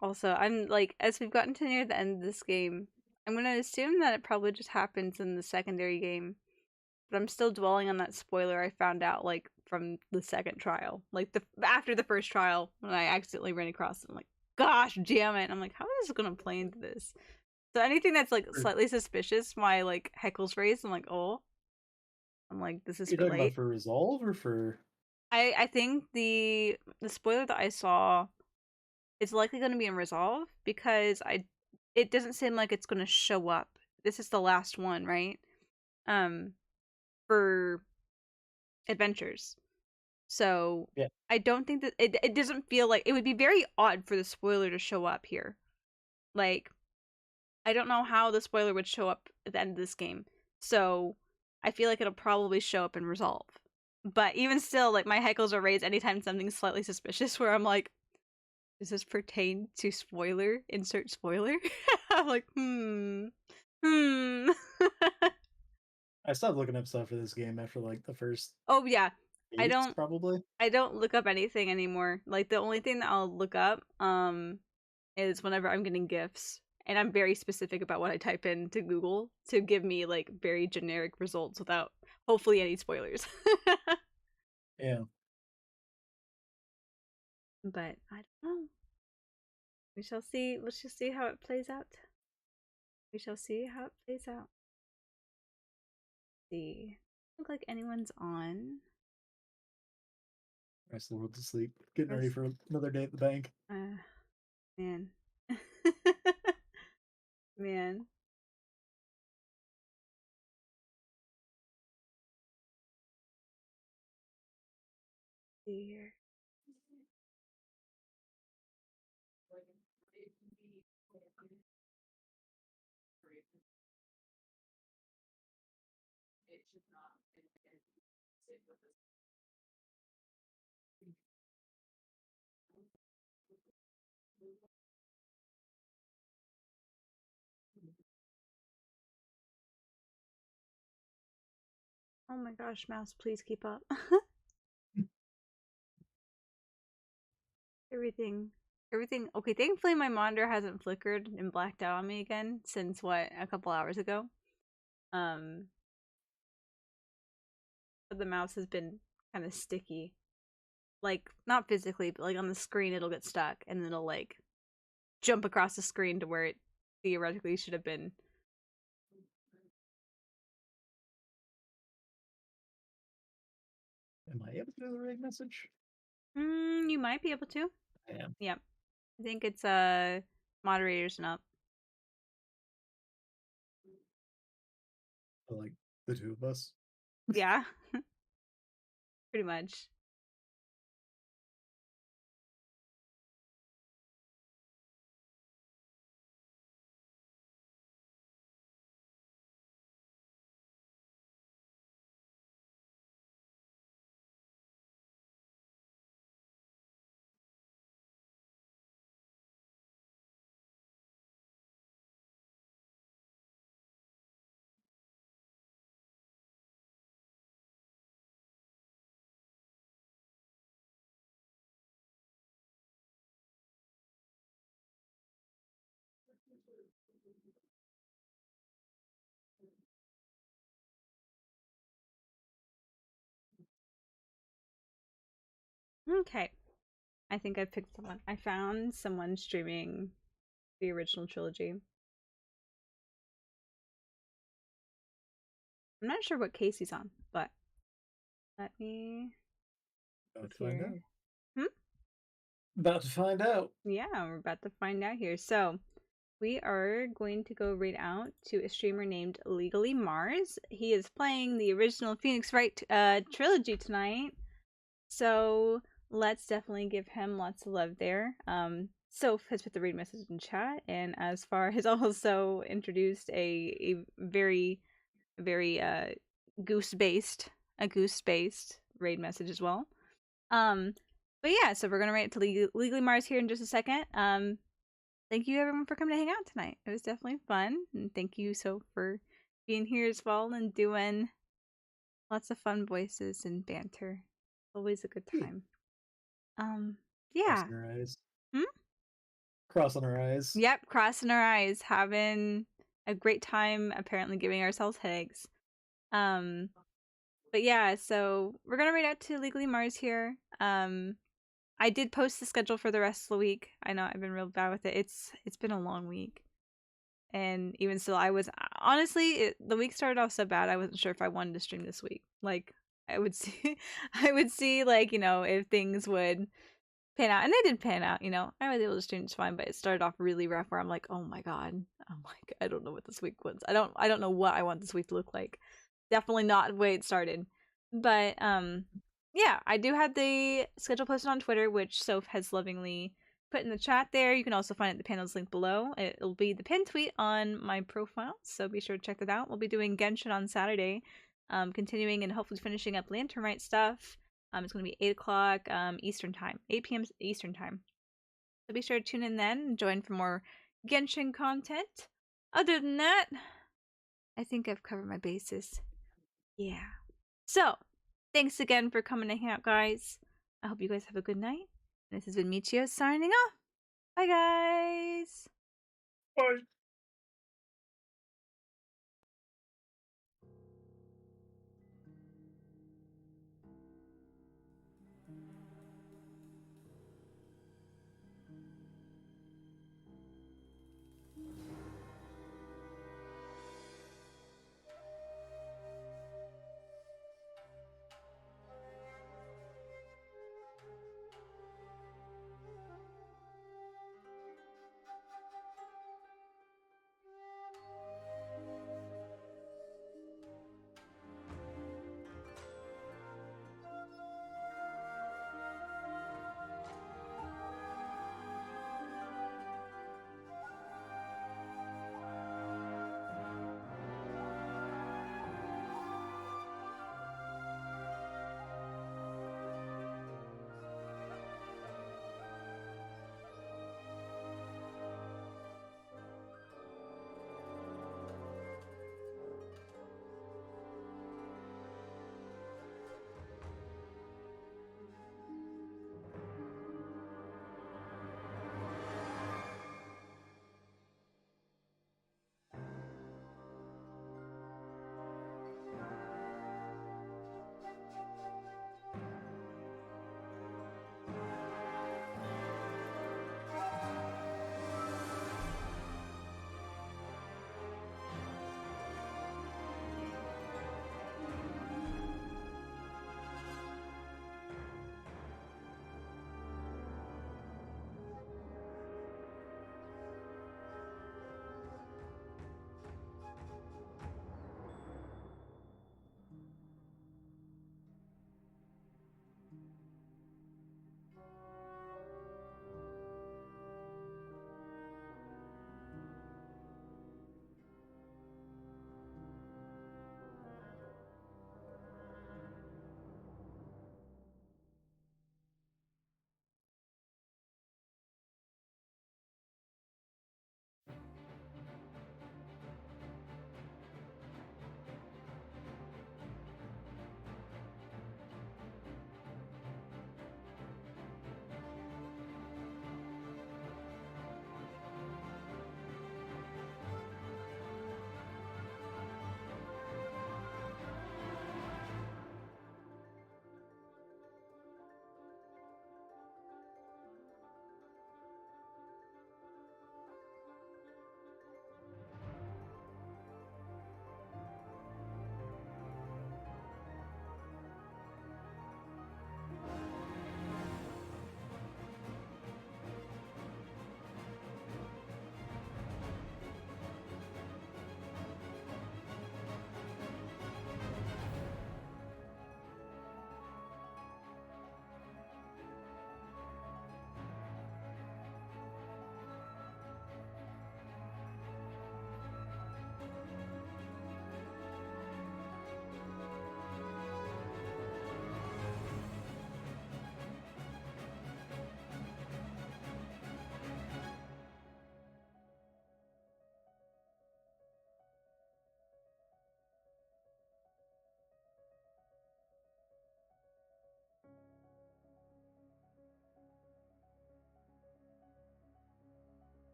Also, I'm like, as we've gotten to near the end of this game, I'm gonna assume that it probably just happens in the secondary game. But I'm still dwelling on that spoiler I found out like from the second trial, like after the first trial when I accidentally ran across it. I'm like, gosh, damn it! I'm like, how is this gonna play into this? So anything that's like slightly suspicious, my like heckles raised. I'm like, oh, I'm like, this is You're for talking about late. for Resolve or for? I think the spoiler that I saw is likely going to be in Resolve because it doesn't seem like it's going to show up. This is the last one, right? Um, for adventures. So Yeah. I don't think that it doesn't feel like it would be very odd for the spoiler to show up here. Like, I don't know how the spoiler would show up at the end of this game. So I feel like it'll probably show up in Resolve. But even still, like, my heckles are raised anytime something's slightly suspicious where I'm like, does this pertain to spoiler? Insert spoiler? I'm like, hmm. I stopped looking up stuff for this game after like the first Oh yeah. I piece, don't probably. I don't look up anything anymore. Like the only thing that I'll look up is whenever I'm getting gifts. And I'm very specific about what I type into Google to give me like very generic results without hopefully any spoilers. Yeah. But I don't know. We shall see. Let's just see how it plays out. We shall see how it plays out. See. Look like anyone's on. Rest of the world to sleep. Getting ready Rest- for another day at the bank. Man. Man. See here. Oh my gosh, mouse, please keep up. everything. Everything. Okay, thankfully my monitor hasn't flickered and blacked out on me again since what, a couple hours ago. Um but the mouse has been kind of sticky. Like not physically, but like on the screen it'll get stuck and then it'll like jump across the screen to where it theoretically should have been. Am I able to do the right message? You might be able to. I am. Yep. I think it's moderators and up. For, like the two of us. Yeah. Pretty much. Okay. I think I picked someone. I found someone streaming the original trilogy. I'm not sure what case he's on, but let me About to find out. hear. Hmm? About to find out. Yeah, we're about to find out here. So, we are going to go right out to a streamer named Legally Mars. He is playing the original Phoenix Wright trilogy tonight. So, let's definitely give him lots of love there. Soph has put the raid message in chat, and as far has also introduced a very goose based raid message as well. But yeah, so we're gonna write to Legally Mars here in just a second. Thank you everyone for coming to hang out tonight. It was definitely fun, and thank you so for being here as well and doing lots of fun voices and banter. Always a good time. Yeah. Crossing our eyes. Hmm? Crossing our eyes. Yep, crossing our eyes, having a great time, apparently giving ourselves headaches. But yeah, so we're gonna read out to Legally Mars here. I did post the schedule for the rest of the week. I know I've been real bad with it. It's been a long week, and even still, I was honestly the week started off so bad I wasn't sure if I wanted to stream this week. Like I would see I would see like, you know, if things would pan out. And they did pan out, you know. I was able to stream just fine, but it started off really rough where I'm like, oh my god. I'm like, I don't know what this week was. I don't know what I want this week to look like. Definitely not the way it started. But yeah, I do have the schedule posted on Twitter, which Soph has lovingly put in the chat there. You can also find it the panel's link below. It'll be the pinned tweet on my profile, so be sure to check that out. We'll be doing Genshin on Saturday, continuing and hopefully finishing up Lantern Rite stuff. It's going to be 8 o'clock Eastern Time, 8 p.m. Eastern Time. So be sure to tune in then and join for more Genshin content. Other than that, I think I've covered my bases. Yeah. So, thanks again for coming to hang out, guys. I hope you guys have a good night. This has been Michio signing off. Bye, guys. Bye.